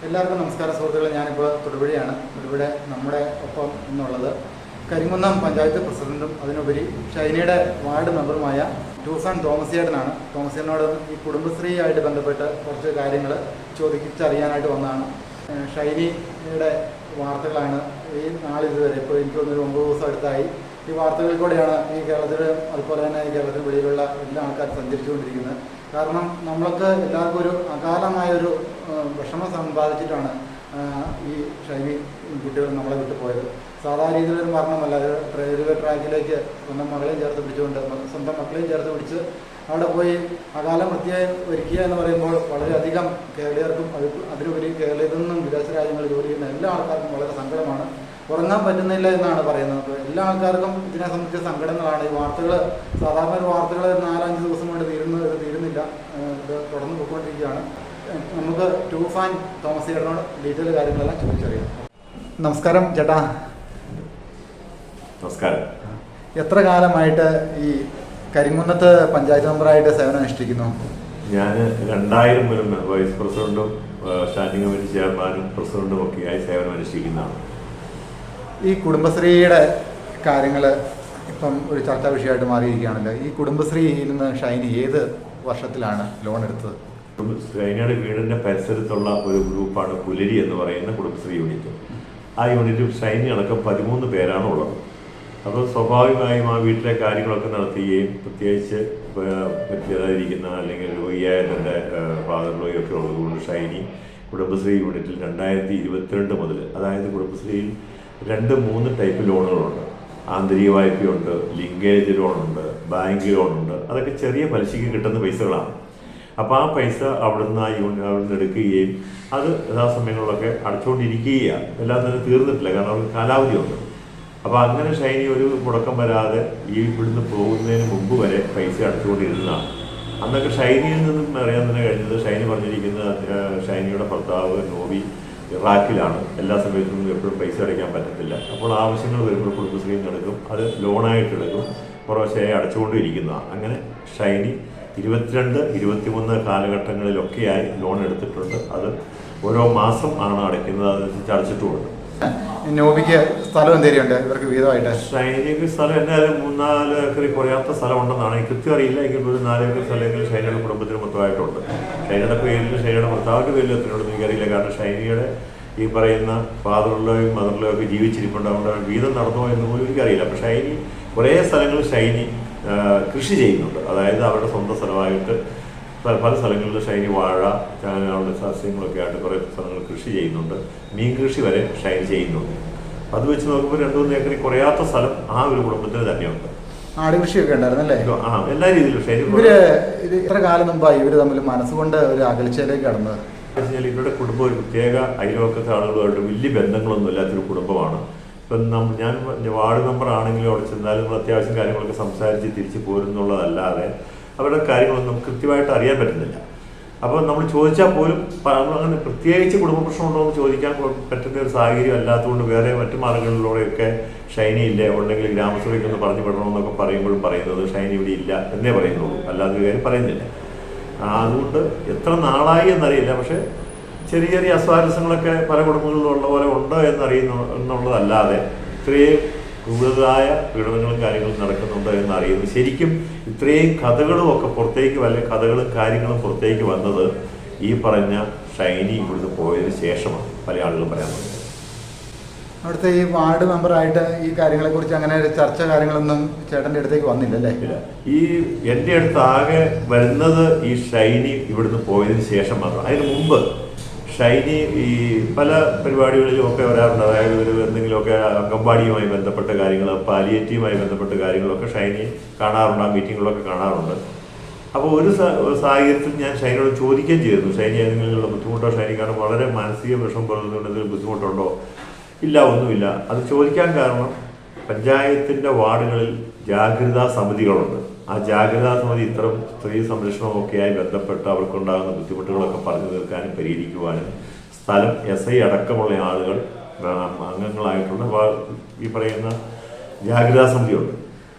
എല്ലാവർക്കും നമസ്കാരം സുഹൃത്തുക്കളെ. ഞാനിപ്പോൾ തൊടുപുഴയാണ്. തൊടുപുഴ നമ്മുടെ ഒപ്പം എന്നുള്ളത് കരിങ്കുന്നം പഞ്ചായത്ത് പ്രസിഡന്റും അതിനുപരി ഷൈനിയുടെ വാർഡ് മെമ്പറുമായ ടൂസാൻ തോമസിയേട്ടനാണ്. തോമസിയേട്ടനോട് ഈ കുടുംബശ്രീയായിട്ട് ബന്ധപ്പെട്ട് കുറച്ച് കാര്യങ്ങൾ ചോദിച്ചറിയാനായിട്ട് വന്നതാണ്. ഷൈനിയുടെ വാർത്തകളാണ് ഈ നാളിതുവരെ, ഇപ്പോൾ എനിക്ക് തോന്നുന്നു 9 ദിവസം അടുത്തായി ഈ വാർത്തകളിൽ കൂടെയാണ് ഈ കേരളത്തിൽ, അതുപോലെ തന്നെ ഈ കേരളത്തിന് വെളിയിലുള്ള എല്ലാ ആൾക്കാരും സഞ്ചരിച്ചുകൊണ്ടിരിക്കുന്നത്. കാരണം നമ്മൾക്ക് എല്ലാവർക്കും ഒരു അകാലമായൊരു വിഷമം സമ്പാദിച്ചിട്ടാണ് ഈ ഷൈനി കുട്ടികൾ നമ്മളെ വിട്ടു പോയത്. സാധാരണ രീതിയിലൊരു മരണമല്ല, റെയിൽവേ ട്രാക്കിലേക്ക് സ്വന്തം മക്കളെയും ചേർത്ത് പിടിച്ച് അവിടെ പോയി അകാലം വൃത്തിയായി ഒരുക്കുക എന്ന് പറയുമ്പോൾ വളരെയധികം കേരളീയർക്കും അതിലുപരി കേരളത്തിൽ നിന്നും വിദേശ രാജ്യങ്ങളിൽ ജോലി ചെയ്യുന്ന എല്ലാ ആൾക്കാർക്കും വളരെ സങ്കടമാണ്. ഉറങ്ങാൻ പറ്റുന്നില്ല എന്നാണ് പറയുന്നത്. അപ്പോൾ എല്ലാ ആൾക്കാർക്കും ഇതിനെ സംബന്ധിച്ച സങ്കടങ്ങളാണ്. ഈ വാർത്തകൾ, സാധാരണ ഒരു വാർത്തകൾ 4-5 ദിവസം കൊണ്ട് തീരുന്നില്ല, ഇത് തുടർന്ന് പോയിക്കൊണ്ടിരിക്കുകയാണ്. നമുക്ക് ടൂസാൻ തോമസിയേട്ടനോട് ഡീറ്റെയിൽ കാര്യങ്ങളെല്ലാം ചോദിച്ചറിയാം. നമസ്കാരം ചേട്ടാ. നമസ്കാരം. എത്ര കാലമായിട്ട് ഈ കരിങ്കുന്നത്ത് പഞ്ചായത്ത് മെമ്പറായിട്ട് സേവനം അനുഷ്ഠിക്കുന്നു? ഞാൻ 2000 മുതൽ വൈസ് പ്രസിഡന്റും സ്റ്റാൻഡിംഗ് കമ്മിറ്റി ചെയർമാനും പ്രസിഡന്റും ഒക്കെയായി സേവനം അനുഷ്ഠിക്കുന്നതാണ്. ഈ കുടുംബശ്രീയുടെ കാര്യങ്ങൾ ഇപ്പം ഒരു ചർച്ചാ വിഷയമായിട്ട് മാറിയിരിക്കുകയാണല്ലോ. ഈ കുടുംബശ്രീയിൽ നിന്ന് ഷൈനി ഏത് വർഷത്തിലാണ് ലോൺ എടുത്തത്? ഷൈനിയുടെ വീടിൻ്റെ പരിസരത്തുള്ള ഒരു ഗ്രൂപ്പാണ് പുലരി എന്ന് പറയുന്ന കുടുംബശ്രീ യൂണിറ്റ്. ആ യൂണിറ്റിൽ ഷൈനി അടക്കം 13 പേരാണ് ഉള്ളത്. അപ്പോൾ സ്വാഭാവികമായും ആ വീട്ടിലെ കാര്യങ്ങളൊക്കെ നടത്തുകയും പ്രത്യേകിച്ച് പറ്റിയതായിരിക്കുന്ന അല്ലെങ്കിൽ രോഗിയായതിൻ്റെ ഫാദർ ലോയൊക്കെ ഉള്ളതുകൊണ്ട് ഷൈനി കുടുംബശ്രീ യൂണിറ്റിൽ 2022 മുതൽ, അതായത് കുടുംബശ്രീയിൽ 2-3 ടൈപ്പ് ലോണുകളുണ്ട്. ആന്തരിക വായ്പയുണ്ട്, ലിങ്കേജ് ലോണുണ്ട്, ബാങ്ക് ലോണുണ്ട്. അതൊക്കെ ചെറിയ പലിശയ്ക്ക് കിട്ടുന്ന പൈസകളാണ്. അപ്പോൾ ആ പൈസ അവിടുന്ന് എടുക്കുകയും അത് യഥാസമയങ്ങളിലൊക്കെ അടച്ചുകൊണ്ടിരിക്കുകയാണ്. എല്ലാം തന്നെ തീർന്നിട്ടില്ല, കാരണം അവർക്ക് കാലാവധിയുണ്ട്. അപ്പോൾ അങ്ങനെ ഷൈനി ഒരു മുടക്കം വരാതെ ഈ ഇവിടുന്ന് പോകുന്നതിന് മുമ്പ് വരെ പൈസ അടച്ചുകൊണ്ടിരുന്നതാണ്. അന്നൊക്കെ ഷൈനിയിൽ നിന്നും അറിയാൻ തന്നെ കഴിഞ്ഞത്, ഷൈനി പറഞ്ഞിരിക്കുന്നത് ഷൈനിയുടെ ഭർത്താവ് നോബി ഇറാഖിലാണ്, എല്ലാ സമയത്തും എപ്പോഴും പൈസ അടയ്ക്കാൻ പറ്റത്തില്ല. അപ്പോൾ ആവശ്യങ്ങൾ വരുമ്പോൾ കുടുംബശ്രീയിൽ നിന്ന് എടുക്കും, അത് ലോണായിട്ട് എടുക്കും, കുറേശ്ശായി അടച്ചുകൊണ്ടിരിക്കുന്നതാണ്. അങ്ങനെ ഷൈനി 22-23 കാലഘട്ടങ്ങളിലൊക്കെയായി ലോൺ എടുത്തിട്ടുണ്ട്. അത് ഓരോ മാസം ആണ് അടയ്ക്കുന്നത്, അതനുസരിച്ച് അടച്ചിട്ടുമുണ്ട്. നോബിക്ക് സ്ഥലം എന്തെങ്കിലുണ്ട് ഇവർക്ക് വീതമായിട്ട്? ഷൈനിക്ക് സ്ഥലം എന്നാലും 3-4 ഏക്കറിൽ കുറയാത്ത സ്ഥലം ഉണ്ടെന്നാണ് എനിക്ക് കൃത്യം അറിയില്ല. എങ്കിൽ ഒരു 4 ഏക്കർ സ്ഥലമെങ്കിലും ഷൈനിയുടെ കുടുംബത്തിന് മൊത്തമായിട്ടുണ്ട്. ഷൈനിയുടെ പേരിൽ, ഷൈനിയുടെ ഭർത്താവിൻ്റെ പേരിൽ എത്രയോട് എനിക്കറിയില്ല. കാരണം ഷൈനിയുടെ ഈ പറയുന്ന ഫാദറിലോയും മദറിലോയും ഒക്കെ ജീവിച്ചിരിപ്പുണ്ട്. അവിടെ വീതം നടന്നോ എന്ന് പോലും എനിക്കറിയില്ല. അപ്പോൾ ഷൈനി കുറേ സ്ഥലങ്ങളിൽ ഷൈനി കൃഷി ചെയ്യുന്നുണ്ട്. അതായത് അവരുടെ സ്വന്തം സ്ഥലമായിട്ട് പല സ്ഥലങ്ങളിൽ ഷൈനി വാഴ, അവരുടെ സസ്യങ്ങളൊക്കെ ആയിട്ട് കുറേ സ്ഥലങ്ങൾ കൃഷി ചെയ്യുന്നുണ്ട്. മീൻ കൃഷി വരെ ഷൈനി ചെയ്യുന്നുണ്ട്. അത് വെച്ച് നോക്കുമ്പോൾ 2-3 ഏക്കറിൽ കുറയാത്ത സ്ഥലം ആ ഒരു കുടുംബത്തിന് തന്നെയുണ്ട്. ആട് കൃഷിയൊക്കെ ഉണ്ടായിരുന്നല്ലേ? എല്ലാ രീതിയിലും ഷൈനി. ഇത് ഇത്ര കാലം മുമ്പാണ് ഇവർ തമ്മിൽ മനസ്സുകൊണ്ട് ഒരു അകൽച്ചയിലേക്ക് കടന്നത്. ഇവരുടെ കുടുംബം ഒരു പ്രത്യേക അയൽവക്കത്തെ ആളുകളുമായിട്ട് വലിയ ബന്ധങ്ങളൊന്നും ഇല്ലാത്തൊരു കുടുംബമാണ്. ഇപ്പം ഞാൻ വാർഡ് മെമ്പർ ആണെങ്കിലും അവിടെ ചെന്നാലും അത്യാവശ്യം കാര്യങ്ങളൊക്കെ സംസാരിച്ച് തിരിച്ച് പോരുന്നുള്ളതല്ലാതെ അവരുടെ കാര്യങ്ങളൊന്നും കൃത്യമായിട്ട് അറിയാൻ പറ്റുന്നില്ല. അപ്പോൾ നമ്മൾ ചോദിച്ചാൽ പോലും അങ്ങനെ പ്രത്യേകിച്ച് കുടുംബ പ്രശ്നമുണ്ടോ എന്ന് ചോദിക്കാൻ പറ്റുന്ന ഒരു സാഹചര്യം അല്ലാത്തതുകൊണ്ട് വേറെ മറ്റു മാർഗങ്ങളിലൂടെയൊക്കെ ഷൈനി ഇല്ലേ, ഉണ്ടെങ്കിൽ ഗ്രാമസഭയ്ക്ക് ഒന്ന് പറഞ്ഞു വിടണമെന്നൊക്കെ പറയുമ്പോഴും പറയുന്നത് ഷൈനി ഇവിടെ ഇല്ല എന്നേ പറയുന്നുള്ളൂ, അല്ലാതെ കാര്യം പറയുന്നില്ല. അതുകൊണ്ട് എത്ര നാളായി എന്നറിയില്ല, പക്ഷേ ചെറിയ ചെറിയ അസ്വാരസ്യങ്ങളൊക്കെ പല കുടുംബങ്ങളിലും ഉള്ള പോലെ ഉണ്ട് എന്നുള്ളതല്ലാതെ ഇത്രയും കൂടുതലായ പീഡനങ്ങളും കാര്യങ്ങളും നടക്കുന്നുണ്ട് എന്നറിയുന്നു. ശരിക്കും ഇത്രയും കഥകളും ഒക്കെ പുറത്തേക്ക്, വല്ല കഥകളും കാര്യങ്ങളും പുറത്തേക്ക് വന്നത് ഈ പറഞ്ഞ ഷൈനി ഇവിടുന്ന് പോയതിന് ശേഷമാണ് പല ആളുകളും പറയാൻ തുടങ്ങിയത്. അവിടുത്തെ ഈ വാർഡ് മെമ്പറായിട്ട് ഈ കാര്യങ്ങളെക്കുറിച്ച് അങ്ങനെ ചർച്ച കാര്യങ്ങളൊന്നും ചേട്ടൻ്റെ അടുത്തേക്ക് വന്നില്ലല്ലേ? ഇല്ല. ഈ എൻ്റെ അടുത്ത് ആകെ വരുന്നത് ഈ ഷൈനി ഇവിടുന്ന് പോയതിന് ശേഷം മാത്രം. അതിന് മുമ്പ് ഷൈനി ഈ പല പരിപാടികളിലും ഒക്കെ വരാറുണ്ട്. അതായത് ഒരു എന്തെങ്കിലുമൊക്കെ അംഗൻവാടിയുമായി ബന്ധപ്പെട്ട കാര്യങ്ങൾ, പാലിയേറ്റീവുമായി ബന്ധപ്പെട്ട കാര്യങ്ങളൊക്കെ ഷൈനി കാണാറുണ്ട്, ആ മീറ്റിങ്ങുകളൊക്കെ കാണാറുണ്ട്. അപ്പോൾ ഒരു സാഹചര്യത്തിൽ ഞാൻ ഷൈനിയോട് ചോദിക്കുകയും ചെയ്തിരുന്നു, ഷൈനി ഏതെങ്കിലും ബുദ്ധിമുട്ടോ, ഷൈനി കാരണം വളരെ മാനസിക വിഷമം പോലെ എന്തെങ്കിലും ബുദ്ധിമുട്ടുണ്ടോ? ഇല്ല, ഒന്നുമില്ല. അത് ചോദിക്കാൻ കാരണം പഞ്ചായത്തിൻ്റെ വാർഡുകളിൽ ജാഗ്രതാ സമിതികളുണ്ട്. ആ ജാഗ്രതാ സമിതി ഇത്തരം സ്ത്രീ സംരക്ഷണമൊക്കെയായി ബന്ധപ്പെട്ട് അവർക്കുണ്ടാകുന്ന ബുദ്ധിമുട്ടുകളൊക്കെ പറഞ്ഞു തീർക്കാനും പരിഹരിക്കുവാനും സ്ഥലം SI അടക്കമുള്ള ആളുകൾ അംഗങ്ങളായിട്ടുള്ള ഈ പറയുന്ന ജാഗ്രതാ സമിതിയുണ്ട്.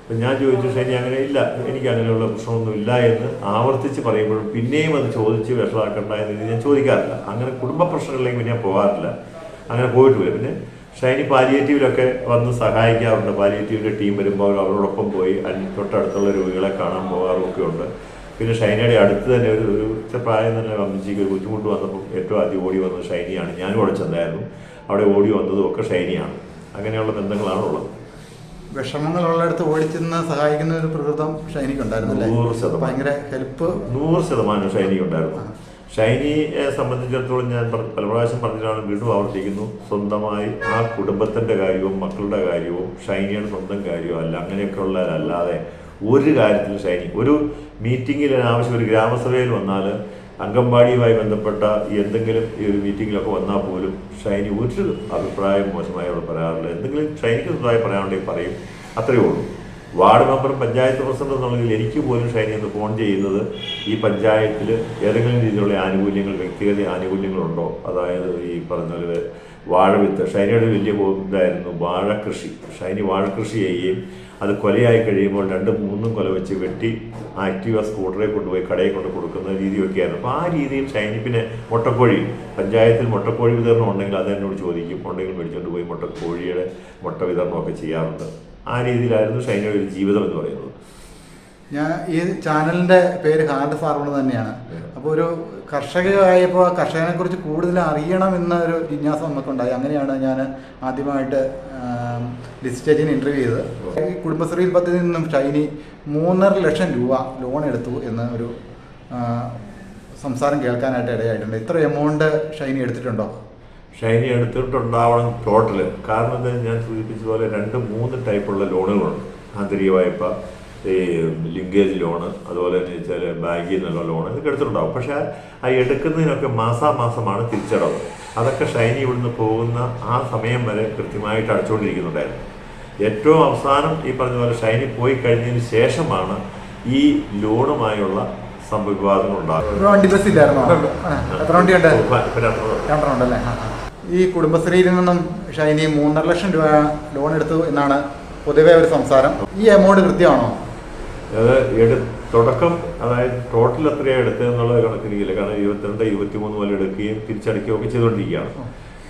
അപ്പം ഞാൻ ചോദിച്ചു ഷൈനി അങ്ങനെ ഇല്ല, എനിക്ക് അങ്ങനെയുള്ള പ്രശ്നമൊന്നും ഇല്ല എന്ന് ആവർത്തിച്ച് പറയുമ്പോഴും പിന്നെയും അത് ചോദിച്ച് വിഷമാക്കണ്ട എന്ന് ഞാൻ ചോദിക്കാറില്ല. അങ്ങനെ കുടുംബ പ്രശ്നങ്ങളിലേക്ക് പിന്നെ ഞാൻ പോകാറില്ല, അങ്ങനെ പോയിട്ടുമില്ല. പിന്നെ ഷൈനി പാലിയേറ്റീവിലൊക്കെ വന്ന് സഹായിക്കാറുണ്ട്. പാലിയേറ്റീവിൻ്റെ ടീം വരുമ്പോൾ അവരോടൊപ്പം പോയി തൊട്ടടുത്തുള്ള രോഗികളെ കാണാൻ പോകാറുമൊക്കെ ഉണ്ട്. പിന്നെ ഷൈനയുടെ അടുത്ത് തന്നെ ഒരു പ്രായം തന്നെ അമ്മച്ചിക്ക് ഒരു ബുദ്ധിമുട്ട് വന്നപ്പോൾ ഏറ്റവും ആദ്യം ഓടി വന്നത് ഷൈനിയാണ്. ഞാനും അവിടെ ചെന്നായിരുന്നു, അവിടെ ഓടി വന്നതും ഒക്കെ ഷൈനിയാണ്. അങ്ങനെയുള്ള ബന്ധങ്ങളാണ് ഉള്ളത്. വിഷമങ്ങളുള്ളിടത്ത് ഓടിച്ചെന്ന് സഹായിക്കുന്ന ഒരു പ്രകൃതം ഷൈനിക്കുണ്ടായിരുന്നില്ലേ? 100%. ഭയങ്കര ഹെൽപ്പ് 100% ഷൈനിക്കുണ്ടായിരുന്നു. ഷൈനിയെ സംബന്ധിച്ചിടത്തോളം ഞാൻ പല പ്രാവശ്യം പറഞ്ഞിട്ടാണ്, വീണ്ടും ആവർത്തിക്കുന്നു, സ്വന്തമായി ആ കുടുംബത്തിൻ്റെ കാര്യവും മക്കളുടെ കാര്യവും ഷൈനിയുടെ സ്വന്തം കാര്യവും അല്ല. അങ്ങനെയൊക്കെ ഉള്ളവരല്ലാതെ ഒരു കാര്യത്തിൽ ഷൈനി ഒരു മീറ്റിങ്ങിൽ ആവശ്യം, ഒരു ഗ്രാമസഭയിൽ വന്നാൽ അംഗൻവാടിയുമായി ബന്ധപ്പെട്ട എന്തെങ്കിലും ഈ ഒരു മീറ്റിങ്ങിലൊക്കെ വന്നാൽ പോലും ഷൈനി ഒരു അഭിപ്രായം മോശമായി അവിടെ പറയാറില്ല. എന്തെങ്കിലും ഷൈനിക്ക് അഭിപ്രായം പറയാനുണ്ടെങ്കിൽ പറയും, അത്രയേ ഉള്ളൂ. വാർഡ് മെമ്പറും പഞ്ചായത്ത് പ്രസിഡന്റ് എന്നുള്ളതിൽ എനിക്ക് പോലും ഷൈനി എന്ന് ഫോൺ ചെയ്യുന്നത് ഈ പഞ്ചായത്തിൽ ഏതെങ്കിലും രീതിയിലുള്ള ആനുകൂല്യങ്ങൾ, വ്യക്തിഗത ആനുകൂല്യങ്ങളുണ്ടോ, അതായത് ഈ പറഞ്ഞ പോലെ വാഴവിത്ത്, ഷൈനിയുടെ വലിയ ഇതായിരുന്നു വാഴക്കൃഷി. ഷൈനി വാഴക്കൃഷി ചെയ്യുകയും അത് കൊലയായി കഴിയുമ്പോൾ 2-3 കൊല വെച്ച് വെട്ടി ആക്റ്റീവ സ്കൂട്ടറെ കൊണ്ടുപോയി കടയിൽ കൊണ്ട് കൊടുക്കുന്ന രീതിയൊക്കെയായിരുന്നു. അപ്പോൾ ആ രീതിയിൽ ഷൈനി, പിന്നെ മുട്ടക്കോഴി, പഞ്ചായത്തിൽ മുട്ടക്കോഴി വിതരണം ഉണ്ടെങ്കിൽ അത് എന്നോട് ചോദിക്കും, ഉണ്ടെങ്കിൽ മേടിച്ചുകൊണ്ട് പോയി മുട്ടക്കോഴിയുടെ മുട്ട വിതരണമൊക്കെ ചെയ്യാറുണ്ട്. ആ രീതിയിലായിരുന്നു ഷൈനയുടെ ഒരു ജീവിതം എന്ന് പറയുന്നത്. ഞാൻ ഈ ചാനലിൻ്റെ പേര് ഹാർഡ് ഫാർമർ തന്നെയാണ്. അപ്പോൾ ഒരു കർഷകയായപ്പോൾ കർഷകനെ കുറിച്ച് കൂടുതൽ അറിയണമെന്നൊരു ജിജ്ഞാസ നമുക്കുണ്ടായി. അങ്ങനെയാണ് ഞാൻ ആദ്യമായിട്ട് ഡിസ്റ്റേജിന് ഇൻ്റർവ്യൂ ചെയ്തത്. ഈ കുടുംബശ്രീ പദ്ധതിയിൽ നിന്നും ഷൈനി 3.5 ലക്ഷം രൂപ ലോൺ എടുത്തു എന്ന് ഒരു സംസാരം കേൾക്കാനായിട്ട് ഇടയായിട്ടുണ്ട്. ഇത്ര എമൗണ്ട് ഷൈനി എടുത്തിട്ടുണ്ടോ? ഷൈനി എടുത്തിട്ടുണ്ടാവണം ടോട്ടല്. കാരണം ഇത് ഞാൻ സൂചിപ്പിച്ചതുപോലെ 2-3 ടൈപ്പുള്ള ലോണുകളുണ്ട്. ആന്തരിക വായ്പ, ഈ ലിങ്കേജ് ലോണ്, അതുപോലെ തന്നെ വെച്ചാൽ ബാങ്കിൽ നിന്നുള്ള ലോണ്, ഇതൊക്കെ എടുത്തിട്ടുണ്ടാവും. പക്ഷേ ആ എടുക്കുന്നതിനൊക്കെ മാസാമാസമാണ് തിരിച്ചടവ്. അതൊക്കെ ഷൈനി ഇവിടുന്ന് പോകുന്ന ആ സമയം വരെ കൃത്യമായിട്ട് അടച്ചുകൊണ്ടിരിക്കുന്നുണ്ടായിരുന്നു. ഏറ്റവും അവസാനം ഈ പറഞ്ഞ പോലെ ഷൈനി പോയി കഴിഞ്ഞതിന് ശേഷമാണ് ഈ ലോണുമായുള്ള സംഭവവിവാദങ്ങൾ ഉണ്ടാകുന്നത്. വണ്ടി ബസ് ഇല്ലായിരുന്നോ? എത്ര വണ്ടിയുണ്ട്? 2 ഉണ്ടല്ലേ? ഈ കുടുംബശ്രീയിൽ നിന്നും ഷൈനി 3.5 ലക്ഷം രൂപ ലോൺ എടുത്തു എന്നാണ് പൊതുവെ ഒരു സംസാരം. ഈ എമൗണ്ട് കൃത്യമാണോ? അത് തുടക്കം, അതായത് ടോട്ടൽ എത്രയാണ് എടുത്തത് എന്നുള്ളത് കണക്കിരിക്കില്ല. കാരണം 22-23 മുതൽ എടുക്കുകയും തിരിച്ചടയ്ക്കുകയും ഒക്കെ ചെയ്തുകൊണ്ടിരിക്കുകയാണ്.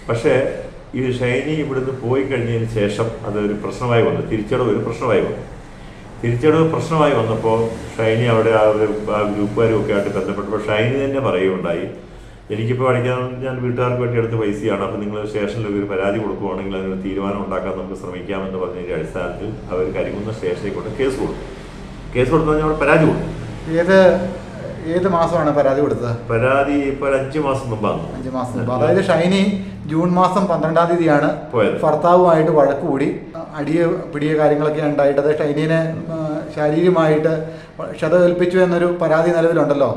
പക്ഷേ ഈ ഷൈനി ഇവിടുന്ന് പോയി കഴിഞ്ഞതിന് ശേഷം അതൊരു പ്രശ്നമായി വന്നു. തിരിച്ചടവ് ഒരു പ്രശ്നമായി വന്നു. തിരിച്ചടവ് പ്രശ്നമായി വന്നപ്പോൾ ഷൈനി അവിടെ ആ ഗ്രൂപ്പുകാരും ഒക്കെ ആയിട്ട് ബന്ധപ്പെട്ടപ്പോൾ ഷൈനി തന്നെ പറയുകയുണ്ടായി, എനിക്കിപ്പോൾ അടിക്കാൻ ഞാൻ വീട്ടുകാർക്ക് വേണ്ടി എടുത്ത പൈസയാണ്, അപ്പോൾ നിങ്ങൾ സ്റ്റേഷനിൽ ഒരു പരാതി കൊടുക്കുകയാണെങ്കിൽ അതിനൊരു തീരുമാനം ഉണ്ടാക്കാൻ നമുക്ക് ശ്രമിക്കാമെന്ന് പറഞ്ഞതിൻ്റെ അടിസ്ഥാനത്തിൽ അവർ കരിങ്കുന്നം സ്റ്റേഷനിൽ കൊണ്ട് കേസ് കൊടുത്തു. കേസ് കൊടുത്തു അവിടെ പരാതി കൊടുത്തു. ഏത് മാസമാണ് പരാതി കൊടുത്തത്? പരാതി ഇപ്പോൾ 5 മാസം മുമ്പാണ്. 5 മാസം മുമ്പ്. അതായത് ഷൈനി ജൂൺ മാസം 12-ാം തീയതിയാണ് പോയത്. ഭർത്താവുമായിട്ട് വഴക്ക് കൂടി പിടിയ കാര്യങ്ങളൊക്കെ ഉണ്ടായിട്ട് അത് ഷൈനിനെ ശാരീരികമായിട്ട് ക്ഷതമേൽപ്പിച്ചു എന്നൊരു പരാതി നിലവിലുണ്ടല്ലോ.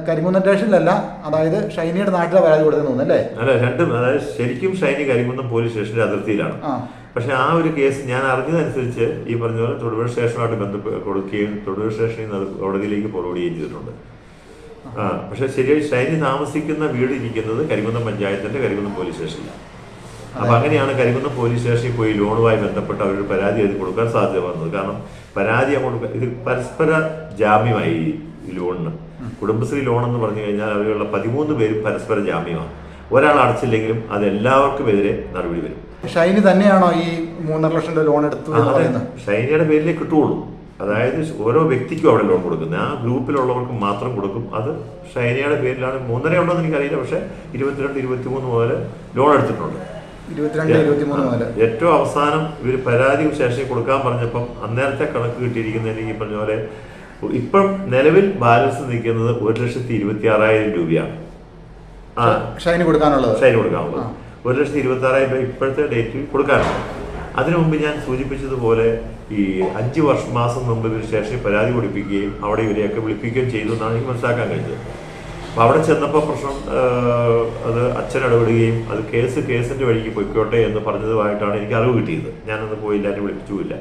കരിങ്കുന്നം സ്റ്റേഷനിലല്ല, അതായത് ഷൈനിയുടെ നാട്ടിലെ പരാതി കൊടുത്തെന്ന് തോന്നുന്നല്ലേ? അല്ല, രണ്ടും. അതായത് ശരിക്കും ഷൈനി കരിങ്കുന്നം പോലീസ് സ്റ്റേഷന്റെ അതിർത്തിയിലാണ്. പക്ഷെ ആ ഒരു കേസ് ഞാൻ അറിഞ്ഞതനുസരിച്ച് ഈ പറഞ്ഞ പോലെ തൊടുപുഴ സ്റ്റേഷനുമായിട്ട് ബന്ധപ്പെട്ട് കൊടുക്കുകയും തൊടുപുഴ സ്റ്റേഷനിൽ നിന്ന് അത് കോടതിയിലേക്ക് ഫോർവേഡ് ചെയ്യുകയും ചെയ്തിട്ടുണ്ട്. പക്ഷെ ശരിയായി ഷൈനി താമസിക്കുന്ന വീട് ഇരിക്കുന്നത് കരിങ്കുന്നം പഞ്ചായത്തിന്റെ കരിങ്കുന്നം പോലീസ് സ്റ്റേഷനിലാണ്. അപ്പം അങ്ങനെയാണ് കരിങ്കുന്നം പോലീസ് സ്റ്റേഷനിൽ പോയി ലോണുമായി ബന്ധപ്പെട്ട് അവരുടെ പരാതി എഴുതി കൊടുക്കാൻ സാധ്യത വന്നത്. കാരണം പരാതി അങ്ങോട്ട് ഇത് പരസ്പര ജാമ്യമായി ഈ ലോണിന്. കുടുംബശ്രീ ലോൺ എന്ന് പറഞ്ഞു കഴിഞ്ഞാൽ അവരുള്ള 13 പേരും പരസ്പര ജാമ്യമാണ്. ഒരാൾ അടച്ചില്ലെങ്കിലും അത് എല്ലാവർക്കും എതിരെ നടപടി വരും. ഷൈനി തന്നെയാണോ ഈ 3.5 ലക്ഷം രൂപ ലോൺ എടുത്തു എന്ന് പറയുന്നത്? ഷൈനിയുടെ പേരിലേ കിട്ടുള്ളൂ. അതായത് ഓരോ വ്യക്തിക്കും അവിടെ ലോൺ കൊടുക്കുന്നത്, ആ ഗ്രൂപ്പിലുള്ളവർക്ക് മാത്രം കൊടുക്കും. അത് ഷൈനിയുടെ പേരിലാണ്. 3.5 ഉണ്ടോ എന്ന് എനിക്കറിയില്ല, പക്ഷേ 22-23 മുതൽ ലോൺ എടുത്തിട്ടുണ്ട്. 22-23 മുതൽ. ഏറ്റവും അവസാനം ഇവർ പരാതി സ്റ്റേഷനിൽ കൊടുക്കാൻ പറഞ്ഞപ്പം അന്നേരത്തെ കണക്ക് കിട്ടിയിരിക്കുന്നതിന് ഈ പറഞ്ഞ പോലെ ഇപ്പം നിലവിൽ ബാലൻസ് നിൽക്കുന്നത് 1,26,000 രൂപയാണ് ഷൈനി കൊടുക്കാനുള്ളത്. 1,26,000 ഇപ്പോഴത്തെ ഡേറ്റിൽ കൊടുക്കാനുള്ളത്. അതിനു മുമ്പ് ഞാൻ സൂചിപ്പിച്ചതുപോലെ ഈ 5 മാസം മുമ്പ് ഇവർ സ്റ്റേഷനിൽ പരാതി കൊടുപ്പിക്കുകയും അവിടെ ഇവരെയൊക്കെ വിളിപ്പിക്കുകയും ചെയ്തു എന്നാണ് എനിക്ക് മനസ്സിലാക്കാൻ കഴിഞ്ഞത്. അപ്പോൾ അവിടെ ചെന്നപ്പോൾ പ്രശ്നം അത് അച്ഛൻ ഇടപെടുകയും അത് കേസിൻ്റെ വഴിക്ക് പൊയ്ക്കോട്ടെ എന്ന് പറഞ്ഞതുമായിട്ടാണ് എനിക്ക് അറിവ് കിട്ടിയത്. ഞാനന്ന് പോയില്ല, എന്നെ വിളിപ്പിച്ചുമില്ല.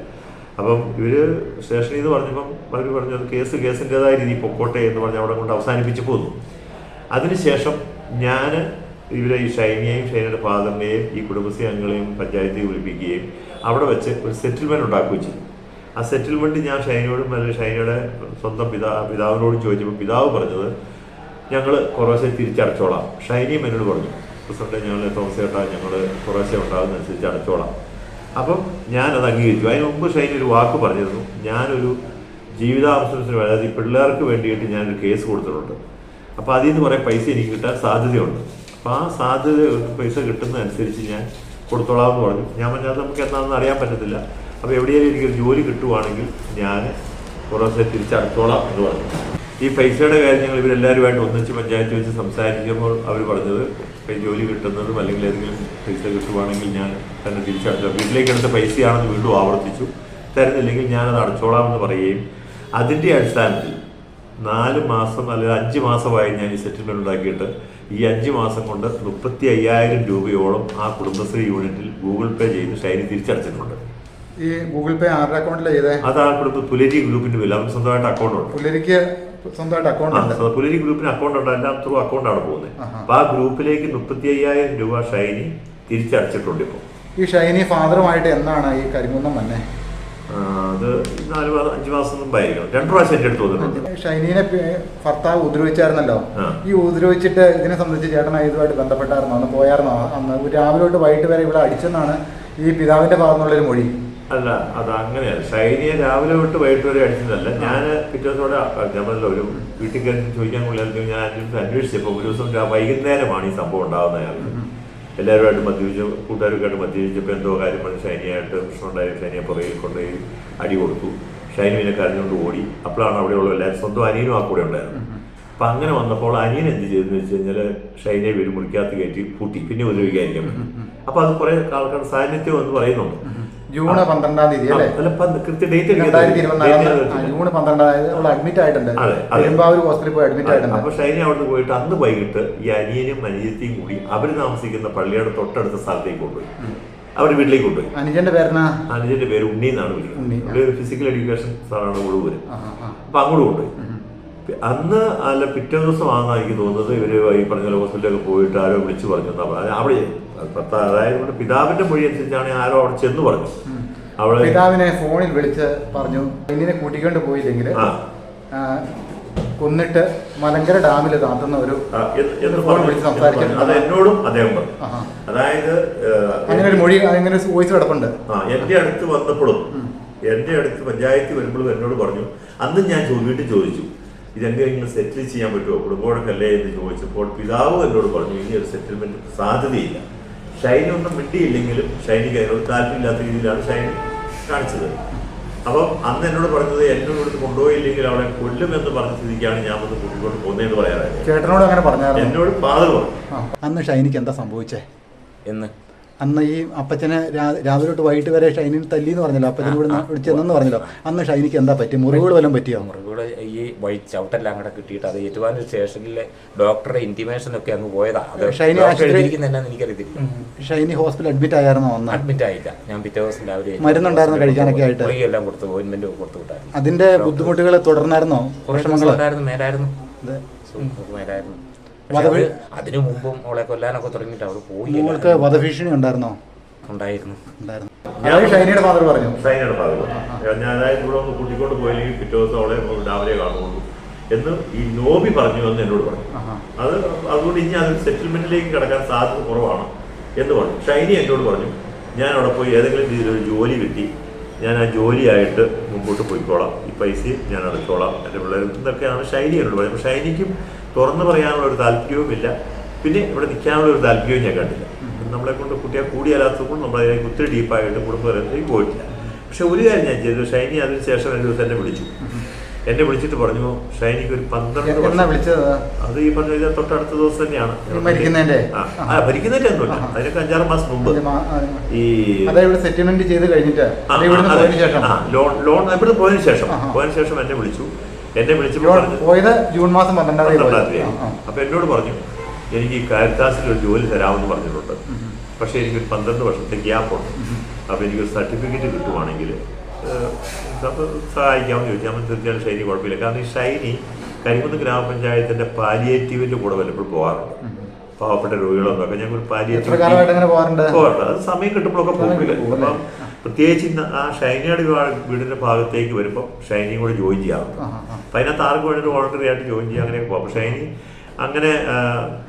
അപ്പം ഇവർ സ്റ്റേഷനിൽ നിന്ന് പറഞ്ഞപ്പം അവർ പറഞ്ഞത് കേസിൻ്റെതായ രീതിയിൽ പൊക്കോട്ടെ എന്ന് പറഞ്ഞ് അവിടെ കൊണ്ട് അവസാനിപ്പിച്ച് പോന്നു. അതിനുശേഷം ഞാൻ ഇവരെ ഈ ഷൈനിയെയും ഷൈനിയുടെ ഫാദറിനെയും ഈ കുടുംബശ്രീ അംഗങ്ങളെയും പഞ്ചായത്തിൽ വിളിപ്പിക്കുകയും അവിടെ വെച്ച് ഒരു സെറ്റിൽമെൻറ്റ് ഉണ്ടാക്കുകയും ചെയ്തു. ആ സെറ്റിൽമെൻറ്റ് ഞാൻ ഷൈനിയോടും അല്ലെങ്കിൽ ഷൈനിയുടെ സ്വന്തം പിതാവിനോടും ചോദിച്ചപ്പോൾ പിതാവ് പറഞ്ഞത് ഞങ്ങൾ കുറേശ്ശെ തിരിച്ചടച്ചോളാം. ഷൈനിയും എന്നോട് പറഞ്ഞു, പ്രസിഡന്റ് ഞങ്ങൾ തോമസ് ചേട്ടാ ഞങ്ങൾ കുറേശ്ശെ ഉണ്ടാകുന്നതനുസരിച്ച് അടച്ചോളാം. അപ്പം ഞാനത് അംഗീകരിച്ചു. അതിന് മുമ്പ് ഷൈനി ഒരു വാക്ക് പറഞ്ഞിരുന്നു, ഞാനൊരു ജീവിതാവസരത്തിന് അതായത് ഈ പിള്ളേർക്ക് വേണ്ടിയിട്ട് ഞാനൊരു കേസ് കൊടുത്തിട്ടുണ്ട്, അപ്പോൾ അതിൽ നിന്ന് കുറേ പൈസ എനിക്ക് കിട്ടാൻ സാധ്യതയുണ്ട്. അപ്പോൾ ആ സാധ്യത പൈസ കിട്ടുന്നതനുസരിച്ച് ഞാൻ കൊടുത്തോളാം എന്ന് പറഞ്ഞു. ഞാൻ പറഞ്ഞത് നമുക്ക് എന്താണെന്ന് അറിയാൻ പറ്റത്തില്ല, അപ്പോൾ എവിടെയെങ്കിലും എനിക്കൊരു ജോലി കിട്ടുവാണെങ്കിൽ ഞാൻ കുറേശ്ശെ തിരിച്ചടച്ചോളാം എന്ന് പറഞ്ഞു. ഈ പൈസയുടെ കാര്യം ഞങ്ങൾ ഇവരെല്ലാവരുമായിട്ട് ഒന്നിച്ച് പഞ്ചായത്ത് വെച്ച് സംസാരിക്കുമ്പോൾ അവർ പറഞ്ഞത് ജോലി കിട്ടുന്നതും അല്ലെങ്കിൽ ഏതെങ്കിലും പൈസ കിട്ടുവാണെങ്കിൽ ഞാൻ തന്നെ തിരിച്ചടച്ചോ, വീട്ടിലേക്ക് എടുത്ത പൈസയാണെന്ന് വീണ്ടും ആവർത്തിച്ചു. തരുന്നില്ലെങ്കിൽ ഞാനത് അടച്ചോളാമെന്ന് പറയുകയും അതിൻ്റെ അടിസ്ഥാനത്തിൽ 4 മാസം അല്ലെങ്കിൽ 5 മാസമായി ഞാൻ ഈ സെറ്റിൽമെൻറ്റ് ഉണ്ടാക്കിയിട്ട് ഈ 5 മാസം കൊണ്ട് 35,000 രൂപയോളം ആ കുടുംബശ്രീ യൂണിറ്റിൽ ഗൂഗിൾ പേ ചെയ്ത് ഷൈനി തിരിച്ചടച്ചിട്ടുണ്ട്. ഈ ഗൂഗിൾ പേ ആരുടെ അക്കൗണ്ടിലാണ് ചെയ്തത്? അത് ആ പുലരി ഗ്രൂപ്പിന്റെ പേരിൽ അവർക്ക് സ്വന്തമായിട്ട് അക്കൗണ്ട് ഉണ്ട്. പുലരിക്ക് സ്വന്തമായിട്ട് അക്കൗണ്ട് ഉണ്ട്. പുലരി ഗ്രൂപ്പിന് അക്കൗണ്ട് ഉണ്ട്, എല്ലാം ത്രൂ അക്കൗണ്ടാണ് പോകുന്നത്. അപ്പൊ ആ ഗ്രൂപ്പിലേക്ക് 35,000 രൂപ ഷൈനി തിരിച്ചടച്ചിട്ടുണ്ട്. ഇപ്പോൾ ഈ ഷൈനി ഫാദറുമായിട്ട് എന്നാണ് ഈ കരിങ്കുന്നം തന്നെ? അത് 4-5 മാസം മുമ്പായിരിക്കണം. 2 പ്രാവശ്യം എൻ്റെ അടുത്ത് വന്നിട്ടുണ്ട്. ഷൈനീനെ ഭർത്താവ് ഉപദ്രവിച്ചായിരുന്നല്ലോ. ഈ ഉപദ്രവിച്ചിട്ട് ഇതിനെ സംബന്ധിച്ച് ചേട്ടനാ ഇതുമായിട്ട് ബന്ധപ്പെട്ടായിരുന്നോ? അന്ന് പോയായിരുന്നോ? അന്ന് രാവിലെ തൊട്ട് വൈകിട്ട് വരെ ഇവിടെ അടിച്ചെന്നാണ് ഈ പിതാവിന്റെ ഭാഗത്തുനിന്നുള്ളൊരു മൊഴി. അല്ല, അത് അങ്ങനെയല്ല. ഷൈനിയെ രാവിലെ തൊട്ട് വൈകിട്ട് വരെ അടിച്ചതല്ല. ഞാൻ പിറ്റേ ദിവസത്തോടെ നമ്മളല്ലോ ഒരു വീട്ടിൽ കയറി ചോദിക്കാൻ കൊള്ളിയാൽ ഞാൻ അന്വേഷിച്ചപ്പോൾ ഒരു ദിവസം വൈകുന്നേരമാണ് ഈ സംഭവം ഉണ്ടാകുന്നത്. എല്ലാവരുമായിട്ട് മദ്യപിച്ച് കൂട്ടുകാരൊക്കെയായിട്ട് മദ്യപിച്ചപ്പോൾ എന്തോ കാര്യം പറഞ്ഞ് ഷൈനിയായിട്ട് പ്രശ്നമുണ്ടായി. ഷൈനിയെ പുറകിൽ കൊണ്ടുപോയി അടി കൊടുത്തു. ഷൈനി പിന്നെ കരഞ്ഞുകൊണ്ട് ഓടി. അപ്പോഴാണ് അവിടെയുള്ള എല്ലാവരും സ്വന്തം അനിയനും ആ കൂടെ ഉണ്ടായിരുന്നു. അപ്പം അങ്ങനെ വന്നപ്പോൾ അനിയൻ എന്ത് ചെയ്തെന്ന് വെച്ച് കഴിഞ്ഞാൽ ഷൈനിയെ വീട് മുറിക്കകത്ത് കയറ്റി പൂട്ടി, പിന്നെ ഉപദ്രവിക്കാതിരിക്കാൻ പറ്റും. അപ്പോൾ അത് കുറേ ആൾക്കാരുടെ സാന്നിധ്യം എന്ന് പറയുന്നുണ്ട്. ജൂൺ 12-ാം തീയതി അല്ലേ? കൃത്യ ഡേറ്റ് ജൂൺ 12 അവൾ അഡ്മിറ്റ് ആയിട്ടുണ്ട്. പെരുമ്പാവൂർ ഹോസ്പിറ്റലിൽ പോയി അഡ്മിറ്റ് ആയിട്ടുണ്ട്. അപ്പൊ ഷൈനി അവിടെ പോയിട്ട് അന്ന് വൈകിട്ട് ഈ അനിയനും അനിയത്തിയും കൂടി അവർ താമസിക്കുന്ന പള്ളിയുടെ തൊട്ടടുത്ത സ്ഥലത്തേക്ക് കൊണ്ടുപോയി. അവരുടെ വീട്ടിലേക്ക് കൊണ്ടുപോയി. അനുജന്റെ പേരെന്നാ? അനുജന്റെ പേര് ഉണ്ണി എന്നാണ് വിളിക്കുന്നത്. ഫിസിക്കൽ എഡ്യൂക്കേഷൻ സാറാണ് കൊടുവരും. അപ്പൊ അങ്ങോട്ട് കൊണ്ടുപോയി. അന്ന് അല്ല പിറ്റേ ദിവസം ആണെന്നാണ് എനിക്ക് തോന്നുന്നത് ഇവര് ഈ പറഞ്ഞ ഹോസ്പിറ്റലിലൊക്കെ പോയിട്ട് ആരോ വിളിച്ചു പറഞ്ഞു. അവിടെ അതായത് പിതാവിന്റെ മൊഴി അനുസരിച്ചാണ് ആരോ അവിടെ ചെന്ന് പറഞ്ഞു. അവിടെ പിതാവിനെ ഫോണിൽ വിളിച്ച് പറഞ്ഞു ഇങ്ങനെ കൂട്ടിക്കൊണ്ട് പോയില്ലെങ്കിൽ കൊന്നിട്ട് മലങ്കര ഡാമിൽ താത്തുന്ന ഒരു ഫോൺ വിളിച്ച് സംസാരിച്ചിട്ടുണ്ട്. അത് എന്നോടും അദ്ദേഹം പറഞ്ഞു. അതായത് അങ്ങനെ ഒരു മൊഴി, അങ്ങനെ വോയിസ് കിടപ്പുണ്ട്. എന്റെ അടുത്ത് വന്നപ്പോഴും എന്റെ അടുത്ത് പഞ്ചായത്തിൽ വരുമ്പോഴും എന്നോട് പറഞ്ഞു. അന്ന് ഞാൻ വീട്ടിൽ ചോദിച്ചു ഇതെങ്ങനെയെങ്കിലും സെറ്റിൽ ചെയ്യാൻ പറ്റുമോ കുടുംബോടൊക്കല്ലേ എന്ന് ചോദിച്ചപ്പോൾ പിതാവ് എന്നോട് പറഞ്ഞു ഇനി ഒരു സെറ്റിൽമെന്റ് സാധ്യതയില്ല. ഷൈനി ഒന്നും മിണ്ടിയില്ലെങ്കിലും ഷൈനിക്ക് അതിനോട് താല്പര്യമില്ലാത്ത രീതിയിലാണ് ഷൈനി കാണിച്ചത്. അപ്പം അന്ന് എന്നോട് പറഞ്ഞത് എന്നോട് എടുത്ത് കൊണ്ടുപോയില്ലെങ്കിൽ അവളെ കൊല്ലുമെന്ന് പറഞ്ഞ സ്ഥിതിക്കാണ് ഞാൻ വന്ന് കൂട്ടിക്കൊണ്ട് പോകുന്നതെന്ന് പറയാനായിട്ട്. ചേട്ടനോട് അങ്ങനെ പറഞ്ഞാൽ എന്നോട് ഫാദർ പറഞ്ഞു. അന്ന് ഷൈനിക്ക് എന്താ സംഭവിച്ചേ എന്ന്? അന്ന് ഈ അപ്പച്ചനെ രാവിലെ തൊട്ട് വൈകിട്ട് വരെ ഷൈനിന് തല്ലി എന്ന് പറഞ്ഞല്ലോ, അപ്പച്ചൻ ഇവിടെ വിളിച്ചെന്നു പറഞ്ഞല്ലോ. അന്ന് ഷൈനിക്ക് എന്താ പറ്റി? മുറിവുകൾ വല്ലതും പറ്റിയോ? മുറിവുകൾ ഈ ചവിട്ടെല്ലാം കൂടെ കിട്ടിയിട്ട് അത് ഏറ്റുമാനൂർ സ്റ്റേഷനിലെ ഡോക്ടറെ ഇന്റിമേഷൻ ഒക്കെ അങ്ങ് പോയതാ. ഷൈനി എനിക്കറിയത്തില്ല. ഷൈനി ഹോസ്പിറ്റൽ അഡ്മിറ്റ് ആയിരുന്നോ? അന്ന് അഡ്മിറ്റ് ആയില്ല. ഞാൻ പിറ്റേ ദിവസം രാവിലെ മരുന്നുണ്ടായിരുന്നു കഴിക്കാനൊക്കെ ആയിട്ട് എല്ലാം കൊടുത്തു, ഓയിൻമെന്റ് കൊടുത്തു വിട്ടായിരുന്നു. അതിന്റെ ബുദ്ധിമുട്ടുകൾ തുടർന്നായിരുന്നോ? മേലായിരുന്നു. അതിനു മുമ്പും അവളെ കൊല്ലാനൊക്കെ തുടങ്ങിയിട്ട് അവൾ പോയി. നിങ്ങൾക്ക് വധഭീഷണി ഉണ്ടായിരുന്നോ? ഉണ്ടായിരുന്നു. ഷൈനിയുടെ ഫാദർ പറഞ്ഞു. ഷൈനിയുടെ ഫാദർ ഞാൻ അതായത് ഇവിടെ ഒന്ന് കൂട്ടിക്കൊണ്ട് പോയില്ലെങ്കിൽ പിറ്റേ ദിവസം അവളെ രാവിലെ കാണുള്ളൂ എന്ന് ഈ നോബി പറഞ്ഞു എന്ന് എന്നോട് പറഞ്ഞു. അതുകൊണ്ട് ഇനി അത് സെറ്റിൽമെന്റിലേക്ക് കിടക്കാൻ സാധ്യത കുറവാണ് എന്ന് പറഞ്ഞു. ഷൈനി എന്നോട് പറഞ്ഞു ഞാൻ അവിടെ പോയി ഏതെങ്കിലും രീതിയിലൊരു ജോലി കിട്ടി ഞാൻ ആ ജോലിയായിട്ട് മുമ്പോട്ട് പോയിക്കോളാം, ഈ പൈസയും ഞാൻ അടച്ചോളാം, എൻ്റെ പിള്ളേർ ഇതൊക്കെയാണ് ഷൈനി എന്നോട് പറയുന്നത്. ഷൈനിക്കും തുറന്നു പറയാനുള്ള ഒരു താല്പര്യവുമില്ല, പിന്നെ ഇവിടെ നിൽക്കാനുള്ള ഒരു താല്പര്യവും ഞാൻ കണ്ടില്ല. നമ്മളെ കൊണ്ട് കുട്ടിയെ കൂടിയാലാത്തതുകൊണ്ട് നമ്മളതിലേക്ക് ഒത്തിരി ഡീപ്പായിട്ട് കുടുംബത്തിലേക്ക് പോയിട്ടില്ല. പക്ഷെ ഒരു കാര്യം ഞാൻ ചെയ്തു, ഷൈനി അതിന് ശേഷം ഒരു ദിവസം എന്നെ വിളിച്ചിട്ട് പറഞ്ഞു ഷൈനിക്ക് ഒരു 12 വിളിച്ചത് അത് ഈ പറഞ്ഞ തൊട്ടടുത്ത ദിവസം തന്നെയാണ് മരിക്കുന്നതിന്റെ ഒന്നുമില്ല, അതിനൊക്കെ 5-6 മാസം മുമ്പ് ഈ സെറ്റിൽമെന്റ് ചെയ്ത് കഴിഞ്ഞിട്ട് ലോൺ ഇവിടെ പോയതിനു ശേഷം എന്നെ വിളിച്ചപ്പോൾ പോയത് ജൂൺ മാസം 12-ാം തീയതി. അപ്പൊ എന്നോട് പറഞ്ഞു എനിക്ക് ഈ കാരിത്താസിൽ ഒരു ജോലി തരാമെന്ന് പറഞ്ഞിട്ടുണ്ട്, പക്ഷേ എനിക്കൊരു 12 വർഷത്തെ ഗ്യാപ്പുണ്ട്. അപ്പോൾ എനിക്കൊരു സർട്ടിഫിക്കറ്റ് കിട്ടുവാണെങ്കിൽ സഹായിക്കാമെന്ന് ചോദിച്ചാൽ നമ്മൾ തീർച്ചയായും ഷൈനി കുഴപ്പമില്ല. കാരണം ഈ ഷൈനി കരിങ്കുന്ന് ഗ്രാമപഞ്ചായത്തിന്റെ പാലിയേറ്റീവിന്റെ കൂടെ വല്ലപ്പോഴും പോകാറുണ്ട്. പാവപ്പെട്ട രോഗികളൊന്നൊക്കെ ഞങ്ങൾ പാലിയേറ്റീവ് പോകാറുണ്ട്. അത് സമയം കിട്ടുമ്പോഴൊക്കെ പോകില്ല. അപ്പം പ്രത്യേകിച്ച് ആ ഷൈനിയുടെ വീടിൻ്റെ ഭാഗത്തേക്ക് വരുമ്പോൾ ഷൈനിയും കൂടെ ജോയിൻ ചെയ്യാറുണ്ട്. അപ്പം അതിനകത്ത് ആർക്ക് വേണമെങ്കിലും വോളണ്ടറി ആയിട്ട് ജോയിൻ ചെയ്യാം, അങ്ങനെയൊക്കെ പോകും. അപ്പോൾ ഷൈനി അങ്ങനെ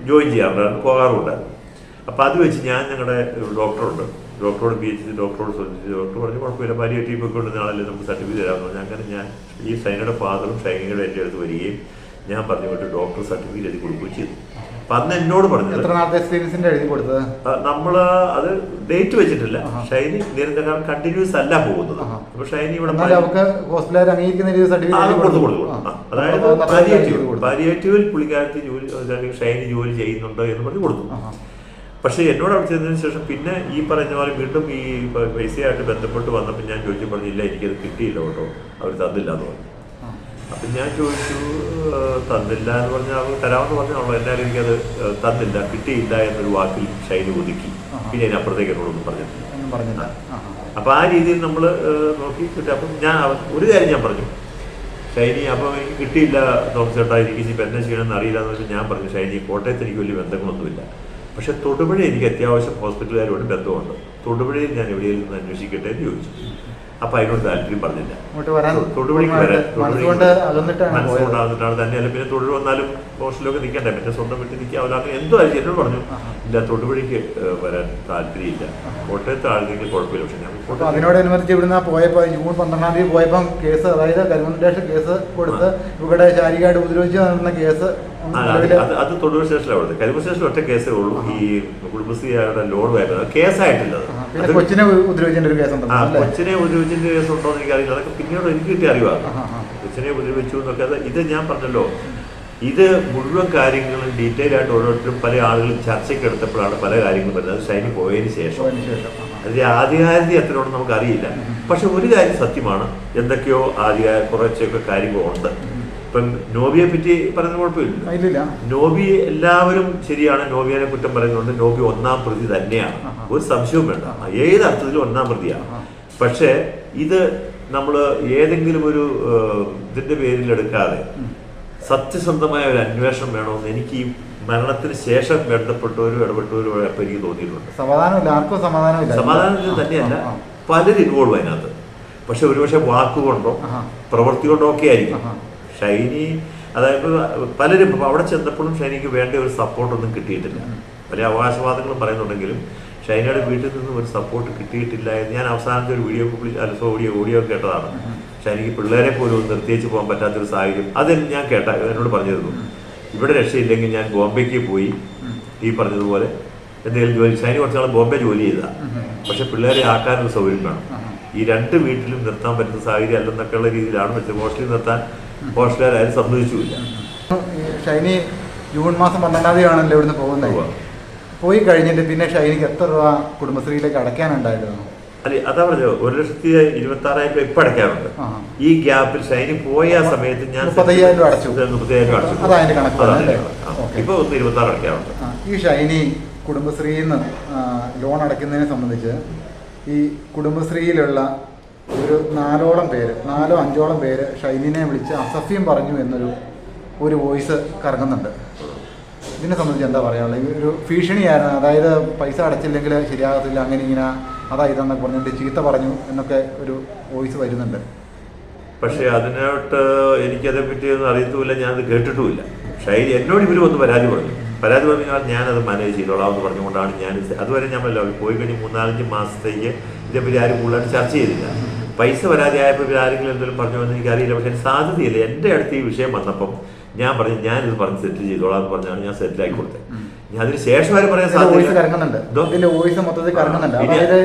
ജോയിൻ ചെയ്യാറുണ്ട്, പോകാറുണ്ട്. അപ്പോൾ അത് വെച്ച് ഞാൻ ഞങ്ങളുടെ ഡോക്ടറോട് PhD ഡോക്ടറോട് ചോദിച്ചു. ഡോക്ടർ പറഞ്ഞു കുഴപ്പമില്ല, പാലിയേറ്റീവ് ഒക്കെ കൊണ്ട് നാളെ നമുക്ക് സർട്ടിഫിക്കറ്റ് തരാമെന്ന് പറഞ്ഞു. അങ്ങനെ ഞാൻ ഈ ഷൈനയുടെ ഫാദറും ഷൈനിയുടെ എൻ്റെ അടുത്ത് വരികയും ഞാൻ പറഞ്ഞു വിട്ട് ഡോക്ടർ സർട്ടിഫിക്കറ്റ് എഴുതി കൊടുക്കുകയും ചെയ്തു. അപ്പം അന്ന് എന്നോട് പറഞ്ഞത് എത്ര നാളത്തെ എക്സ്പീരിയൻസിന്റെ എഴുതി കൊടുത്തത്? നമ്മൾ അത് ഡേറ്റ് വെച്ചിട്ടില്ല. ഷൈനി നിരന്തരം കണ്ടിന്യൂസ് അല്ല പോകുന്നത്. അപ്പൊ ഷൈനി ഇവിടെ ഹോസ്പിറ്റലുകാർ അംഗീകരിക്കുന്ന അതായത് പാലിയേറ്റീവിൽ പുള്ളിക്കാരത്തി ജോലി ഷൈനി ജോലി ചെയ്യുന്നുണ്ടോ എന്ന് പറഞ്ഞ് കൊടുത്തു. പക്ഷേ എന്നോട് അവിടെ ചെന്നതിന് ശേഷം പിന്നെ ഈ പറഞ്ഞ പോലെ വീണ്ടും ഈ പൈസയായിട്ട് ബന്ധപ്പെട്ട് വന്നപ്പോൾ ഞാൻ ചോദിച്ചു പറഞ്ഞില്ല, എനിക്കത് കിട്ടിയില്ല കേട്ടോ, അവർ തന്നില്ല എന്ന് പറഞ്ഞു. അപ്പം ഞാൻ ചോദിച്ചു തന്നില്ല എന്ന് പറഞ്ഞാൽ അവർ തരാമെന്ന് പറഞ്ഞാണല്ലോ, എന്നാലും എനിക്കത് തന്നില്ല, കിട്ടിയില്ല എന്നൊരു വാക്കിൽ ഷൈനി ഒതുക്കി. പിന്നെ അതിനപ്പുറത്തേക്ക് എന്നോടൊന്നും പറഞ്ഞിട്ടില്ല. അപ്പം ആ രീതിയിൽ നമ്മൾ നോക്കി കിട്ടി. അപ്പം ഞാൻ ഒരു കാര്യം ഞാൻ പറഞ്ഞു, ഷൈനി അപ്പം എനിക്ക് കിട്ടിയില്ല തോമസ് ചേട്ടാ, എനിക്ക് ഇനിയിപ്പോൾ എന്നെ ചെയ്യണമെന്ന് അറിയില്ല എന്ന് വെച്ചാൽ ഞാൻ പറഞ്ഞു ഷൈനി കോട്ടയത്ത് എനിക്ക് വലിയ ബന്ധങ്ങളൊന്നുമില്ല, പക്ഷെ തൊടുപുഴ എനിക്ക് അത്യാവശ്യം ഹോസ്പിറ്റലുകാരോട് ബന്ധമുണ്ട്, തൊടുപുഴയിൽ ഞാൻ എവിടെയെങ്കിലും നിന്ന് അന്വേഷിക്കട്ടെ എന്ന് ചോദിച്ചു. അപ്പം അതിനോട് താല്പര്യം പറഞ്ഞില്ല. തൊടുപുഴയ്ക്ക് വരാൻ മനസ്സുകൊണ്ടാകുന്നിട്ടാണ് തന്നെയല്ല, പിന്നെ തൊഴിൽ വന്നാലും ഹോസ്റ്റലിലൊക്കെ നിൽക്കണ്ടേ, പിന്നെ സ്വന്തം വീട്ടിൽ നിൽക്കാവില്ല, അങ്ങനെ എന്തോ ആയിരിക്കും. എന്നോട് പറഞ്ഞു ഇല്ല തൊടുപുഴയ്ക്ക് വരാൻ താല്പര്യമില്ല, കോട്ടയത്ത് ആണെങ്കിൽ കുഴപ്പമില്ല. പക്ഷെ ഞാൻ അതിനോടനുബന്ധിച്ച് ഇവിടുന്ന് പോയപ്പോൾ ജൂൺ 12-ാം തീയതി പോയപ്പം കേസ്, അതായത് കരിമണ്ണ കേസ് കൊടുത്ത് ഇവിടെ ശാരീരികമായിട്ട് ഉപദ്രവിച്ച് നടന്ന കേസ് അത് തൊടുപുഴ സ്റ്റേഷനിലാണ്. കരിമണ്ണ സ്റ്റേഷനിൽ ഒറ്റ കേസേ ഉള്ളൂ, ഈ കുടുംബശ്രീയുടെ ലോൺ വായ്പ കേസായിട്ടില്ല. കൊച്ചിനെ ഉപദ്രവിച്ചതിന്റെ ഒരു കേസുണ്ടോ? കൊച്ചിനെ ഉപദ്രവിച്ചതിന്റെ കേസ് ഉണ്ടോ എന്ന് എനിക്കറിയില്ല, അതൊക്കെ പിന്നീട് എനിക്ക് കിട്ടിയ അറിവാണ്. കൊച്ചിനെ ഉപദ്രവിച്ചു എന്നൊക്കെ ഇത് ഞാൻ പറഞ്ഞല്ലോ, ഇത് മുഴുവൻ കാര്യങ്ങളും ഡീറ്റെയിൽ ആയിട്ട് ഓരോരുത്തരും പല ആളുകളും ചർച്ചയ്ക്ക് എടുത്തപ്പോഴാണ് പല കാര്യങ്ങളും വരുന്നത്. അത് ഷൈനി പോയതിന് ശേഷം അതിന്റെ ആധികാരികത എത്രയോളം നമുക്ക് അറിയില്ല. പക്ഷെ ഒരു കാര്യം സത്യമാണ്, എന്തൊക്കെയോ കുറച്ചൊക്കെ കാര്യങ്ങളുണ്ട്. ഇപ്പം നോബിയെ പറ്റി പറയുന്ന കുഴപ്പമില്ല. നോബി എല്ലാവരും ശരിയാണ്, നോബിയെ കുറ്റം പറയുന്നുണ്ട്. നോബി ഒന്നാം പ്രതി തന്നെയാണ്, ഒരു സംശയവും വേണ്ട, ഏത് അർത്ഥത്തിലും ഒന്നാം പ്രതിയാണ്. പക്ഷേ ഇത് നമ്മൾ ഏതെങ്കിലും ഒരു ഇതിന്റെ പേരിലെടുക്കാതെ സത്യസന്ധമായ ഒരു അന്വേഷണം വേണമെന്ന് എനിക്ക് ഈ മരണത്തിന് ശേഷം ബന്ധപ്പെട്ടവരും ഇടപെട്ടവരും എനിക്ക് തോന്നിയിട്ടുണ്ട്. സമാധാനം തന്നെയല്ല, പലരും ഇൻവോൾവ് അതിനകത്ത്. പക്ഷെ ഒരുപക്ഷെ വാക്കുകൊണ്ടോ പ്രവൃത്തി കൊണ്ടോ ഒക്കെ ആയിരിക്കും. ഷൈനി അതായത് പലരും അവിടെ ചെന്നപ്പോഴും ഷൈനിക്ക് വേണ്ട ഒരു സപ്പോർട്ടൊന്നും കിട്ടിയിട്ടില്ല. പല അവകാശവാദങ്ങളും പറയുന്നുണ്ടെങ്കിലും ഷൈനയുടെ വീട്ടിൽ നിന്നും ഒരു സപ്പോർട്ട് കിട്ടിയിട്ടില്ല എന്ന് ഞാൻ അവസാനത്തെ ഒരു ഓഡിയോ കേട്ടതാണ്. ഷൈനിക്ക് പിള്ളേരെ പോലും നിർത്തിയേച്ച് പോകാൻ പറ്റാത്തൊരു സാഹചര്യം അത് ഞാൻ എന്നോട് പറഞ്ഞിരുന്നു. ഇവിടെ രക്ഷയില്ലെങ്കിൽ ഞാൻ ബോംബെക്ക് പോയി ഈ പറഞ്ഞതുപോലെ എന്തെങ്കിലും ജോലി, ഷൈനി കുറച്ച് നാൾ ബോംബെ ജോലി ചെയ്താൽ, പക്ഷെ പിള്ളേരെ ആക്കാനൊരു സൗകര്യം വേണം. ഈ രണ്ട് വീട്ടിലും നിർത്താൻ പറ്റുന്ന സാഹചര്യം അല്ലെന്നൊക്കെയുള്ള രീതിയിലാണ് വെച്ചത്. ഹോസ്റ്റലിൽ നിർത്താൻ ഹോസ്റ്റലുകാരും സമ്മതിച്ചില്ല. ഷൈനി ജൂൺ മാസം 12-ാം തീയതിയാണല്ലോ ഇവിടുന്ന് പോകുന്നത്. പോയി കഴിഞ്ഞിട്ട് പിന്നെ ഷൈനിക്ക് എത്ര രൂപ കുടുംബശ്രീയിലേക്ക് അടയ്ക്കാനുണ്ടായിരുന്നു? അല്ലെ, അതാ പറഞ്ഞത് 1,26,000 രൂപ ഇപ്പം അടയ്ക്കാറുണ്ട്. ഈ ഗ്യാപ്പിൽ ഷൈനി പോയ സമയത്ത് ഞാൻ 35,000 രൂപ അടച്ചു. 35,000 രൂപ അടച്ചു. ഇപ്പൊ 1,26,000 അടയ്ക്കാറുണ്ട്. ഈ ഷൈനി കുടുംബശ്രീയിൽ നിന്ന് ലോൺ അടയ്ക്കുന്നതിനെ സംബന്ധിച്ച് ഈ കുടുംബശ്രീയിലുള്ള ഒരു 4-5 പേര് ഷൈനിനെ വിളിച്ച് അസഫ്യം പറഞ്ഞു എന്നൊരു വോയിസ് കറങ്ങുന്നുണ്ട്. ഇതിനെ സംബന്ധിച്ച് എന്താ പറയാനുള്ളത്? ഈ ഒരു ഭീഷണിയായിരുന്നു, അതായത് പൈസ അടച്ചില്ലെങ്കിൽ ശരിയാകത്തില്ല, അങ്ങനെ ഇങ്ങനെ അതാ ഇതെന്നൊക്കെ പറഞ്ഞിട്ട് ചീത്ത പറഞ്ഞു എന്നൊക്കെ ഒരു വോയിസ് വരുന്നുണ്ട്. പക്ഷേ അതിനോട്ട് എനിക്കതേപ്പറ്റി ഒന്നും അറിയത്തുമില്ല, ഞാനത് കേട്ടിട്ടുമില്ല. ഷൈനി എന്നോട് ഇവർ വന്ന് പരാതി പറഞ്ഞാൽ ഞാനത് മാനേജ് ചെയ്തോളാം എന്ന് പറഞ്ഞുകൊണ്ടാണ് ഞാൻ അതുവരെ ഞാൻ പോയി കഴിഞ്ഞ് 3-4 മാസത്തേക്ക് ഇതേപ്പറ്റി ആരും കൂടുതലായിട്ട് ചർച്ച ചെയ്തില്ല. പൈസ പരാതിയായപ്പോൾ ഇവർ ആരെങ്കിലും എന്തെങ്കിലും പറഞ്ഞു എന്ന് എനിക്കറിയില്ല. പക്ഷേ സാധ്യതയില്ല. എൻ്റെ അടുത്ത് ഈ വിഷയം വന്നപ്പം ഞാൻ പറഞ്ഞു ഞാനിത് പറഞ്ഞ് സെറ്റിൽ ചെയ്തോളാം എന്ന് പറഞ്ഞാണ് ഞാൻ സെറ്റിലാക്കി കൊടുത്തത്. ഞാൻ അതിന് ശേഷം ആരും പറയാൻ വോയിസ് മൊത്തത്തിൽ കറങ്ങുന്നുണ്ട്. അതായത്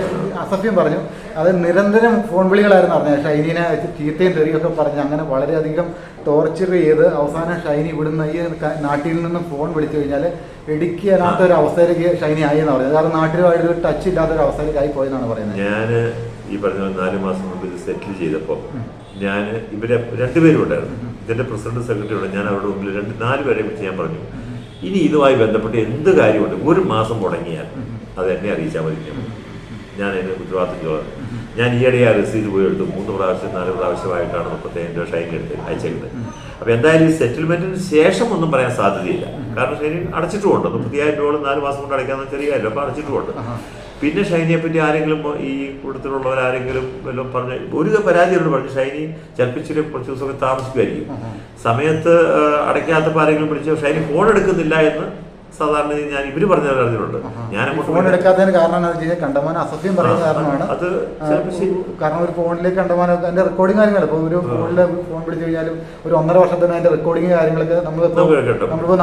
അസഭ്യം പറഞ്ഞു, അത് നിരന്തരം ഫോൺ വിളികളായിരുന്നു പറഞ്ഞത്. ഷൈനിനെ ചീത്തയും തെറിയൊക്കെ പറഞ്ഞ് അങ്ങനെ വളരെയധികം ടോർച്ചർ ചെയ്ത് അവസാനം ഷൈനി ഇവിടുന്ന് ഈ നാട്ടിൽ നിന്ന് ഫോൺ വിളിച്ചു കഴിഞ്ഞാൽ ഇടുക്കിയല്ലാത്ത ഒരു അവസ്ഥയിലേക്ക് ഷൈനി ആയി എന്നാണ് പറയുന്നത്. കാരണം നാട്ടിലുമായിട്ട് ടച്ച് ഇല്ലാത്തൊരു അവസ്ഥയിലേക്ക് ആയി പോയെന്നാണ് പറയുന്നത്. ഞാൻ ഈ പറഞ്ഞ 4 മാസം മുമ്പ് ഇത് സെറ്റിൽ ചെയ്തപ്പോൾ ഞാൻ ഇവരെ 2 പേരും ഉണ്ടായിരുന്നു. ഇതിൻ്റെ പ്രസിഡന്റ് സെക്രട്ടറി ഉണ്ട്. ഞാൻ അവരുടെ മുമ്പിൽ 4 പേരെ വിളിച്ച് ഞാൻ പറഞ്ഞു, ഇനി ഇതുമായി ബന്ധപ്പെട്ട് എന്ത് കാര്യമുണ്ട് 1 മാസം മുടങ്ങിയാൽ അത് എന്നെ അറിയിച്ചാൽ മതി. ഞാൻ അതിന് ഉത്തരവാദിത്വം ചോദിച്ചു. ഞാൻ ഈയിടെ ആ രസീത് പോയി എടുത്തു. 3 പ്രാവശ്യം 4 പ്രാവശ്യമായിട്ടാണ് 35,000 രൂപ ഷൈൻ എടുത്ത് അയച്ചേക്കുന്നത്. അപ്പൊ എന്തായാലും ഈ സെറ്റിൽമെന്റിന് ശേഷം ഒന്നും പറയാൻ സാധ്യതയില്ല. കാരണം ഷൈനി അടച്ചിട്ടുമുണ്ട്. 30,000 രൂപ 4 മാസം കൊണ്ട് അടയ്ക്കാന്ന് ചെറിയ കാര്യം, അപ്പൊ അടച്ചിട്ടുമുണ്ട്. പിന്നെ ഷൈനിയെ പറ്റി ആരെങ്കിലും ഈ കൂട്ടത്തിലുള്ളവരാരെങ്കിലും വല്ലതും പറഞ്ഞ ഒരു പരാതിയോട് പറഞ്ഞു ഷൈനി ചിലപ്പിച്ചിട്ട് കുറച്ച് ദിവസമൊക്കെ താമസിക്കുമായിരിക്കും. സമയത്ത് അടയ്ക്കാത്തപ്പോൾ ആരെങ്കിലും വിളിച്ചോ ഷൈനി ഫോൺ എടുക്കുന്നില്ല എന്ന് സാധാരണ ഞാൻ ഇവര് പറഞ്ഞിട്ടുണ്ട്. ഞാൻ ഫോൺ എടുക്കാത്തതിന് കാരണം കണ്ടമാനം അസഭ്യം പറയുന്ന കാരണമാണ്. അത് കാരണം ഒരു ഫോണിലേക്ക് കണ്ടമാനം അതിന്റെ റെക്കോർഡിംഗ് കാര്യങ്ങൾ ഇപ്പോൾ ഒരു ഫോണില് ഫോൺ പിടിച്ചു കഴിഞ്ഞാലും ഒരു 1.5 വർഷത്തിന് അതിന്റെ റെക്കോർഡിംഗ് കാര്യങ്ങളൊക്കെ നമ്മളിപ്പോ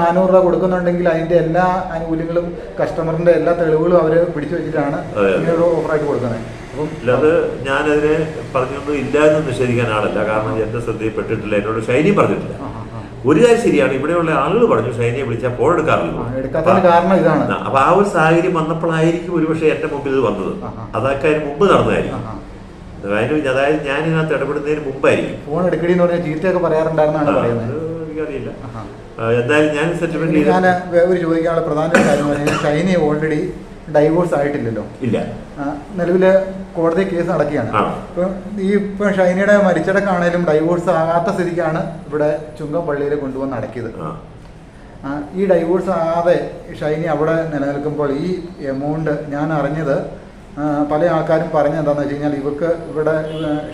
400 രൂപ കൊടുക്കുന്നുണ്ടെങ്കിൽ അതിന്റെ എല്ലാ ആനുകൂല്യങ്ങളും കസ്റ്റമറിന്റെ എല്ലാ തെളിവുകളും അവര് പിടിച്ചു വെച്ചിട്ടാണ് ഇങ്ങനെ ഒരു ഓഫറായിട്ട് കൊടുക്കുന്നത്. അപ്പം അത് ഞാനതിനെ പറഞ്ഞൊന്നും ഇല്ല എന്ന് നിഷേധിക്കാൻ ആളല്ല. കാരണം എന്റെ ശ്രദ്ധയിൽപ്പെട്ടിട്ടില്ല, എന്നോട് ഷൈനി പറഞ്ഞിട്ടില്ല. ഒരു കാര്യം ശരിയാണ്, ഇവിടെയുള്ള ആളുകൾ പറഞ്ഞു ഷൈനിയെ വിളിച്ചാൽ ഫോൺ എടുക്കാറില്ല. അപ്പൊ ആ ഒരു സാഹചര്യം വന്നപ്പോഴായിരിക്കും ഒരുപക്ഷെ എന്റെ മുമ്പിൽ ഇത് വന്നത്. അതൊക്കെ അതിന് മുമ്പ് നടന്നതായിരിക്കും. അതായത് ഞാൻ ഇതിനകത്ത് ഇടപെടുന്നതിന് മുമ്പായിരിക്കും. ഫോൺ എടുക്കണമെന്ന് പറഞ്ഞാൽ ചീത്തയൊക്കെ പറയാറുണ്ടായിരുന്നാണ് പറയുന്നത്. എനിക്കറിയില്ല. എന്തായാലും ഞാൻ സെറ്റിൽമെന്റ് ഞാൻ ഒരു ചോദിക്കാനുള്ള പ്രധാന കാര്യം ഷൈനി ഓൾറെഡി ഡൈവോഴ്സ് ആയിട്ടില്ലല്ലോ. ഇല്ല, നിലവില് കോടതി കേസ് നടക്കുകയാണ്. ഇപ്പൊ ഷൈനിയുടെ മരിച്ചടക്കാണേലും ഡൈവോഴ്സ് ആകാത്ത സ്ഥിതിക്കാണ് ഇവിടെ ചുങ്കം പള്ളിയിൽ കൊണ്ടുവന്ന് അടക്കിയത്. ഈ ഡൈവോഴ്സ് ആകാതെ ഷൈനി അവിടെ നിലനിൽക്കുമ്പോൾ ഈ എമൗണ്ട് ഞാൻ അറിഞ്ഞത് പല ആൾക്കാരും പറഞ്ഞെന്താണെന്ന് വെച്ച് കഴിഞ്ഞാൽ ഇവർക്ക് ഇവിടെ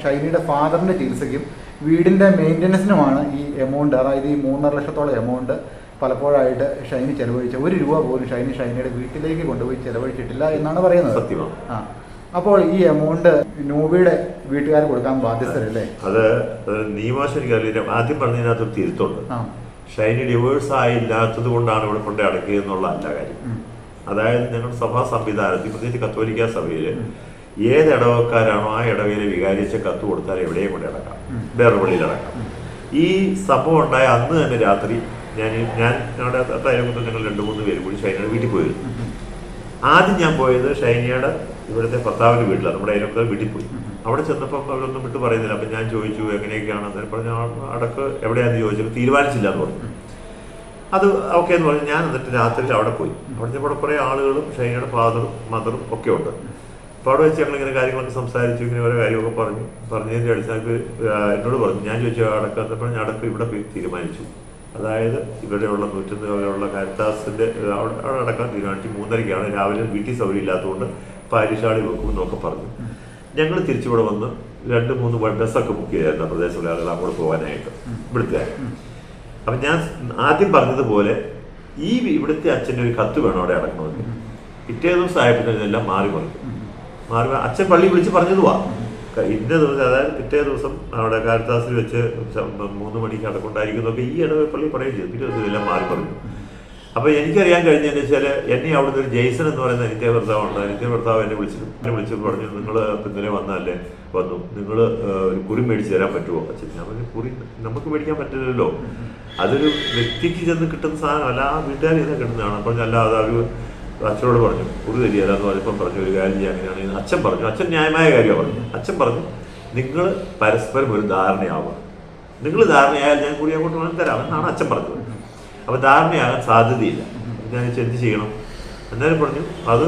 ഷൈനിയുടെ ഫാദറിന്റെ ചികിത്സയ്ക്കും വീടിന്റെ മെയിൻ്റനൻസിനുമാണ് ഈ എമൗണ്ട്, അതായത് ഈ 3.5 ലക്ഷത്തോളം എമൗണ്ട് പലപ്പോഴായിട്ട് ഷൈനി ചെലവഴിച്ച 1 രൂപ പോലും ഷൈനിയുടെ വീട്ടിലേക്ക് കൊണ്ടുപോയി ചെലവഴിച്ചിട്ടില്ല എന്നാണ് പറയുന്നത്. സത്യമാണ്. അപ്പോൾ ഈ എമൗണ്ട് നോബിയുടെ വീട്ടുകാർ കൊടുക്കാൻ ബാധ്യസ്ഥരല്ലേ? അത് നിയമവശരിക്കല്ല. ആദ്യം പറഞ്ഞതിനകത്ത് തിരുത്തുണ്ട്. ഷൈനി ഡിവോഴ്സ് ആയില്ലാത്തത് കൊണ്ടാണ് ഇവിടെ കൊണ്ട് അടക്കിയെന്നുള്ള അല്ല കാര്യം. അതായത് ഞങ്ങളുടെ സഭാ സംവിധാനത്തിൽ പ്രത്യേകിച്ച് കത്തോലിക്ക സഭയിൽ ഏത് ഇടവക്കാരാണോ ആ ഇടവയിലെ വികാരിച്ച കത്ത് കൊടുത്താൽ എവിടെയും കൊണ്ട് അടക്കാം, വേറെ പള്ളിയിൽ അടക്കാം. ഈ സംഭവം ഉണ്ടായ അന്ന് തന്നെ രാത്രി ഞാൻ ഞങ്ങളുടെ അയൽപക്കത്ത് ഞങ്ങൾ 2-3 പേര് കൂടി ഷൈനിയുടെ വീട്ടിൽ പോയിരുന്നു. ആദ്യം ഞാൻ പോയത് ഷൈനിയുടെ ഇവിടുത്തെ ഭർത്താവിൻ്റെ വീട്ടിലാണ്, നമ്മുടെ അയൽപക്കത്ത് വീട്ടിൽ പോയി. അവിടെ ചെന്നപ്പം അവരൊന്നും വിട്ട് പറയുന്നില്ല. അപ്പം ഞാൻ ചോദിച്ചു എങ്ങനെയൊക്കെയാണ്, അന്നേരം പറഞ്ഞ അടക്ക് എവിടെയാണെന്ന് ചോദിച്ചപ്പോൾ തീരുമാനിച്ചില്ല എന്ന് പറഞ്ഞു. അത് ഓക്കെ എന്ന് പറഞ്ഞു. ഞാൻ എന്നിട്ട് രാത്രി അവിടെ പോയി. അവിടെ കുറേ ആളുകളും ഷൈനിയുടെ ഫാദറും മദറും ഒക്കെ ഉണ്ട്. അപ്പോൾ അവിടെ വെച്ച് ഞങ്ങളിങ്ങനെ കാര്യങ്ങളൊക്കെ സംസാരിച്ചു, ഇങ്ങനെ ഓരോ കാര്യമൊക്കെ പറഞ്ഞതിൻ്റെ അടിസ്ഥാനത്തിൽ എന്നോട് പറഞ്ഞു. ഞാൻ ചോദിച്ചു അടക്കത്തപ്പോൾ ഞാൻ അടക്കം ഇവിടെ തീരുമാനിച്ചു. അതായത് ഇവിടെയുള്ള 101 വരെയുള്ള കാരിത്താസിൻ്റെ അവിടെ അടക്കാൻ തീരുമാനിച്ചു. 3:30 രാവിലെ വീട്ടിൽ സൗകര്യം ഇല്ലാത്തതുകൊണ്ട് പാരിഷാളി വെക്കും എന്നൊക്കെ പറഞ്ഞു. ഞങ്ങൾ തിരിച്ചിവിടെ വന്ന് 2-3 ബസ്സൊക്കെ ബുക്ക് ചെയ്തായിരുന്നു പ്രദേശത്തുള്ള ആളുകൾ അങ്ങോട്ട് പോകാനായിട്ട് ഇവിടുത്തെ. അപ്പം ഞാൻ ആദ്യം പറഞ്ഞതുപോലെ ഇവിടുത്തെ അച്ഛൻ്റെ ഒരു കത്ത് വേണം അവിടെ അടക്കണമെന്ന്. പിറ്റേ ദിവസം ആയപ്പോൾ ഇതെല്ലാം മാറി അച്ഛൻ പള്ളി വിളിച്ച് പറഞ്ഞതുവാ ഇന്ന ദിവസം, അതായത് പിറ്റേ ദിവസം അവിടെ കാരിത്താസിൽ വെച്ച് 3 മണിക്ക് അടക്കമുണ്ടായിരിക്കുന്നതൊക്കെ ഈ ഇടവപ്പള്ളി പറയുകയും ചെയ്തു. പിറ്റേ ദിവസം ഇതെല്ലാം മാറി പറഞ്ഞു. അപ്പോൾ എനിക്കറിയാൻ കഴിഞ്ഞതെന്ന് വെച്ചാൽ എന്നെ അവിടുന്ന് ഒരു ജെയ്സൺ എന്ന് പറയുന്ന നിത്യ ഭർത്താവുണ്ട്. നിത്യ ഭർത്താവ് എന്നെ വിളിച്ചു പറഞ്ഞു, നിങ്ങൾ ഇന്നലെ വന്നല്ലേ, വന്നു, നിങ്ങൾ ഒരു കുറി മേടിച്ച് തരാൻ പറ്റുമോ? അച്ഛൻ ഞാൻ പറഞ്ഞു, കുറി നമുക്ക് മേടിക്കാൻ പറ്റില്ലല്ലോ, അതൊരു വ്യക്തിക്ക് ചെന്ന് കിട്ടുന്ന സാധനമല്ല, ആ വീട്ടുകാർ ചെന്ന് കിട്ടുന്നതാണ്. അപ്പോൾ അല്ലാതെ അവർ അച്ഛനോട് പറഞ്ഞു കുറി തരികയെന്ന് പറഞ്ഞപ്പം പറഞ്ഞു ഒരു കാര്യം ചെയ്യാൻ അങ്ങനെയാണ് അച്ഛൻ പറഞ്ഞു. അച്ഛൻ ന്യായമായ കാര്യമാണ് പറഞ്ഞു. അച്ഛൻ പറഞ്ഞു, നിങ്ങൾ പരസ്പരം ഒരു ധാരണയാവുക, നിങ്ങൾ ധാരണയായാൽ ഞാൻ കുറി അങ്ങോട്ട് വേണം തരാം എന്നാണ് അച്ഛൻ പറഞ്ഞത്. അപ്പോൾ ധാരണയാകാൻ സാധ്യതയില്ല. ഞാൻ എന്ത് ചെയ്യണം? അന്നേരം പറഞ്ഞു, അത്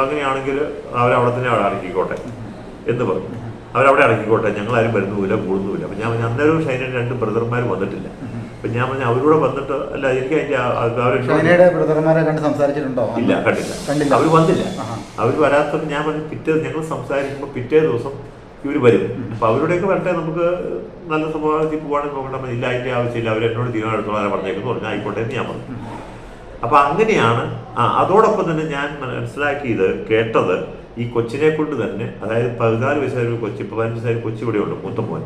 അങ്ങനെയാണെങ്കിൽ അവരവിടെ തന്നെ അടക്കിക്കോട്ടെ എന്ന് പറഞ്ഞു. അവരവിടെ അടക്കിക്കോട്ടെ, ഞങ്ങളാരും വരുന്നുമില്ല കൂടുന്നുമില്ല. അപ്പം ഞാൻ അന്നേരം ഷൈനയുടെ 2 ബ്രദർമാരും വന്നിട്ടില്ല. അപ്പം ഞാൻ പറഞ്ഞു അവരോട് വന്നിട്ട് അല്ല എനിക്ക് അതിൻ്റെ ബ്രദർമാരെ കണ്ട് സംസാരിച്ചിട്ടുണ്ടോ? ഇല്ല, കണ്ടില്ല. അവർ വന്നില്ല. അവർ വരാത്തത് ഞാൻ പറഞ്ഞു ഞങ്ങൾ സംസാരിക്കുമ്പോൾ പിറ്റേ ദിവസം ഇവർ വരും. അപ്പോൾ അവരുടെയൊക്കെ വരട്ടെ, നമുക്ക് നല്ല സ്വഭാവത്തിൽ പോകാണെങ്കിൽ നോക്കണ്ട, ഇല്ല അതിൻ്റെ ആവശ്യമില്ല, അവരെന്നോട് തീരുമാനം എടുത്തോളാൻ പറഞ്ഞേക്കെന്ന് പറഞ്ഞു. ആയിക്കോട്ടെ എന്ന് ഞാൻ പറഞ്ഞു. അപ്പം അങ്ങനെയാണ്. അതോടൊപ്പം തന്നെ ഞാൻ മനസ്സിലാക്കിയത് കേട്ടത് ഈ കൊച്ചിനെ കൊണ്ട് തന്നെ, അതായത് 14 വയസ്സായ ഒരു കൊച്ചി, 15 വയസ്സായ കൊച്ചി ഇവിടെയുണ്ട്, മൂത്ത മോൻ,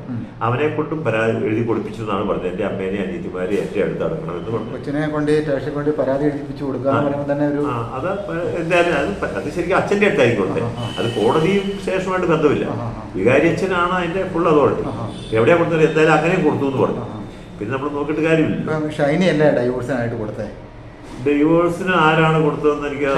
അവനെ കൊണ്ടും പരാതി എഴുതി കൊടുപ്പിച്ചു എന്നാണ് പറഞ്ഞത്. എൻ്റെ അമ്മേനെ അനിയത്തിമാരെ എൻ്റെ അടുത്ത് അടക്കണമെന്ന് പറഞ്ഞു. കൊച്ചിനെ കൊണ്ട് സ്റ്റേഷനിൽ കൊണ്ട് പരാതി എഴുതിപ്പിച്ചു കൊടുക്കുക തന്നെ ഒരു അത് എന്തായാലും അത് ശരിക്കും അച്ഛൻ്റെ അടുത്തായിക്കോട്ടെ, അത് കോടതിയും സ്റ്റേഷനുമായിട്ട് ബന്ധമില്ല. വികാരി അച്ഛനാണ് അതിൻ്റെ ഫുൾ അതോറിറ്റി. എവിടെയാ കൊടുത്തത്? എന്തായാലും അങ്ങനെ കൊടുത്തു എന്ന് പറഞ്ഞു. പിന്നെ നമ്മൾ നോക്കിയിട്ട് കാര്യമില്ല. ഷൈനി അല്ലേ ഡൈവോഴ്സിനായിട്ട് കൊടുത്തേ? ഡിവോഴ്സിന് ആരാണ് കൊടുത്തതെന്ന് എനിക്ക്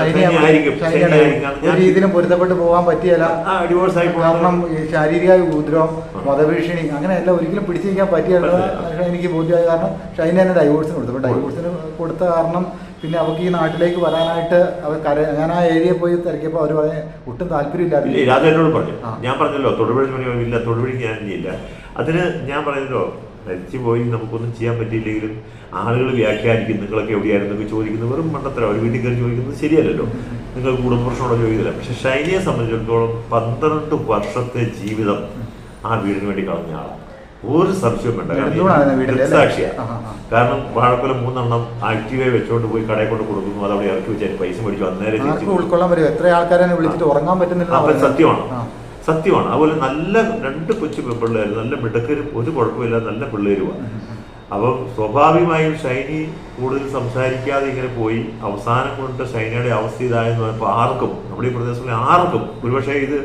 രീതിയിലും പൊരുത്തപ്പെട്ട് പോകാൻ പറ്റിയല്ല. ഡിവോഴ്സ് ആയി കാരണം ശാരീരിക ഉപദ്രവം, വധഭീഷണി അങ്ങനെയല്ല ഒരിക്കലും പിടിച്ചിരിക്കാൻ പറ്റിയല്ല എനിക്ക് ബോധ്യമായ കാരണം ഷൈനി തന്നെ ഡൈവോഴ്സിന് കൊടുത്തു. അപ്പോൾ ഡൈവോഴ്സിന് കൊടുത്ത കാരണം പിന്നെ അവർക്ക് ഈ നാട്ടിലേക്ക് വരാനായിട്ട് അവർ ഞാൻ ആ ഏരിയ പോയി തിരക്കിയപ്പോൾ അവർ പറഞ്ഞ ഒട്ടും താല്പര്യമില്ല. എന്നോട് പറഞ്ഞു. ഞാൻ പറഞ്ഞല്ലോ തൊടുപുഴ ഇല്ല, തൊടുപുഴയ്ക്ക് ഞാൻ ഇല്ല. അതിന് ഞാൻ പറഞ്ഞല്ലോ മരിച്ചുപോയി നമുക്കൊന്നും ചെയ്യാൻ പറ്റിയില്ലെങ്കിലും ആളുകൾ വ്യാഖ്യാനിക്കും നിങ്ങളൊക്കെ എവിടെയായിരുന്നൊക്കെ ചോദിക്കുന്നത് വെറും മണ്ടത്തരം. അവർ വീട്ടിൽ കയറി ചോദിക്കുന്നത് ശരിയല്ലല്ലോ. നിങ്ങൾ കുടുംബപ്രശ്നമോടെ ചോദിക്കില്ല. പക്ഷെ ഷൈനിയെ സംബന്ധിച്ചിടത്തോളം 12 വർഷത്തെ ജീവിതം ആ വീടിന് വേണ്ടി കളഞ്ഞ ആളാണ്. ഒരു സംശയവും വേണ്ട. സാക്ഷിയാണ്. കാരണം വാഴക്കൊല 3 ആക്റ്റീവായി വെച്ചോണ്ട് പോയി കടയിൽ കൊണ്ട് കൊടുക്കുന്നു. അതവിടെ ഇറക്കി വെച്ചാൽ പൈസ മേടിച്ചു അന്നേരം ഉൾക്കൊള്ളാൻ പറ്റും. എത്ര ആൾക്കാരെ വിളിച്ചിട്ട് ഉറങ്ങാൻ പറ്റുന്നില്ല. സത്യമാണ്. അതുപോലെ നല്ല 2 കൊച്ചു പിള്ളേർ, നല്ല മിടുക്കരും, ഒരു കുഴപ്പമില്ല, നല്ല പിള്ളേരുമാണ്. അപ്പം സ്വാഭാവികമായും ഷൈനി കൂടുതൽ സംസാരിക്കാതെ ഇങ്ങനെ പോയി അവസാനം കൊണ്ട് ഷൈനയുടെ അവസ്ഥ ഇതായെന്ന് പറഞ്ഞപ്പോൾ ആർക്കും, നമ്മുടെ ഈ പ്രദേശത്തിലെ ആർക്കും, ഒരുപക്ഷെ ഇത്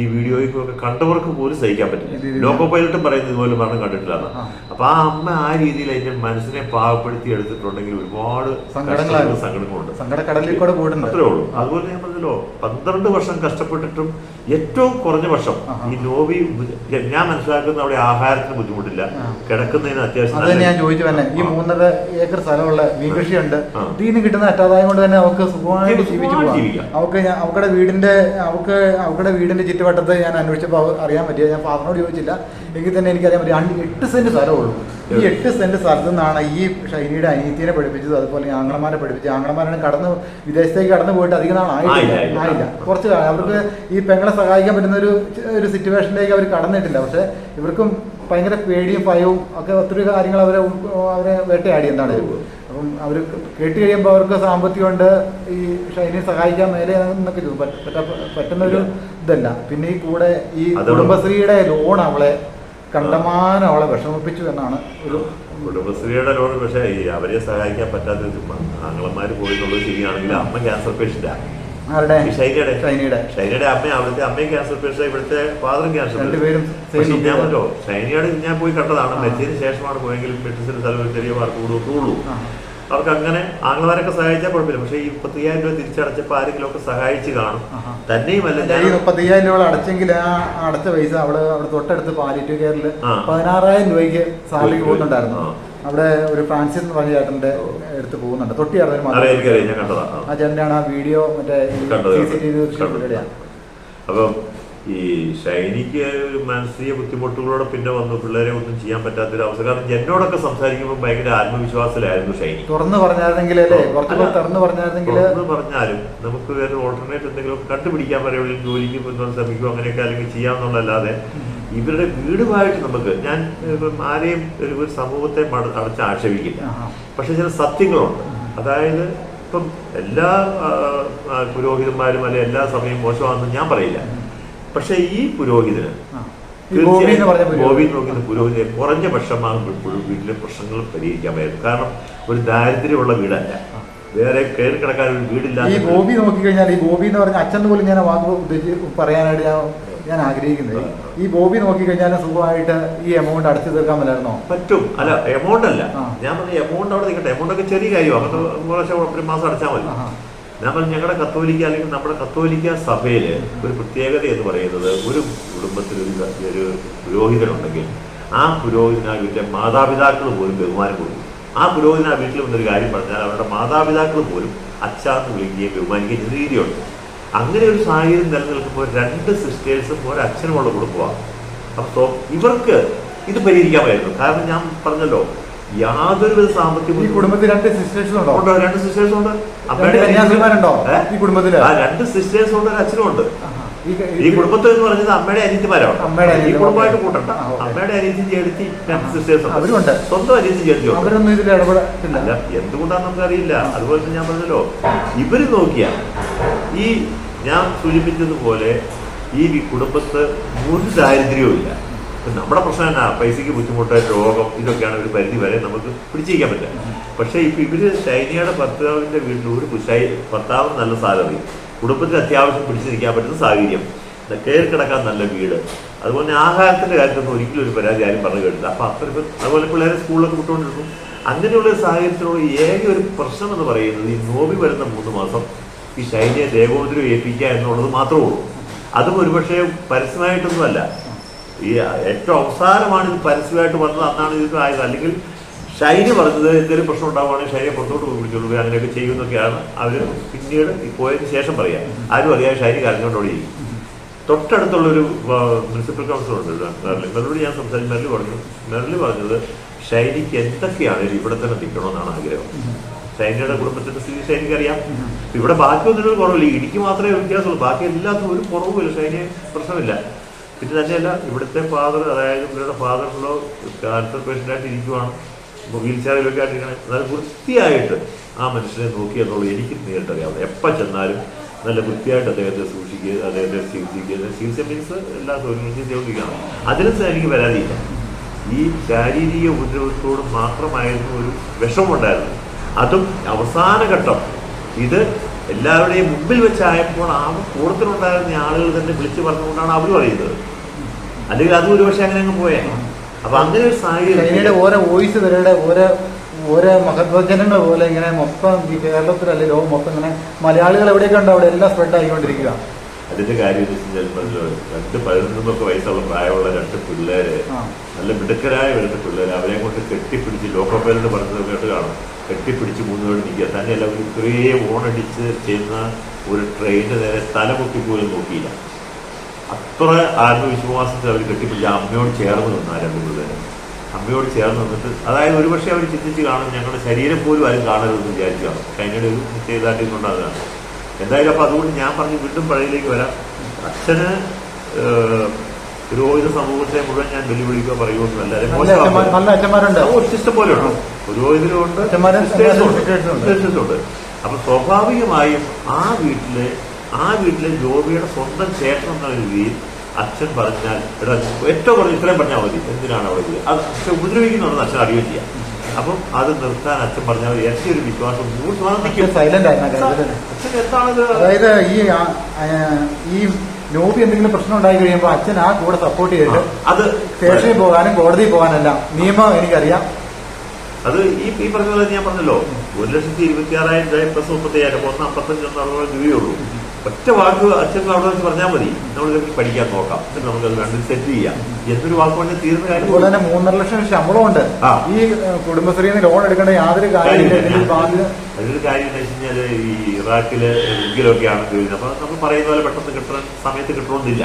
ഈ വീഡിയോയ്ക്കൊക്കെ കണ്ടവർക്ക് പോലും സഹിക്കാൻ പറ്റില്ല. ലോക്കോ പൈലറ്റും പറയുന്നത് ഇതുപോലെ മരണം കണ്ടിട്ടില്ല. അപ്പൊ ആ അമ്മ ആ രീതിയിൽ അതിന്റെ മനസ്സിനെ പാകപ്പെടുത്തി എടുത്തിട്ടുണ്ടെങ്കിൽ ഒരുപാട് സങ്കടങ്ങളുണ്ട്. അത്രേ ഉള്ളൂ. അതുപോലെ ഞാൻ പറഞ്ഞല്ലോ 12 വർഷം കഷ്ടപ്പെട്ടിട്ടും ഏറ്റവും കുറഞ്ഞ വർഷം ഈ നോബി, ഞാൻ മനസ്സിലാക്കുന്ന അവിടെ ആഹാരത്തിന് ബുദ്ധിമുട്ടില്ല, കിടക്കുന്നതിന് അത്യാവശ്യം. ഞാൻ ചോദിച്ചു തന്നെ, ഈ 3.5 ഏക്കർ സ്ഥലമുള്ള മീൻകൃഷിയുണ്ട്. ഇതിന് കിട്ടുന്ന അറ്റാദായം കൊണ്ട് തന്നെ അവർക്ക് സുഖമായിട്ട് ജീവിച്ചു പോകാം. അവരുടെ വീടിന്റെ ചുറ്റുവട്ടത്ത് ഞാൻ അന്വേഷിച്ചപ്പോൾ അറിയാൻ പറ്റിയ, ഞാൻ ഫാദറിനോട് ചോദിച്ചില്ല എങ്കിൽ തന്നെ എനിക്കറിയാൻ പറ്റും 8 സെന്റ് സ്ഥലമുള്ളൂ. ഈ 8 സെന്റ് സ്ഥലത്തു നിന്നാണ് ഈ ഷൈനിയുടെ അനിയത്തിനെ പഠിപ്പിച്ചത്, അതുപോലെ ആങ്ങളമാരെ പഠിപ്പിച്ചത്. ആങ്ങളമാരാണ് വിദേശത്തേക്ക് കടന്നു പോയിട്ട് അധികം നാൾ ആയില്ല. കുറച്ച് കാലം അവർക്ക് ഈ പെങ്ങളെ സഹായിക്കാൻ പറ്റുന്ന ഒരു സിറ്റുവേഷനിലേക്ക് അവർ കടന്നിട്ടില്ല. പക്ഷെ ഇവർക്കും ഭയങ്കര പേടിയും ഭയവും ഒക്കെ ഒത്തിരി കാര്യങ്ങൾ അവരെ വേട്ടയാടി. എന്താണ് അപ്പം അവർ കേട്ട് കഴിയുമ്പോൾ അവർക്ക് സാമ്പത്തികമുണ്ട്, ഈ ഷൈനിയെ സഹായിക്കാൻ മേലെ എന്നൊക്കെ പറ്റുന്ന ഒരു ഇതല്ല. പിന്നെ ഈ കൂടെ ഈ കുടുംബശ്രീയുടെ ലോൺ അവളെ കണ്ടമാനം അവളെ വിഷമിപ്പിച്ചു എന്നാണ് ഒരു കുടുംബശ്രീയുടെ ലോൺ. പക്ഷേ അവരെ സഹായിക്കാൻ പറ്റാത്ത ആങ്ങളന്മാർ പോയിട്ടുള്ളത് ശരിയാണെങ്കിൽ അമ്മ ക്യാൻസർ പേഷ്യന്റാണ്. ഷൈനയുടെ അമ്മ, അവിടുത്തെ അമ്മയും ക്യാൻസർ പേഷ്യന്റ്, ഇവിടുത്തെ ഫാദറും ക്യാൻസർ പേഷ്യന്റ്. ഞാൻ പറഞ്ഞോ ഷൈനയുടെ ഞാൻ പോയി കണ്ടതാണ്. മരിച്ചതിന് ശേഷമാണ് പോയെങ്കിൽ പെട്ടിസിന്റെ സ്ഥലം ചെറിയ മാർക്ക് കൊടുക്കുള്ളൂ. അവർക്ക് അങ്ങനെ ആങ്ങളമാരൊക്കെ സഹായിച്ചാൽ കുഴപ്പമില്ല. പക്ഷെ ഈ 35,000 രൂപ തിരിച്ചടച്ചപ്പോൾ ആരെങ്കിലും ഒക്കെ സഹായിച്ച് കാണും. തന്നെയുമല്ല, ഈ 35,000 രൂപ അടച്ചെങ്കിൽ ആ അടച്ച പൈസ അവിടെ തൊട്ടടുത്ത് പാലിറ്റീവ് കെയറിൽ 16,000 രൂപയ്ക്ക് സാലറി പോകുന്നുണ്ടായിരുന്നു. അവിടെ ഒരു ഫ്രാൻസിസ് എന്ന് പറഞ്ഞ ചേട്ടന്റെ അടുത്ത് പോകുന്നുണ്ട്. തൊട്ടിയായിരുന്നു ആ ചേട്ടനാണ് ആ വീഡിയോ മറ്റേ CCTV. അപ്പം ഈ ഷൈനിക്ക് മാനസിക ബുദ്ധിമുട്ടുകളോടെ പിന്നെ വന്നു. പിള്ളേരെ ഒന്നും ചെയ്യാൻ പറ്റാത്തൊരു അവസ്ഥ. കാരണം എന്നോടൊക്കെ സംസാരിക്കുമ്പോൾ ഭയങ്കര ആത്മവിശ്വാസത്തിലായിരുന്നു ഷൈനി. തുറന്നു പറഞ്ഞാലും നമുക്ക് വേറെ ഓൾട്ടർനേറ്റ് എന്തെങ്കിലും കണ്ടുപിടിക്കാൻ വരെ ജോലിക്ക് ശ്രമിക്കും, അങ്ങനെയൊക്കെ അല്ലെങ്കിൽ ചെയ്യാമെന്നുള്ളതല്ലാതെ ഇവരുടെ വീടുമായിട്ട് നമുക്ക്, ഞാൻ ആരെയും ഒരു സമൂഹത്തെ അടച്ച് ആക്ഷേപിക്കില്ല. പക്ഷെ ചില സത്യങ്ങളുണ്ട്. അതായത് ഇപ്പം എല്ലാ പുരോഹിതന്മാരും അല്ലെ എല്ലാ സമയം മോശമാണെന്ന് ഞാൻ പറയില്ല. പക്ഷെ ഈ പുരോഹിതന് നോക്കുന്ന പുരോഹിതനെ കുറഞ്ഞ പക്ഷമാകുമ്പോഴും വീട്ടിലെ പ്രശ്നങ്ങൾ പരിഹരിക്കാമായിരുന്നു. കാരണം ഒരു ദാരിദ്ര്യമുള്ള വീടല്ല, വേറെ കയറി കിടക്കാൻ ഒരു വീടില്ല. ഈ ബോബി നോക്കിക്കഴിഞ്ഞാൽ, ഈ ബോബി എന്ന് പറഞ്ഞ അച്ഛൻ പോലും ഞാൻ വാക്ക് പറയാനായിട്ട് ഞാൻ ആഗ്രഹിക്കുന്നത്, ഈ ബോബി നോക്കിക്കഴിഞ്ഞാൽ സുഖമായിട്ട് ഈ എമൗണ്ട് അടച്ചു തീർക്കാൻ പറ്റായിരുന്നോ? പറ്റും. അല്ല, എമൗണ്ട് അല്ല ഞാൻ പറഞ്ഞ എമൗണ്ട് അവിടെ നിൽക്കട്ടെ. എമൗണ്ട് ഒക്കെ ചെറിയ കാര്യമാണ്, ഒരു മാസം അടച്ചാൽ മതി. ഞാൻ പറഞ്ഞ ഞങ്ങളുടെ കത്തോലിക്ക അല്ലെങ്കിൽ നമ്മുടെ കത്തോലിക്ക സഭയിൽ ഒരു പ്രത്യേകത എന്ന് പറയുന്നത്, ഒരു കുടുംബത്തിൽ ഒരു പുരോഹിതനുണ്ടെങ്കിൽ ആ പുരോഹിതൻ ആ വീട്ടിലെ മാതാപിതാക്കൾ പോലും ബഹുമാനം കൊടുക്കും. ആ പുരോഹിതൻ ആ വീട്ടിൽ വന്നൊരു കാര്യം പറഞ്ഞാൽ അവരുടെ മാതാപിതാക്കൾ പോലും അച്ഛാന്ന് വിളിക്കുകയും ബഹുമാനിക്കുകയും ചെയ്യുന്ന രീതിയുണ്ട്. അങ്ങനെ ഒരു സാഹചര്യം നിലനിൽക്കുമ്പോൾ 2 സിസ്റ്റേഴ്സും ഒരച്ഛനുമുള്ള കുടുംബമാണ്. അപ്പോൾ ഇവർക്ക് ഇത് പരിഹരിക്കാമായിരുന്നു. കാരണം ഞാൻ പറഞ്ഞല്ലോ, യാതൊരു സാമ്പത്തിക കുടുംബത്തിൽ 2 സിസ്റ്റേഴ്സും ഉണ്ട്. 2 സിസ്റ്റേഴ്സും ഉണ്ട്. ഈ കുടുംബത്തിൽ 2 സിസ്റ്റേഴ്സും ഉണ്ട്, ഒരു അച്ഛനും ഉണ്ട്. ഈ കുടുംബത്തിൽ എന്ന് പറഞ്ഞത് അമ്മയുടെ അനിയത്തിമാരാണ്. ഈ കുടുംബമായിട്ട് കൂട്ടണ്ട. അമ്മയുടെ അനിയത്തി ചേർത്തി 2 സിസ്റ്റേഴ്സ് ഉണ്ട്. സ്വന്തം അനിയത്തി ചേർത്തി അവരൊന്നും ഇതിൽ ഇടപെടില്ല. എന്തുകൊണ്ടാണെന്ന് നമുക്കറിയില്ല. അതുപോലെ തന്നെ ഞാൻ പറഞ്ഞല്ലോ, ഇവര് നോക്കിയാൽ ഈ ഞാൻ സൂചിപ്പിച്ചതുപോലെ ഈ കുടുംബത്ത് ഒരു ദാരിദ്ര്യവും ഇല്ല. നമ്മുടെ പ്രശ്നം എന്നാ, പൈസയ്ക്ക് ബുദ്ധിമുട്ട്, രോഗം, ഇതൊക്കെയാണ് ഒരു പരിധി വരെ നമുക്ക് പിടിച്ചിരിക്കാൻ പറ്റുക. പക്ഷേ ഇപ്പം ഇവര് ഷൈനിയുടെ ഭർത്താവിൻ്റെ വീട്ടിൽ ഒരു ഭർത്താവിന് നല്ല സാലറി, കുടുംബത്തിന് അത്യാവശ്യം പിടിച്ചു നിൽക്കാൻ പറ്റുന്ന സാഹചര്യം, കയറി കിടക്കാൻ നല്ല വീട്, അതുപോലെ തന്നെ ആഹാരത്തിൻ്റെ കാര്യത്തൊന്നും ഒരിക്കലും ഒരു പരാതി ആരും പറഞ്ഞു കേട്ടില്ല. അപ്പം അത്രയ്ക്ക് അതുപോലെ പിള്ളേരെ സ്കൂളിലൊക്കെ വിട്ടുകൊണ്ടിരുന്നു. അങ്ങനെയുള്ള സാഹചര്യത്തിലുള്ള ഏക ഒരു പ്രശ്നം എന്ന് പറയുന്നത്, ഈ നോബി വരുന്ന 3 മാസം ഈ ഷൈനിയെ ദേവോദ്രം ഏൽപ്പിക്കുക എന്നുള്ളത് മാത്രമേ ഉള്ളൂ. അതും ഒരുപക്ഷെ പരസ്യമായിട്ടൊന്നുമല്ല. ഈ ഏറ്റവും അവസാനമാണ് ഇത് പരസ്യമായിട്ട് വന്നത്, അന്നാണ് ഇത് ആയത്. അല്ലെങ്കിൽ ഷൈനി പറഞ്ഞത് എന്തെങ്കിലും പ്രശ്നം ഉണ്ടാവുകയാണെങ്കിൽ ഷൈനിയെ പുറത്തോട്ട് പോയി വിളിച്ചോളൂ, അങ്ങനെയൊക്കെ ചെയ്യുമെന്നൊക്കെയാണ് അവർ പിന്നീട് പോയതിന് ശേഷം പറയാം. ആരും അറിയാതെ ഷൈനി കരഞ്ഞുകൊണ്ടോടെ ചെയ്യും. തൊട്ടടുത്തുള്ളൊരു മുനിസിപ്പൽ കൗൺസിലുണ്ട് മെറിലോട് ഞാൻ സംസാരിച്ചു. മെറിൽ പറഞ്ഞത് ഷൈനിക്ക് എന്തൊക്കെയാണെങ്കിലും ഇവിടെ തന്നെ നിൽക്കണമെന്നാണ് ആഗ്രഹം. ഷൈനിയുടെ കുടുംബത്തിന്റെ സ്ഥിതി ഷൈനിക്ക് അറിയാം. ഇവിടെ ബാക്കിയൊന്നും കുറവില്ല, ഇടിക്ക് മാത്രമേ വ്യത്യാസമുള്ളൂ, ബാക്കി എല്ലാത്തിനും ഒരു കുറവുമില്ല, ഷൈന് പ്രശ്നമില്ല. പിന്നെ തന്നെയല്ല ഇവിടുത്തെ ഫാദർ, അതായത് ഇവരുടെ ഫാദറിനോ ക്യാൻസർ പേഷ്യൻ്റായിട്ട് ഇരിക്കുവാണ്, വീൽ ചെയറിലൊക്കെ ആയിട്ടിരിക്കണേ. അതായത് വൃത്തിയായിട്ട് ആ മനുഷ്യനെ നോക്കി എന്നുള്ളത് എനിക്ക് നേരിട്ടറിയാം. എപ്പോൾ ചെന്നാലും നല്ല വൃത്തിയായിട്ട് അദ്ദേഹത്തെ സൂക്ഷിക്കുക, അദ്ദേഹത്തെ ചികിത്സിക്കുക. ചികിത്സ മീൻസ് എല്ലാ സൗകര്യങ്ങളും ചെയ്തുകൊണ്ടിരിക്കണം. അതിനകത്ത് എനിക്ക് പരാതിയില്ല. ഈ ശാരീരിക ഉപദ്രവത്തോട് മാത്രമായിരുന്നു ഒരു വിഷമമുണ്ടായിരുന്നു. അതും അവസാന ഘട്ടം ഇത് എല്ലാവരുടെയും മുമ്പിൽ വെച്ചായപ്പോൾ ആ കൂട്ടത്തിലുണ്ടായിരുന്ന ആളുകൾ തന്നെ വിളിച്ചു പറഞ്ഞുകൊണ്ടാണ് അവർ പറയുന്നത്. അല്ലെങ്കിൽ അത് ഒരുപക്ഷെ അങ്ങനെ അങ്ങ് പോയേ. അപ്പൊ അങ്ങനെ ഒരു സാഹചര്യം ഓരോ വോയിസ് വരുടെ ഓരോ മഹത്വജനങ്ങൾ പോലെ ഇങ്ങനെ മൊത്തം ഈ കേരളത്തിലല്ലേ ലോകം മൊത്തം ഇങ്ങനെ മലയാളികൾ എവിടെയൊക്കെ ഉണ്ടോ അവിടെ എല്ലാം സ്പ്രെഡ് ആയിക്കൊണ്ടിരിക്കുക. അതിന്റെ കാര്യം രണ്ട് 11 വയസ്സുള്ള പ്രായമുള്ള 2 പിള്ളേര്, നല്ല മിടുക്കരായ 2 പിള്ളേര്, അവരെ കൊണ്ട് കെട്ടിപ്പിടിച്ച് ലോക്കോപ്പേരോട് പറഞ്ഞത് കേട്ട് കാണും, കെട്ടിപ്പിടിച്ച് 3 പേര് നിൽക്കുക. തന്നെയല്ല അവർ ഇത്രയും ഓണടിച്ച് ചെയ്യുന്ന ഒരു ട്രെയിന് നേരെ തലമുട്ടി പോലും നോക്കിയില്ല. അത്ര ആത്മവിശ്വാസത്തിൽ അവർ കെട്ടിപ്പിടിച്ച് അമ്മയോട് ചേർന്ന് നിന്നാ 2 പിള്ളേര്. അമ്മയോട് ചേർന്ന് നിന്നിട്ട്, അതായത് ഒരുപക്ഷെ അവർ ചിന്തിച്ച് കാണും ഞങ്ങളുടെ ശരീരം പോലും ആരും കാണരുതെന്ന് വിചാരിച്ചു കാണും. ഷൈനയുടെ ഒരു നിശ്ചയദാർഢ്യം കൊണ്ടാണ്. എന്തായാലും അപ്പം അതുകൊണ്ട് ഞാൻ പറഞ്ഞു വീണ്ടും പഴയതിലേക്ക് വരാം. അച്ഛന് പുരോഹിത സമൂഹത്തെ മുഴുവൻ ഞാൻ വെല്ലുവിളിക്കുക പറയുമെന്നല്ല, ഇഷ്ടം പോലെ ഉണ്ട്, പുരോഹിതരുണ്ട്, സിസ്റ്റേഴ്സുണ്ട്. അപ്പൊ സ്വാഭാവികമായും ആ വീട്ടിലെ ജോബിയുടെ സ്വന്തം ചേട്ടൻ എന്ന രീതിയിൽ അച്ഛൻ പറഞ്ഞാൽ ഏറ്റവും കുറഞ്ഞ് ഇത്രയും പറഞ്ഞാൽ മതി, എന്തിനാണ് അവിടെ അത് പക്ഷെ ഉപദ്രവിക്കുന്നുണ്ടെന്ന് അച്ഛൻ അറിയുകയും ചെയ്യാം. അപ്പം അത് നിർത്താൻ അച്ഛൻ പറഞ്ഞാൽ എനിക്ക് ഒരു വിശ്വാസം സൈലന്റ് ആയിരുന്നു. അച്ഛൻ എന്താണത്, അതായത് ഈ നോബി എന്തെങ്കിലും പ്രശ്നം ഉണ്ടായി കഴിയുമ്പോൾ അച്ഛൻ ആ കൂടെ സപ്പോർട്ട് ചെയ്തിട്ട് അത് സ്റ്റേഷനിൽ പോകാനും കോടതിയിൽ പോകാനല്ല നിയമം എനിക്കറിയാം. അത് ഈ പറഞ്ഞ പോലെ ഞാൻ പറഞ്ഞല്ലോ 1,26,000 പ്ലസ് 35,000 1,55 രൂപയുള്ളൂ. ഒറ്റ വാക്ക് അച്ഛൻ അവിടെ വെച്ച് പറഞ്ഞാൽ മതി, നമ്മളിതൊക്കെ പഠിക്കാൻ നോക്കാം, നമുക്കത് കണ്ടിട്ട് സെറ്റ് ചെയ്യാം എന്നൊരു വാക്ക് കൊണ്ട് തീർന്ന കാര്യം. അതുപോലെ തന്നെ 3.5 ലക്ഷം ശമ്പളമുണ്ട്. ഈ കുടുംബശ്രീന്ന് ലോൺ എടുക്കേണ്ട യാതൊരു കാര്യമില്ല. അതിലൊരു കാര്യം എന്ന് വെച്ച് കഴിഞ്ഞാല് ഈ ഇറാഖില് എങ്കിലൊക്കെയാണ് ജോലി. അപ്പൊ നമ്മൾ പറയുന്ന പോലെ പെട്ടെന്ന് കിട്ടാൻ സമയത്ത് കിട്ടണമെന്നില്ല.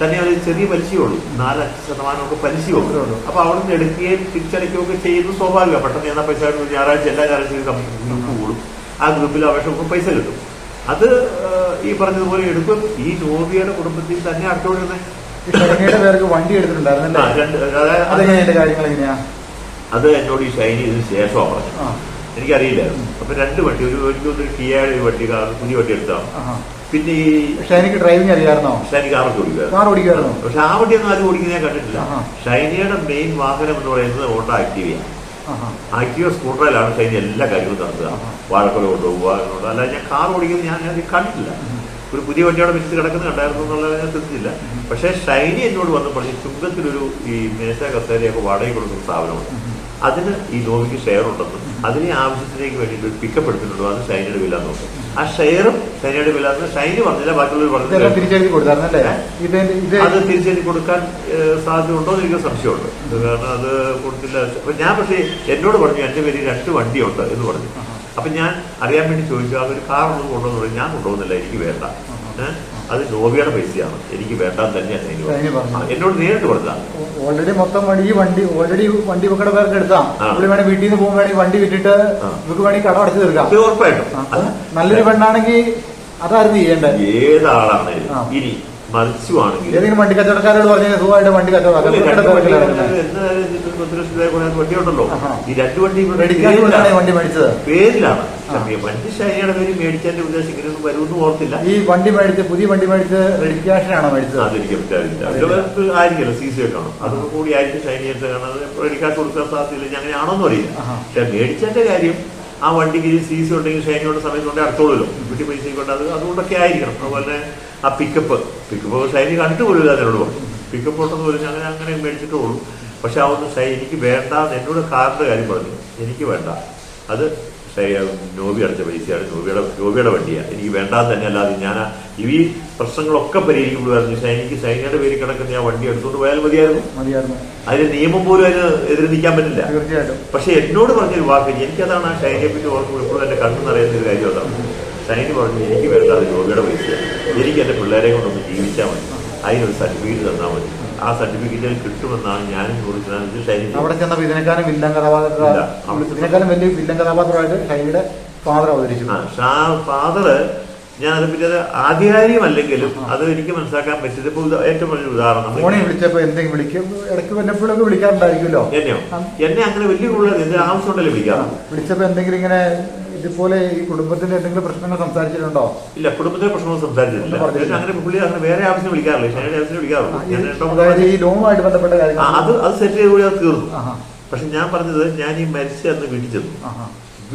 തന്നെ ഒരു ചെറിയ പലിശയുള്ളൂ, 4-5% പലിശയുള്ളൂ. അപ്പൊ അവിടെ നിന്ന് എടുക്കുകയും തിരിച്ചടയ്ക്കുകയൊക്കെ ചെയ്യുന്നത് സ്വാഭാവികമാണ്. പെട്ടെന്ന് ചെയ്യുന്ന പൈസ ഞായറാഴ്ച എല്ലാ ഞായറാഴ്ചയും ഗ്രൂപ്പ് കൂടും, ആ ഗ്രൂപ്പിൽ അപേക്ഷ പൈസ കിട്ടും. അത് ഈ പറഞ്ഞതുപോലെ എടുക്കും. ഈ നോബിയുടെ കുടുംബത്തിൽ തന്നെ അടുത്തോടെ പേർക്ക് വണ്ടി എടുത്തിട്ടുണ്ടായിരുന്നു. അത് എന്നോട് ഈ ഷൈനി ഇതിന് ശേഷമാണ് പറഞ്ഞു, എനിക്കറിയില്ലായിരുന്നു. അപ്പൊ 2 വണ്ടി, ഒരു കിയയുടെ വണ്ടി, പുതിയ വണ്ടി എടുത്താണ്. പിന്നെ ഈ ഷൈനിക്ക് ഡ്രൈവിംഗ് അറിയാമായിരുന്നോ? ഷൈനിക്ക് കാർ ഓടിക്കുമായിരുന്നു. പക്ഷെ ആ വണ്ടിയൊന്നും ആരും ഓടിക്കുന്ന ഞാൻ കണ്ടിട്ടില്ല. ഷൈനിയുടെ മെയിൻ വാഹനം എന്ന് പറയുന്നത് ഓട്ടോ ആക്റ്റീവയാണ്. ആക്റ്റീവ സ്കൂട്ടറിലാണ് ഷൈനി എല്ലാ കാര്യങ്ങളും നടത്തുക, വാഴക്കൊല കൊണ്ടുപോകുക. അല്ലാതെ ഞാൻ കാർ ഓടിക്കുന്നത് ഞാൻ കണ്ടിട്ടില്ല. ഒരു പുതിയ വണ്ടിയോടെ വിറ്റ് കിടക്കുന്നത് കണ്ടായിരുന്നു എന്നുള്ളത് ഞാൻ തിരിച്ചില്ല. പക്ഷേ ഷൈനി എന്നോട് വന്ന് പറഞ്ഞ് ചുങ്കത്തിലൊരു ഈ മേശ കസേരയൊക്കെ വാടകയ്ക്ക് കൊടുക്കുന്ന സ്ഥാപനമുണ്ട്, അതിന് ഈ നോബിക്ക് ഷെയർ ഉണ്ടെന്നും അതിനെ ആവശ്യത്തിലേക്ക് വേണ്ടിയിട്ട് ഒരു പിക്കപ്പ് എടുത്തിട്ടുണ്ടോ, അത് ഷൈനിയുടെ വില നോക്കും. ആ ഷെയറും ഷൈനിയുടെ വില ഷൈനി പറഞ്ഞില്ല, ബാക്കിയുള്ളവർ പറഞ്ഞില്ല. അത് തിരിച്ചെഴുതി കൊടുക്കാൻ സാധ്യത ഉണ്ടോ എന്ന് എനിക്ക് സംശയമുണ്ട്. കാരണം അത് കൊടുത്തില്ല. അപ്പൊ ഞാൻ പക്ഷേ എന്നോട് പറഞ്ഞു എന്റെ പേര് 2 വണ്ടിയുണ്ട് എന്ന് പറഞ്ഞു. അപ്പൊ ഞാൻ അറിയാൻ വേണ്ടി ചോദിച്ചു, അതൊരു കാറൊന്നും കൊണ്ടുവന്ന് പറഞ്ഞു. ഞാൻ കൊണ്ടുപോകുന്നില്ല, എനിക്ക് വേണ്ട, അത് നോബിയുടെ പൈസയാണ്, എനിക്ക് വേണ്ടാന്ന് തന്നെയാണ് എന്നോട് നേരിട്ട് കൊടുത്താൽ. ഓൾറെഡി മൊത്തം ഈ വണ്ടി ഇവരുടെ പേർക്ക് എടുത്താം. വേണമെങ്കിൽ വീട്ടിൽ നിന്ന് പോകുമ്പോൾ വേണമെങ്കിൽ വണ്ടി വിട്ടിട്ട് ഇവർക്ക് വേണമെങ്കിൽ കടം അടച്ചു തീർക്കാം. ഉറപ്പായിട്ടും നല്ലൊരു പെണ്ണാണെങ്കിൽ അതായിരുന്നു ചെയ്യേണ്ടത്. ഏതാളാണെങ്കിലും ഇനി മറിച്ചുവാണെങ്കിൽ ഏതെങ്കിലും വണ്ടി കച്ചവടക്കാരോട് പറഞ്ഞാൽ സുഖമായിട്ട് വണ്ടി കച്ചവടം വണ്ടിയുണ്ടല്ലോ, ഈ 2 വണ്ടി വണ്ടി മേടിച്ചത് പേരിലാണ്. വണ്ടി ഷൈനിയുടെ പേര് മേടിച്ചതിന്റെ ഉദ്ദേശം ഇങ്ങനെയൊന്നും വരുമെന്ന് ഓർത്തില്ല. ഈ വണ്ടി മേടിച്ച് പുതിയ വണ്ടി മേടിച്ച് റെഡി ക്യാഷിനാണോ മേടിച്ചത്? അതെനിക്ക് പറ്റാറില്ല, ആയിരിക്കല്ലോ സി സി ഒക്കെ ആണോ, അതും കൂടി ആയിരിക്കും ഷൈനിയായിട്ട് കാണാൻ റെഡി ക്യാഷ് കൊടുക്കാൻ സാധ്യതയില്ല. അങ്ങനെയാണോന്നും അറിയില്ല. പക്ഷെ മേടിച്ചതിന്റെ കാര്യം ആ വണ്ടിക്ക് സി സി ഉണ്ടെങ്കിൽ ഷൈനിയോടെ സമയത്തുണ്ടെങ്കിൽ അടുത്തോളൂല്ലോ, വീട്ടിൽ പൈസ കൊണ്ട് അതുകൊണ്ടൊക്കെ ആയിരിക്കണം. അതുപോലെ ആ പിക്കപ്പ് ഷൈനി കണ്ടുപോലും എന്നോട് പറഞ്ഞു, പിക്കപ്പ് ഉണ്ടെന്ന് പറഞ്ഞു. അങ്ങനെ മേടിച്ചിട്ടുള്ളൂ. പക്ഷെ അതൊന്നും എനിക്ക് വേണ്ട. എന്നോട് കാറിന്റെ കാര്യം പറഞ്ഞു, എനിക്ക് വേണ്ട, അത് നോബി അടച്ച പൈസയാണ്, നോബിയുടെ വണ്ടിയാണ്, എനിക്ക് വേണ്ടാന്ന് തന്നെ. അല്ലാതെ ഞാൻ ഈ പ്രശ്നങ്ങളൊക്കെ പരിഹരിക്കുമ്പോഴായിരുന്നു ഷൈനിയുടെ പേര് കിടക്കുന്ന ആ വണ്ടി എടുത്തുകൊണ്ട് പോയാൽ മതിയായിരുന്നു. അതിന് നിയമം പോലും അതിന് എതിര് നിൽക്കാൻ പറ്റില്ല. പക്ഷെ എന്നോട് പറഞ്ഞൊരു വാക്ക്, എനിക്കതാണ് ആ ഷൈനിയെ പറ്റി ഓർക്കുമ്പോൾ എപ്പോഴും എന്റെ കണ്ണു നിറയുന്ന ഒരു കാര്യം അതാണ്. ഷൈനി പറഞ്ഞു, എനിക്ക് വേണ്ട, അത് നോബിയുടെ പൈസയാണ്, എനിക്ക് എന്റെ പിള്ളേരെ കൊണ്ടൊന്ന് ജീവിച്ചാൽ മതി. അതിനൊരു സർട്ടിഫിക്കറ്റ് തന്നാൽ മതി. ആ സർട്ടിഫിക്കറ്റ് കിട്ടുമെന്നാണ് ഞാനും കുറിച്ചത്. ഷൈനി അവിടെ ചെന്നപ്പോൾ ഇതിനേക്കാളും വില്ലൻ ഇതിനേക്കാളും വലിയ വില്ലൻ കഥാപാത്രമായിട്ട് ഷൈനിയുടെ ഫാദർ അവതരിച്ചു. ഫാദർ ഞാൻ അതിനെപ്പറ്റി അത് ആധികാരികമല്ലെങ്കിലും അത് എനിക്ക് മനസ്സിലാക്കാൻ പറ്റിയത് ഇപ്പോൾ ഏറ്റവും വലിയ ഉദാഹരണം ഫോണിൽ വിളിച്ചപ്പോൾ എന്തെങ്കിലും വിളിക്കും, ഇടയ്ക്ക് വല്ലപ്പോഴൊക്കെ വിളിക്കാറുണ്ടായിരിക്കുമല്ലോ. എന്നെ അങ്ങനെ വലിയ കൂടുതൽ എന്തെങ്കിലും ആവശ്യമുണ്ടല്ലോ വിളിക്കാം. വിളിച്ചപ്പോൾ എന്തെങ്കിലും ഇങ്ങനെ ഇതുപോലെ ഈ കുടുംബത്തിന്റെ എന്തെങ്കിലും പ്രശ്നങ്ങൾ സംസാരിച്ചിട്ടുണ്ടോ? ഇല്ല, കുടുംബത്തിലെ പ്രശ്നങ്ങൾ സംസാരിച്ചിട്ടില്ല. അങ്ങനെ പുള്ളി അങ്ങനെ വേറെ ആവശ്യം വിളിക്കാറില്ല, ഷൈനിയുടെ ആവശ്യം വിളിക്കാറുള്ളൂ. ഈ ലോണുമായിട്ട് ബന്ധപ്പെട്ട കാര്യങ്ങൾ അത് സെറ്റ് ചെയ്ത് കൂടി അത് തീർന്നു. പക്ഷെ ഞാൻ പറഞ്ഞത്, ഞാൻ ഈ മരിച്ച അന്ന് വീട്ടിൽ ചെന്നു.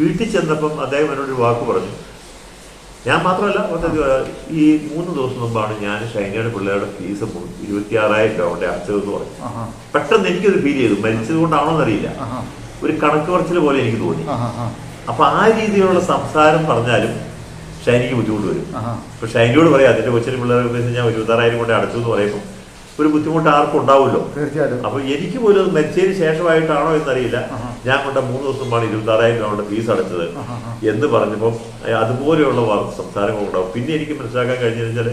വീട്ടിൽ ചെന്നപ്പം അദ്ദേഹം എന്നോടൊരു വാക്ക് പറഞ്ഞു. ഞാൻ മാത്രമല്ല, ഈ 3 ദിവസം മുമ്പാണ് ഞാൻ ഷൈനിയുടെ പിള്ളേരുടെ ഫീസ് 26,000 രൂപ കൊണ്ട് അടച്ചതെന്ന് പറഞ്ഞു. പെട്ടെന്ന് എനിക്കൊരു ഫീൽ ചെയ്തു, മരിച്ചത് കൊണ്ടാണോ എന്നറിയില്ല, ഒരു കണക്ക് പറച്ചിൽ പോലെ എനിക്ക് തോന്നി. അപ്പൊ ആ രീതിയിലുള്ള സംസാരം പറഞ്ഞാലും ഷൈനിക്ക് ബുദ്ധിമുട്ട് വരും. ഇപ്പൊ ഷൈനിയോട് പറയാം, അതിന്റെ കൊച്ചിന് പിള്ളേരുടെ ഫീസ് ഞാൻ 26,000 കൊണ്ട് അടച്ചു എന്ന് പറയുമ്പോൾ ഒരു ബുദ്ധിമുട്ട് ആർക്കും ഉണ്ടാവുമല്ലോ. അപ്പൊ എനിക്ക് പോലും അത് മരിച്ചതിന് ശേഷമായിട്ടാണോ എന്നറിയില്ല, ഞാൻ കൊണ്ട് 3 ദിവസം മുമ്പാണ് 26,000 രൂപ ഫീസ് അടച്ചത് എന്ന് പറഞ്ഞപ്പോൾ അതുപോലെയുള്ള സംസാരങ്ങൾ ഉണ്ടാവും. പിന്നെ എനിക്ക് മനസ്സിലാക്കാൻ കഴിഞ്ഞു വെച്ചാൽ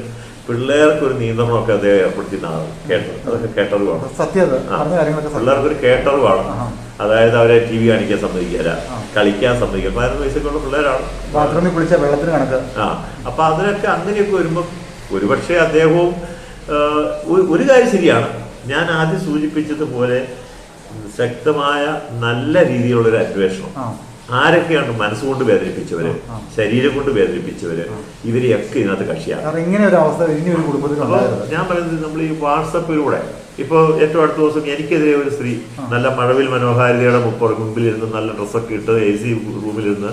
പിള്ളേർക്ക് ഒരു നിയന്ത്രണമൊക്കെ അദ്ദേഹം ഏർപ്പെടുത്തിയെന്നാണ് കേട്ടത്. അതൊക്കെ കേട്ടറിവാണ്, പിള്ളേർക്കൊരു കേട്ടറിവാണ്. അതായത് അവരെ TV കാണിക്കാൻ സമ്മതിക്കില്ല, കളിക്കാൻ സമ്മതിക്കില്ല. 15 വയസ്സൊക്കെ ഉള്ള പിള്ളേരാണ്. ബാത്റൂമിൽ കുളിച്ച വെള്ളത്തിന് കണക്ക്. അപ്പൊ അതിനൊക്കെ അങ്ങനെയൊക്കെ വരുമ്പോൾ ഒരുപക്ഷെ അദ്ദേഹവും ഒരു കാര്യം ശരിയാണ്, ഞാൻ ആദ്യം സൂചിപ്പിച്ചതുപോലെ ശക്തമായ നല്ല രീതിയിലുള്ളൊരു അന്വേഷണം. ആരൊക്കെയാണ് മനസ്സുകൊണ്ട് വേദനിപ്പിച്ചവര്, ശരീരം കൊണ്ട് വേദനിപ്പിച്ചവര്, ഇവരെയൊക്കെ ഇതിനകത്ത് കക്ഷിയാണ്. ഞാൻ പറയുന്നത്, നമ്മൾ ഈ വാട്സപ്പിലൂടെ ഇപ്പൊ ഏറ്റവും അടുത്ത ദിവസം എനിക്കെതിരെ ഒരു സ്ത്രീ നല്ല മഴവിൽ മനോഹാരിതയുടെ മുമ്പിലിരുന്ന് നല്ല ഡ്രസ്സൊക്കെ ഇട്ട് AC റൂമിലിരുന്ന്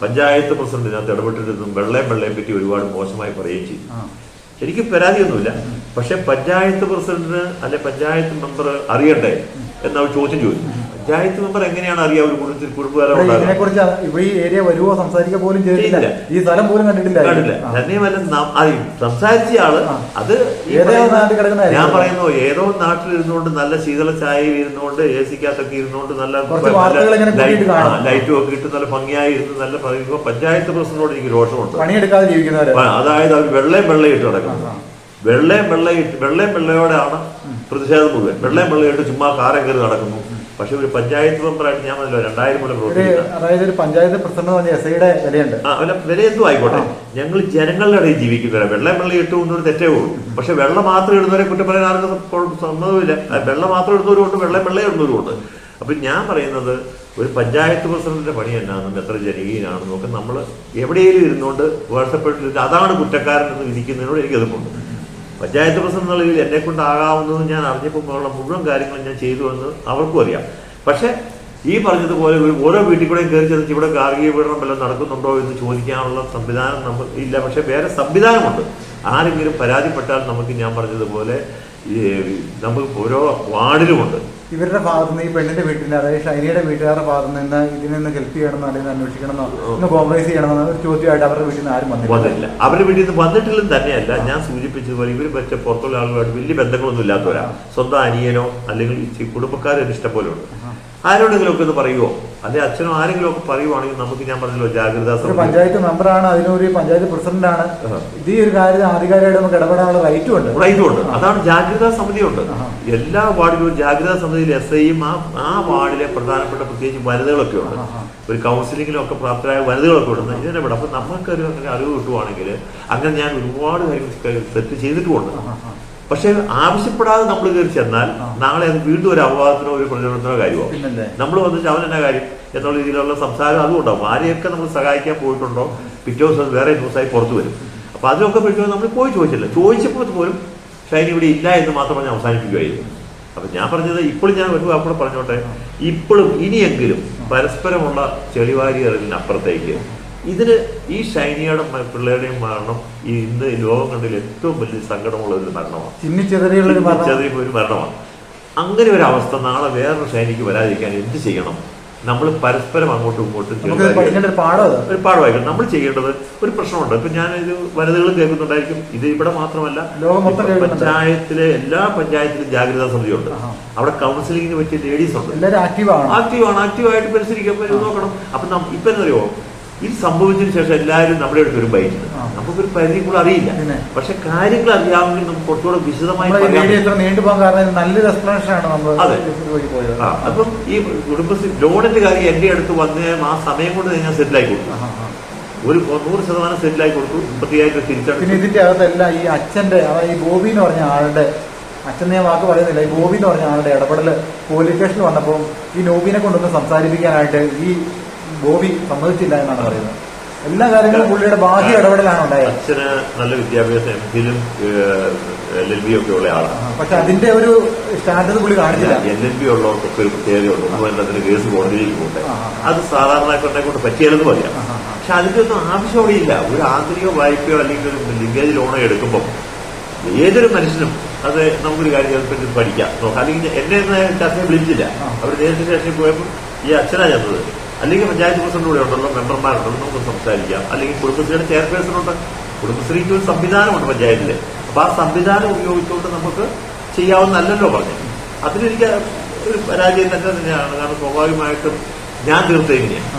പഞ്ചായത്ത് പ്രസിഡന്റിനകത്ത് ഇടപെട്ടിരുന്നും വെള്ളയും പറ്റി ഒരുപാട് മോശമായി പറയുകയും ചെയ്തു. എനിക്ക് പരാതിയൊന്നുമില്ല. പക്ഷെ പഞ്ചായത്ത് പ്രസിഡന്റിന് അല്ലെ പഞ്ചായത്ത് മെമ്പർ അറിയണ്ടേ എന്നവർ ചോദ്യം ചോദിച്ചു. പഞ്ചായത്ത് മെമ്പർ എങ്ങനെയാണ് അറിയാം ഒരു കുടുംബകാലം കണ്ടില്ല. തന്നെയുമല്ല, സംസാരിച്ച ആള് അത് ഞാൻ പറയുന്നു, ഏതോ നാട്ടിലിരുന്നുകൊണ്ട് നല്ല ശീതള ചായയിൽ ഇരുന്നുകൊണ്ട് AC-ക്കകത്തൊക്കെ ഇരുന്നുകൊണ്ട് നല്ല ലൈറ്റും ഒക്കെ ഇട്ട് നല്ല ഭംഗിയായി ഇരുന്ന് നല്ല പറയുമ്പോൾ പഞ്ചായത്ത് പ്രസിഡന്റിനോട് എനിക്ക് രോഷമുണ്ട്. അതായത് അവർ വെള്ളയും ഇട്ട് നടക്കുന്നു. വെള്ളയും വെള്ളയോടെയാണ് പ്രതിഷേധം മുഴുവൻ. വെള്ളയിട്ട് ചുമ്മാ കാറെ കയറി നടക്കുന്നു. പക്ഷെ ഒരു പഞ്ചായത്ത് മെമ്പറായിട്ട് ഞാൻ 2000 മുതൽ വില എന്തും ആയിക്കോട്ടെ, ഞങ്ങൾ ജനങ്ങളുടെ ഇടയിൽ ജീവിക്കുന്നവരെ വെള്ളം ഇട്ടുകൊണ്ടൊരു തെറ്റേ ഉള്ളൂ. പക്ഷെ വെള്ളം മാത്രം ഇടുന്നവരെ കുറ്റം പറയാൻ ആർക്കും സമ്മതമില്ല. വെള്ളം മാത്രം ഇടുന്നവരുമുണ്ട്, വെള്ളം ഇടുന്നവരുമുണ്ട്. അപ്പൊ ഞാൻ പറയുന്നത്, ഒരു പഞ്ചായത്ത് പ്രസിഡന്റിന്റെ പണി എന്നാണെന്നും എത്ര ജനകീയനാണെന്നും ഒക്കെ നമ്മൾ എവിടെയെങ്കിലും ഇരുന്നുകൊണ്ട് വാട്സപ്പിട്ട് അതാണ് കുറ്റക്കാരൻ എന്ന് വിധിക്കുന്നതിനോട് എനിക്ക് എതിർപ്പുണ്ട്. പഞ്ചായത്ത് പ്രസിഡന്റ് എന്നുള്ള രീതിയിൽ എന്നെ കൊണ്ടാകാവുന്നത് ഞാൻ അറിഞ്ഞപ്പോൾ മുഴുവൻ കാര്യങ്ങളും ഞാൻ ചെയ്തു എന്ന് അവർക്കും അറിയാം. പക്ഷെ ഈ പറഞ്ഞതുപോലെ ഓരോ വീട്ടിൽ കൂടെയും കയറി ചെന്നിട്ട് ഇവിടെ ഗാർഹിക പീഡനം വല്ലതും നടക്കുന്നുണ്ടോ എന്ന് ചോദിക്കാനുള്ള സംവിധാനം നമുക്ക് ഇല്ല. പക്ഷെ വേറെ സംവിധാനമുണ്ട്. ആരെങ്കിലും പരാതിപ്പെട്ടാൽ നമുക്ക്, ഞാൻ പറഞ്ഞതുപോലെ നമുക്ക് ഓരോ വാർഡിലുമുണ്ട്. ഇവരുടെ ഭാഗത്ത് നിന്ന്, ഈ പെണ്ണിന്റെ വീട്ടിൽ, അതായത് ഷൈനിയുടെ വീട്ടുകാരുടെ ഭാഗത്ത് നിന്ന് ഇതിനൊന്ന് ഹെൽപ്പ് ചെയ്യണമെന്നോ അല്ലെങ്കിൽ അന്വേഷിക്കണമെന്നോ ഒന്ന് കോംപ്രമൈസ് ചെയ്യണമെന്നോ ഒരു ചോദ്യമായിട്ട് അവരുടെ വീട്ടിൽ നിന്ന് ആരും വന്നില്ല. അവരുടെ വീട്ടിൽ നിന്ന് വന്നിട്ടില്ലെന്ന് തന്നെയല്ല, ഞാൻ സൂചിപ്പിച്ചതുപോലെ ഇവർ പറ്റ പുറത്തുള്ള ആളുകളായിട്ട് വലിയ ബന്ധങ്ങളൊന്നും ഇല്ലാത്തവരാ. സ്വന്തം അനിയനോ അല്ലെങ്കിൽ കുടുംബക്കാരോ ഇഷ്ടംപോലെ ഉണ്ട്. ആരോടെങ്കിലും ഒക്കെ ഒന്ന് പറയുമോ, അല്ലെ അച്ഛനോ ആരെങ്കിലും ഒക്കെ പറയുവാണെങ്കിൽ നമുക്ക്, ഞാൻ പറഞ്ഞല്ലോ, ജാഗ്രതാ സമിതി. പഞ്ചായത്ത് മെമ്പറാണ്, അതിനൊരു പഞ്ചായത്ത് പ്രസിഡന്റാണ്. ഇത് ഈ ഒരു കാര്യം ആധികാരികമായിട്ട് നമുക്ക് ഇടപെടാനുള്ള റൈറ്റും ഉണ്ട്. അതാണ് ജാഗ്രതാ സമിതിയുണ്ട്. എല്ലാ വാർഡിലും ജാഗ്രതാ സമിതിയിൽ SIയും ആ വാർഡിലെ പ്രധാനപ്പെട്ട പ്രത്യേകിച്ച് വനിതകളൊക്കെ ഉണ്ട്. ഒരു കൗൺസിലിങ്ങിലൊക്കെ പ്രാപ്തരായ വനിതകളൊക്കെ ഉണ്ട്. ഇതിനെവിടെ അപ്പൊ നമുക്കൊരു അങ്ങനെ അറിവ് കിട്ടുവാണെങ്കിൽ, അങ്ങനെ ഞാൻ ഒരുപാട് കാര്യങ്ങൾ സെറ്റ് ചെയ്തിട്ടുമുണ്ട്. പക്ഷെ ആവശ്യപ്പെടാതെ നമ്മൾ കയറി ചെന്നാൽ നാളെ അത് വീണ്ടും ഒരു അപവാദത്തിനോ ഒരു പ്രചരണത്തിനോ കാര്യമോ നമ്മൾ വന്നിട്ട് അവൻ എന്നാ കാര്യം എന്നുള്ള രീതിയിലുള്ള സംസാരം അതും ഉണ്ടാവും. ആരെയൊക്കെ നമ്മൾ സഹായിക്കാൻ പോയിട്ടുണ്ടോ പിറ്റേ ദിവസം വേറെ ന്യൂസായി പുറത്തു വരും. അപ്പൊ അതിനൊക്കെ പറ്റുമോ നമ്മൾ പോയി ചോദിച്ചില്ല. ചോദിച്ചപ്പോൾ പോലും ഷൈനി ഇവിടെ ഇല്ല എന്ന് മാത്രം ഞാൻ അവസാനിപ്പിക്കുകയായിരുന്നു. അപ്പൊ ഞാൻ പറഞ്ഞത്, ഇപ്പോഴും ഞാൻ ഒരു വാക്കൂടെ പറഞ്ഞോട്ടെ, ഇപ്പോഴും ഇനിയെങ്കിലും പരസ്പരമുള്ള ചെളിവാരി എറിഞ്ഞപ്പുറത്തേക്ക് ഇതിന് ഈ ഷൈനിയുടെ പിള്ളേരുടെയും മരണം ഇന്ന് ലോകം കണ്ടതിൽ ഏറ്റവും വലിയ സങ്കടമുള്ള ഒരു മരണമാണ്. ഒരു മരണമാണ്. അങ്ങനെ ഒരു അവസ്ഥ നാളെ വേറൊരു ഷൈനിക്ക് വരാതിരിക്കാൻ എന്ത് ചെയ്യണം? നമ്മൾ പരസ്പരം അങ്ങോട്ടും ഇങ്ങോട്ടും ഒരു പാഠമായിരിക്കും നമ്മൾ ചെയ്യേണ്ടത്. ഒരു പ്രശ്നമുണ്ട്. ഇപ്പൊ ഞാൻ ഇത് വനിതകളും കേൾക്കുന്നുണ്ടായിരിക്കും. ഇത് ഇവിടെ മാത്രമല്ല, പഞ്ചായത്തിലെ എല്ലാ പഞ്ചായത്തിലും ജാഗ്രതാ സമിതിയുണ്ട്. അവിടെ കൗൺസിലിങ്ങിന് പറ്റിയ ലേഡീസ് ഉണ്ട്. ആക്റ്റീവായിട്ട് പരിസരിക്കാൻ നോക്കണം. അപ്പൊ ഇപ്പൊ എന്നറിയോ, ഇത് സംഭവിച്ചതിന് ശേഷം എല്ലാവരും നമ്മുടെ അടുത്ത് ഒരു ബൈറ്റ് നമുക്കൊരു പരിധി കൂടെ അറിയില്ല. പക്ഷെ കാര്യങ്ങൾ അറിയാമെങ്കിൽ നമുക്ക് കുറച്ചുകൂടെ വിശദമായി നീണ്ടുപോകാൻ കാരണം നല്ലൊരു എക്സ്പ്ലനേഷൻ ആണ് നമ്മൾ. അതെ. അപ്പം ഈ കുടുംബശ്രീ ലോണിന്റെ കാര്യം എന്റെ അടുത്ത് വന്ന് ആ സമയം കൊണ്ട് ഞാൻ സെറ്റിലായി കൊടുത്തു. ഒരു 100% സെറ്റിലായി കൊടുത്തു. 35,000 തിരിച്ചടച്ചു. പിന്നെ ഇതിന്റെ അകത്തെല്ലാം ഈ അച്ഛന്റെ ഈ ബോബി എന്ന് പറഞ്ഞ ആളുടെ അച്ഛൻ ഞാൻ വാക്ക് പറയുന്നില്ല, ഈ ബോബി എന്ന് പറഞ്ഞ ആളുടെ ഇടപെടൽ പോലീസ് സ്റ്റേഷനിൽ വന്നപ്പോൾ ഈ നോബിനെ കൊണ്ടൊന്ന് സംസാരിപ്പിക്കാനായിട്ട് ഈ ബോബി സമ്മതിച്ചില്ല എന്നാണ് പറയുന്നത്. എല്ലാ കാര്യങ്ങളും പുള്ളിയുടെ ബാഹ്യ ഇടപെടലാണ് ഉണ്ടായത്. അച്ഛന് നല്ല വിദ്യാഭ്യാസം എംഫിലും LLB ഒക്കെ ഉള്ള ആളാണ്. പക്ഷെ അതിന്റെ ഒരു സ്റ്റാറ്റസ് പുള്ളി കാണിച്ചില്ല. LLB ഉള്ളവർക്കൊക്കെ ഒരു പ്രത്യേകതയുണ്ട്. ഒന്നും അതിന് കേസ് കോടതിയിലേക്ക് പോട്ടെ, അത് സാധാരണക്കാരനെ കൊണ്ട് പറ്റിയാലെന്ന് പറയാം. പക്ഷെ അതിന്റെ ഒന്നും ആവശ്യമോടെയില്ല. ഒരു ആന്തരിക വായ്പയോ അല്ലെങ്കിൽ ഒരു ലിങ്കേജ് ലോണോ എടുക്കുമ്പോൾ ഏതൊരു മനുഷ്യനും അത് നമുക്കൊരു കാര്യം ചിലപ്പോൾ പഠിക്കാം നോക്കാം. അല്ലെങ്കിൽ എന്നെ ചർച്ചയെ വിളിച്ചില്ല. അവർ നേരിട്ട് സ്റ്റേഷനിൽ പോയപ്പോൾ ഈ അച്ഛനാ ചെന്നത്. അല്ലെങ്കിൽ പഞ്ചായത്ത് പ്രസിഡന്റ് കൂടെ ഉണ്ടല്ലോ, മെമ്പർമാരുണ്ടല്ലോ, നമുക്ക് സംസാരിക്കാം. അല്ലെങ്കിൽ കുടുംബശ്രീയുടെ ചെയർപേഴ്സൺ ഉണ്ട്. കുടുംബശ്രീക്ക് ഒരു സംവിധാനമുണ്ട് പഞ്ചായത്തില്. അപ്പൊ ആ സംവിധാനം ഉപയോഗിച്ചുകൊണ്ട് നമുക്ക് ചെയ്യാവുന്നല്ലോ പറഞ്ഞു. അതിലെനിക്ക് ഒരു പരാജയം തന്നെ തന്നെയാണ്. കാരണം സ്വാഭാവികമായിട്ടും ഞാൻ തീർത്തെങ്ങനെയാണ്.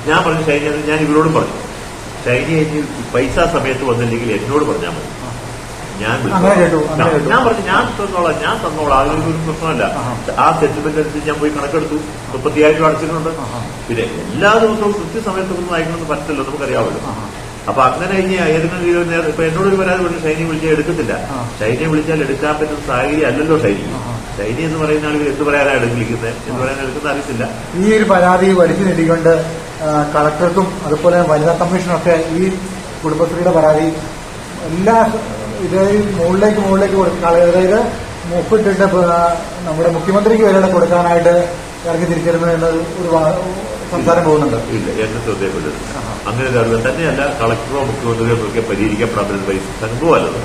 ഞാൻ പറഞ്ഞു ഷൈനി, ഞാൻ ഇവരോടും പറഞ്ഞു, ഷൈനി പൈസ സമയത്ത് വന്നില്ലെങ്കിൽ എന്നോട് പറഞ്ഞാൽ മതി, ഞാൻ പറഞ്ഞു ഞാൻ തന്നോളാം, അതൊരു പ്രശ്നമല്ല. ആ സെറ്റിൽമെന്റ് അനുസരിച്ച് ഞാൻ പോയി കണക്കെടുത്തു. 35,000 അടച്ചിട്ടുണ്ട്. പിന്നെ എല്ലാ ദിവസവും കൃത്യസമയത്തൊന്നും വായിക്കണമെന്ന് പറ്റില്ലല്ലോ, നമുക്കറിയാമല്ലോ. അപ്പൊ അങ്ങനെ കഴിഞ്ഞ് ഏതെങ്കിലും നേരം ഇപ്പൊ എന്നോടൊരു പരാതി പറഞ്ഞു, ഷൈനി വിളിച്ചാൽ എടുക്കത്തില്ല. ഷൈനിയെ വിളിച്ചാൽ എടുക്കാൻ പറ്റുന്ന സാഹചര്യം അല്ലല്ലോ ഷൈനി. ഷൈനി എന്ന് പറയുന്ന ആളുകൾ എന്ത് പറയാനാണ് വിളിക്കുന്നത്, എന്ത് പറയാൻ എടുക്കുന്ന അറിയത്തില്ല. ഈ ഒരു പരാതി വലിച്ചു നീട്ടിക്കൊണ്ട് കളക്ടർക്കും അതുപോലെ വനിതാ കമ്മീഷനൊക്കെ ഈ കുടുംബശ്രീയുടെ പരാതി എല്ലാ ഇത് മുകളിലേക്ക് കൊടുക്കുക. അതായത് മുപ്പിട്ടിട്ട് നമ്മുടെ മുഖ്യമന്ത്രിക്ക് വരെ കൊടുക്കാനായിട്ട് ഇറങ്ങി തിരിച്ചിരുന്നു എന്ന ഒരു സംസാരം പോകുന്നുണ്ട്. ഇല്ല, എന്നെ ശ്രദ്ധയപ്പെട്ടില്ല. അങ്ങനെ തന്നെയല്ല, കളക്ടറോ മുഖ്യമന്ത്രിയോ ഒക്കെ പരിഹരിക്കപ്പെടാത്ത പൈസ സംഭവമല്ലത്.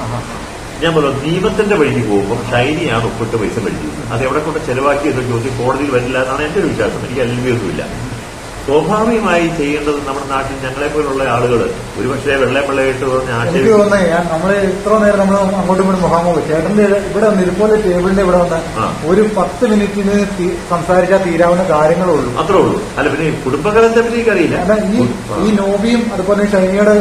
ഞാൻ പറഞ്ഞു, നിയമത്തിന്റെ വഴിക്ക് പോകുമ്പോൾ ഷൈനിയാണ് ഒപ്പിട്ട് പൈസ മേടിക്കുന്നത്. അത് എവിടെ കൊണ്ട് ചെലവാക്കിയെന്ന് ചോദിച്ച് കോടതിയിൽ വരില്ല എന്നാണ് എന്റെ ഒരു വിശ്വാസം. എനിക്ക് LLB സ്വാഭാവികമായി ചെയ്യേണ്ടത് നമ്മുടെ നാട്ടിൽ ഞങ്ങളെ പോലുള്ള ആളുകൾ ഒരുപക്ഷെ വെള്ളയപ്പിള്ളയിട്ട് എനിക്ക് തോന്നുന്നത് നമ്മൾ ഇത്ര നേരം നമ്മൾ അങ്ങോട്ടും ഇങ്ങോട്ടും മുഖാമുഖം ചേട്ടന്റെ ഇവിടെ വന്ന് ഇതുപോലെ ടേബിളിന്റെ ഇവിടെ വന്ന് ഒരു 10 മിനിറ്റിന് സംസാരിച്ചാൽ തീരാവുന്ന കാര്യങ്ങളേ ഉള്ളൂ. അത്രേ ഉള്ളൂ. അല്ല, പിന്നെ കുടുംബകലത്തെ പറ്റി എനിക്കറിയില്ല. അല്ല, ഈ നോബിയും അതുപോലെ ഷൈനിയുടെ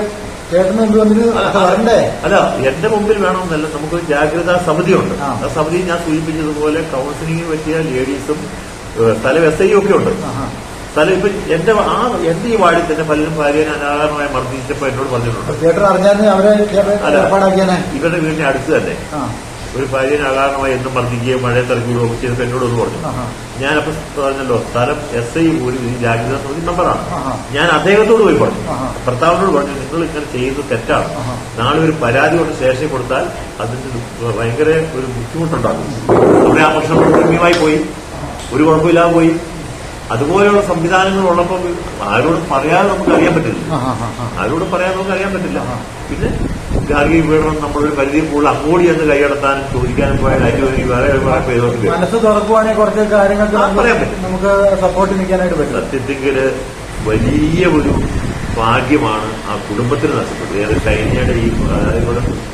ചേട്ടന് മുമ്പ് വന്നിട്ട് വരണ്ടേ? അല്ല, എന്റെ മുമ്പിൽ വേണമെന്നല്ല, നമുക്കൊരു ജാഗ്രതാ സമിതിയുണ്ട്. ആ സമിതി ഞാൻ സൂചിപ്പിച്ചതുപോലെ കൌൺസിലിംഗിന് പറ്റിയ ലേഡീസും സ്ഥലം SI ഒക്കെ ഉണ്ട്. സ്ഥലം ഇപ്പൊ എന്റെ ഈ വാർഡിൽ തന്നെ പലരും ഭാര്യനെ അനാകാരമായി മർദ്ദിച്ചപ്പോ എന്നോട് പറഞ്ഞിട്ടുണ്ട്. ചേട്ടൻ അറിഞ്ഞാൽ അവരെ ഇവരുടെ വീടിന്റെ അടുത്ത് തന്നെ ഒരു ഭാര്യനെ അകാരണമായി എന്നും മർദ്ദിക്കുകയും മഴയത്തിറക്കി വിടുകയും ചെയ്തപ്പോൾ എന്നോടൊന്ന് പറഞ്ഞു. ഞാനപ്പോ പറഞ്ഞല്ലോ, സ്ഥലം SI ഒരു ജാഗ്രതാ സമിതി മെമ്പറാണ്. ഞാൻ അദ്ദേഹത്തോട് പോയി പറഞ്ഞു, ഭർത്താവിനോട് പറഞ്ഞു, നിങ്ങൾ ഇങ്ങനെ ചെയ്യുന്നത് തെറ്റാണ്. നാളെ ഒരു പരാതി കൊണ്ട് സ്റ്റേഷനിൽ കൊടുത്താൽ അതിന് ഭയങ്കര ഒരു ബുദ്ധിമുട്ടുണ്ടാകും. നമ്മുടെ ആ പ്രശ്നം ഗണ്യമായി പോയി, ഒരു കുഴപ്പമില്ലാതെ പോയി. അതുപോലെയുള്ള സംവിധാനങ്ങൾ ഉള്ളപ്പോൾ ആരോടും പറയാതെ നമുക്ക് അറിയാൻ പറ്റില്ല. പിന്നെ ഗാർഹിക പീഡനം നമ്മളൊരു പരിധിയിൽ കൂടുതൽ അങ്ങോടി എന്ന് കൈയടത്താനും ചോദിക്കാനും പോയാൽ അതിന് വേറെ മനസ്സ് തുറക്കുവാണെങ്കിൽ കുറച്ച് കാര്യങ്ങൾ പറയാൻ പറ്റും, നമുക്ക് സപ്പോർട്ട് നിൽക്കാനായിട്ട് പറ്റും. സത്യത്തിൽ വലിയ ഒരു ഭാഗ്യമാണ് ആ കുടുംബത്തിന് നഷ്ടപ്പെട്ടത്. ഏത് ഷൈനിയുടെ ഈ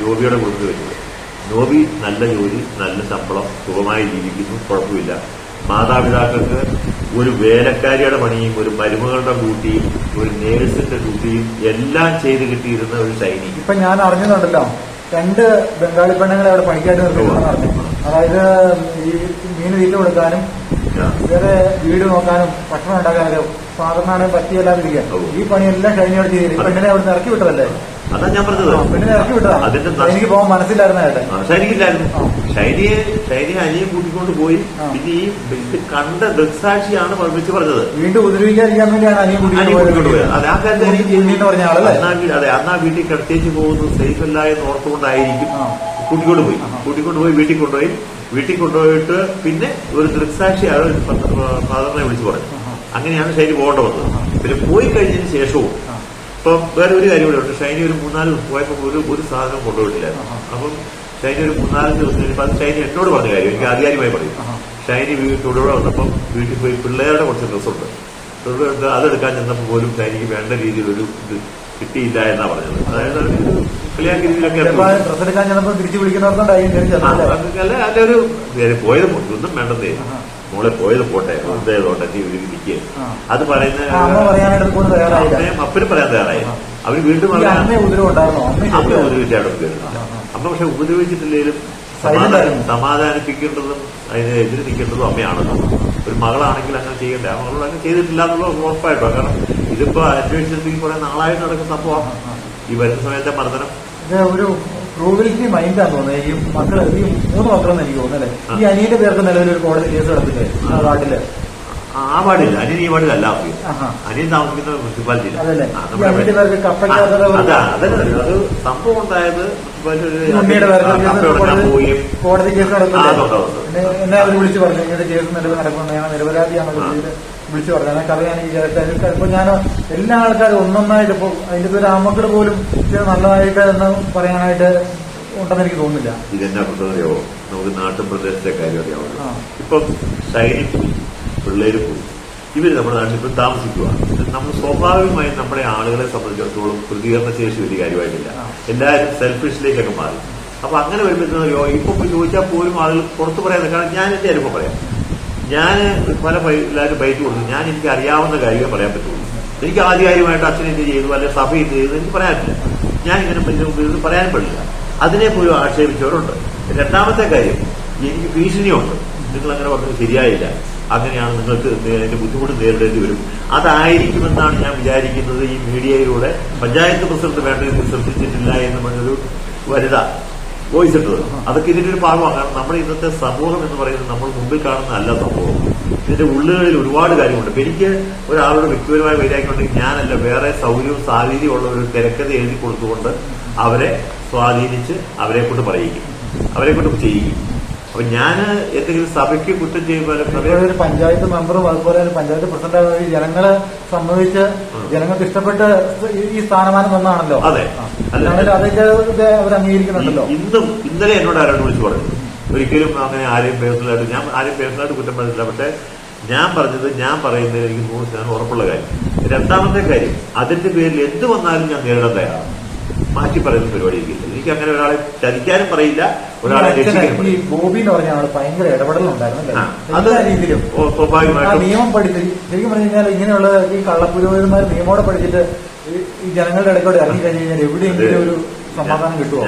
ജോബിയുടെ കുടുംബത്തിൽ വെച്ചത്. ജോബി നല്ല ജോലി, നല്ല ശമ്പളം, സുഖമായി ജീവിക്കുന്നു, കുഴപ്പമില്ല. മാതാപിതാക്കൾക്ക് ഒരു വേലക്കാരിയുടെ പണിയും ഒരു മരുമകളുടെ ഡ്യൂട്ടിയും ഒരു നേഴ്സിന്റെ ഡ്യൂട്ടിയും എല്ലാം ചെയ്ത് കിട്ടിയിരുന്ന ഒരു ഷൈനി. ഇപ്പൊ ഞാൻ അറിഞ്ഞുണ്ടല്ലോ, 2 ബംഗാളി പെണ്ണുങ്ങളെ അവിടെ പണിക്കായിട്ട് നിർത്തുന്നു. അതായത് ഈ മീൻ തീറ്റ കൊടുക്കാനും വേറെ വീട് നോക്കാനും ഭക്ഷണം ഉണ്ടാക്കാനും സാധാരണ പറ്റിയല്ലാതിരിക്കുക. ഈ പണിയെല്ലാം ഷൈനിയോട് ചെയ്തില്ല. ഈ പെണ്ണിനെ അവിടെ ഇറക്കി വിട്ടതല്ലേ? അതാ ഞാൻ പറഞ്ഞത്. പെണ്ണിനെ ഇറക്കി വിട്ടതാ. എനിക്ക് പോകാൻ മനസ്സിലായിരുന്നേട്ടെ. ഷൈനിക്കില്ലായിരുന്നു. ഷൈനിയെ അനിയും കൂട്ടിക്കൊണ്ട് പോയി. പിന്നെ ഈ കണ്ട ദൃക്സാക്ഷിയാണ് വെച്ച് പറഞ്ഞത്. വീണ്ടും ഉപദ്രവിക്കാതിരിക്കാൻ വേണ്ടിയാണ് അനിയും കൂട്ടിക്കൊണ്ട് പോയത്. അതെ, ആ കാര്യത്തിൽ പറഞ്ഞ ആളല്ലേ? അതെ, അന്നാ വീട്ടിൽ കിടത്തേച്ച് പോകുന്നത് സേഫ് അല്ല എന്ന് ഓർത്തുകൊണ്ടായിരിക്കും കൂട്ടിക്കൊണ്ട് പോയി വീട്ടിൽ കൊണ്ടുപോയിട്ട് പിന്നെ ഒരു ദൃക്സാക്ഷി ഫാദറിനെ വിളിച്ചു പറഞ്ഞു. അങ്ങനെയാണ് ഷൈനി പോകേണ്ട വന്നത്. പിന്നെ പോയി കഴിഞ്ഞതിന് ശേഷവും ഇപ്പം വേറെ ഒരു കാര്യം കൂടെ ഉണ്ട്. ഷൈനി ഒരു 3-4 ദിവസം പോയപ്പോൾ ഒരു സാധനം കൊണ്ടുപോയിട്ടില്ലായിരുന്നു. അപ്പം ഷൈനി ഒരു 3-4 ദിവസം കഴിഞ്ഞപ്പോൾ അത് ഷൈനി എന്നോട് പറഞ്ഞ കാര്യം എനിക്ക് ആധികാരികമായി പറയും. ഷൈനി വീട്ടിലൂടെ വന്നപ്പം വീട്ടിൽ പോയി പിള്ളേരുടെ കുറച്ച് ഡ്രസ്സുണ്ട്, അതെടുക്കാൻ ചെന്നപ്പോൾ പോലും ഷൈനിക്ക് വേണ്ട രീതിയിലൊരു ഇത് കിട്ടിയില്ല എന്നാ പറഞ്ഞത്. അതായത് കളിയാക്കിയ രീതിയിലൊക്കെ തിരിച്ചു വിളിക്കുന്നവർക്കുണ്ടായി. അല്ല ഒരു പോയത് ഒന്നും വേണ്ടതേ. മോളെ പോയത് പോട്ടെ എന്തേതോട്ടെ നീ ഇതിൽ നിൽക്കുക അത് പറയുന്ന അപ്പനും പറയാൻ തയ്യാറായി. അവര് വീണ്ടും അമ്മ ഉപദ്രവിച്ചാണ്. അമ്മ പക്ഷെ ഉപദ്രവിച്ചിട്ടില്ലെങ്കിലും സമാധാനിപ്പിക്കേണ്ടതും അതിന് എതിര് നിൽക്കേണ്ടതും അമ്മയാണല്ലോ. ഒരു മകളാണെങ്കിൽ അങ്ങനെ ചെയ്യണ്ടേ, ആ മകളോട് അങ്ങനെ ചെയ്തിട്ടില്ല എന്നുള്ളത് ഉറപ്പായിട്ടോ. കാരണം ഇതിപ്പോ അന്വേഷണത്തിൽ കുറെ നാളായിട്ട് നടക്കുന്ന സംഭവമാണ് ഈ വരുന്ന സമയത്തെ മർദ്ദനം. ഒരു ക്രൂവൽറ്റി മൈൻഡാന്ന് തോന്നുന്നത് ഈ മക്കള്, ഈ 3 മക്കളെന്ന് എനിക്ക് തോന്നുന്നല്ലേ. ഈ അനിയന്റെ പേർക്ക് നിലവിൽ ഒരു കോടതി കേസ് നടത്തില്ലേ ആ വാർഡില്? ആ വാർഡില്ല, അനിയൻ ഈ വാർഡിലല്ല. അനിയൻ താമസിക്കുന്ന മുനിസിപ്പാലിറ്റിയില്ല. അതല്ല, അത് സംഭവം ഉണ്ടായത് കോടതി കേസ് നടക്കുന്നത് എന്നെ അവർ വിളിച്ചു പറഞ്ഞു ഇങ്ങനത്തെ കേസ് നിലവിൽ നടക്കുന്നത്, ഞാൻ നിരപരാധിയാണെന്ന് വിളിച്ചു പറഞ്ഞു. ആ കഥ ഞാൻ ഇപ്പൊ ഞാൻ എല്ലാ ആൾക്കാരും ഒന്നൊന്നായിട്ട് ഇപ്പൊ അതിന്റെ പേര് ആമക്കള് പോലും നല്ലതായിട്ട് എന്ന് പറയാനായിട്ട് ഉണ്ടെന്ന് എനിക്ക് തോന്നുന്നില്ല. ഇതെന്നാ പ്രശ്നമോ, നമുക്ക് നാട്ടും പ്രദേശത്തെ കാര്യം അറിയാമല്ലോ. ഇപ്പം ഷൈനി പോയി, പിള്ളേര് പോയി, ഇവര് നമ്മുടെ നാട്ടിൽ ഇപ്പം താമസിക്കുക. നമ്മൾ സ്വാഭാവികമായും നമ്മുടെ ആളുകളെ സംബന്ധിച്ചിടത്തോളം പ്രതികരണ ശേഷി വലിയ കാര്യമായിട്ടില്ല. എല്ലാവരും സെൽഫിഷിലേക്കൊക്കെ മാറി. അപ്പൊ അങ്ങനെ വരുമ്പോഴത്തേക്കോ ഇപ്പൊ ചോദിച്ചാൽ പോലും ആളുകൾ പുറത്ത് പറയാതെ. കാരണം ഞാൻ എന്റെ അനുഭവം പറയാം. ഞാൻ പല എല്ലാവരും ബൈറ്റ് കൊടുത്തു. ഞാൻ എനിക്ക് അറിയാവുന്ന കാര്യമേ പറയാൻ പറ്റുള്ളൂ. എനിക്ക് ആധികാരികമായിട്ട് അച്ഛൻ എന്ത് ചെയ്തു അല്ലെ സഭ എന്ത് ചെയ്തു എനിക്ക് പറയാനില്ല. ഞാൻ ഇങ്ങനെ പറയാൻ പാടില്ല. അതിനെ പോലും ആക്ഷേപിച്ചവരുണ്ട്. രണ്ടാമത്തെ കാര്യം, എനിക്ക് ഭീഷണിയുണ്ട്. നിങ്ങൾ അങ്ങനെ പറഞ്ഞത് ശരിയായില്ല, അങ്ങനെയാണ് നിങ്ങൾക്ക് അതിന്റെ ബുദ്ധിമുട്ട് നേരിടേണ്ടി വരും. അതായിരിക്കുമെന്നാണ് ഞാൻ വിചാരിക്കുന്നത്. ഈ മീഡിയയിലൂടെ പഞ്ചായത്ത് പ്രസിഡന്റ് വേണ്ട രീതിയിൽ ശ്രദ്ധിച്ചിട്ടില്ല എന്ന് പറഞ്ഞൊരു വനിത വോയിസ് ഇട്ടത്. അതൊക്കെ ഇതിന്റെ ഒരു ഭാഗമാണ്. കാരണം നമ്മുടെ ഇന്നത്തെ സമൂഹം എന്ന് പറയുന്നത് നമ്മൾ മുമ്പിൽ കാണുന്ന അല്ല സംഭവം. ഇതിന്റെ ഉള്ളുകളിൽ ഒരുപാട് കാര്യമുണ്ട്. ഇപ്പൊ എനിക്ക് ഒരാളോട് വ്യക്തിപരമായ വൈരാഗ്യമുണ്ടെങ്കിൽ ഞാനല്ല, വേറെ സൗകര്യവും സാധ്യതയുള്ള ഒരു തിരക്കഥ എഴുതി കൊടുത്തുകൊണ്ട് അവരെ സ്വാധീനിച്ച് അവരെ കൊണ്ട് പറയിക്കും, അവരെ കൊണ്ട് ചെയ്യിക്കും. അപ്പൊ ഞാൻ എന്തെങ്കിലും സഭയ്ക്ക് കുറ്റം ചെയ്യുമ്പോൾ ഒരു പഞ്ചായത്ത് മെമ്പറും അതുപോലെ പഞ്ചായത്ത് പ്രസിഡന്റ് ജനങ്ങളെ സംബന്ധിച്ച് ജനങ്ങൾക്ക് ഇഷ്ടപ്പെട്ട് ഈ സ്ഥാനമാനം വന്നാണല്ലോ. അതെ, അതൊക്കെ അവർ അംഗീകരിക്കുന്നുണ്ടല്ലോ. ഇന്നലെ എന്നോട് ആരോട് വിളിച്ചു പറഞ്ഞു, ഒരിക്കലും അങ്ങനെ ആരെയും പേഴ്സണലായിട്ട് ഞാൻ ആരെയും പേഴ്സണലായിട്ട് കുറ്റം പറഞ്ഞില്ല. പക്ഷെ ഞാൻ പറഞ്ഞത് ഞാൻ പറയുന്നതിൽ എനിക്ക് 100% ഉറപ്പുള്ള കാര്യം. രണ്ടാമത്തെ കാര്യം, അതിന്റെ പേരിൽ എന്ത് വന്നാലും ഞാൻ നേരിടാൻ തയ്യാറാണ്. മാറ്റി പറയുന്ന പരിപാടിയില്ല. എനിക്ക് അങ്ങനെ ഒരാളെ ചതിക്കാനും പറയില്ല, ഒരാളെ രക്ഷിക്കാനും. ഈ ബോബി എന്ന് പറഞ്ഞ ആള് ഭയങ്കര ഇടപെടലുണ്ടായിരുന്നു എല്ലാ രീതിയിലും. സ്വാഭാവികമായിട്ടും നിയമം പഠിച്ച് ശരിക്കും പറഞ്ഞു കഴിഞ്ഞാൽ ഇങ്ങനെയുള്ള ഈ കള്ളപ്പുരോഹിതന്മാർ നിയമോടെ പഠിച്ചിട്ട് ഈ ജനങ്ങളുടെ ഇടയ്ക്കോടെ ഇറങ്ങി കഴിഞ്ഞു കഴിഞ്ഞാൽ എവിടെയെങ്കിലും ഒരു സമാധാനം കിട്ടുമോ?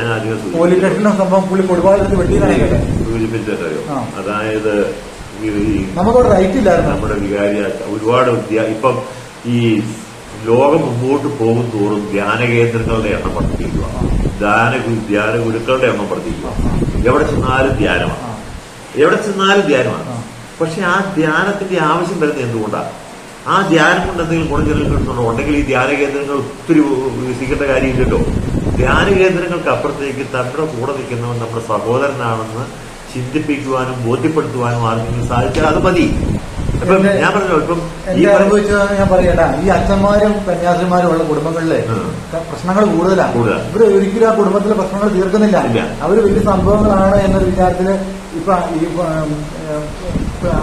പോലീസ് സ്റ്റേഷനിലും സംഭവം പുള്ളി കൊടുവാളെടുത്ത് വെട്ടിയിട്ടാണ് സൂചിപ്പിച്ചറിയോ. അതായത് നമുക്കവിടെ റൈറ്റ് ഇല്ലായിരുന്നു. നമ്മുടെ വികാരി ഒരുപാട് ഇപ്പം ഈ ലോകം മുമ്പോട്ട് പോകും തോറും ധ്യാന കേന്ദ്രങ്ങളുടെ എണ്ണം വർദ്ധിക്കുക, ധ്യാന ഗുരുക്കളുടെ എണ്ണം വർദ്ധിക്കുക. എവിടെ ചെന്നാലും ധ്യാനമാണ്, എവിടെ ചെന്നാലും ധ്യാനമാണ്. പക്ഷെ ആ ധ്യാനത്തിന്റെ ആവശ്യം വരുന്നത് എന്തുകൊണ്ടാണ്? ആ ധ്യാനം കൊണ്ട് എന്തെങ്കിലും ഗുണജനങ്ങൾ കിട്ടുന്നുണ്ടോ? ഉണ്ടെങ്കിൽ ഈ ധ്യാന കേന്ദ്രങ്ങൾ ഒത്തിരി വികസിക്കേണ്ട കാര്യമില്ലല്ലോ. ധ്യാന കേന്ദ്രങ്ങൾക്ക് അപ്പുറത്തേക്ക് തങ്ങളുടെ കൂടെ നിൽക്കുന്നവൻ നമ്മുടെ സഹോദരനാണെന്ന് ചിന്തിപ്പിക്കുവാനും ബോധ്യപ്പെടുത്തുവാനും ആർക്കെങ്കിലും സാധിച്ചാൽ അത് മതി. ഞാൻ പറഞ്ഞല്ലോ, ഇപ്പം ഞാൻ പറയണ്ട, ഈ അച്ഛന്മാരും കന്യാസിമാരും ഉള്ള കുടുംബങ്ങളിലെ പ്രശ്നങ്ങൾ കൂടുതലാണ്. ഇവര് ഒരിക്കലും ആ കുടുംബത്തിലെ പ്രശ്നങ്ങൾ തീർക്കുന്നില്ല. അവര് വലിയ സംഭവങ്ങളാണ് എന്നൊരു വിചാരത്തില് ഇപ്പൊ ഈ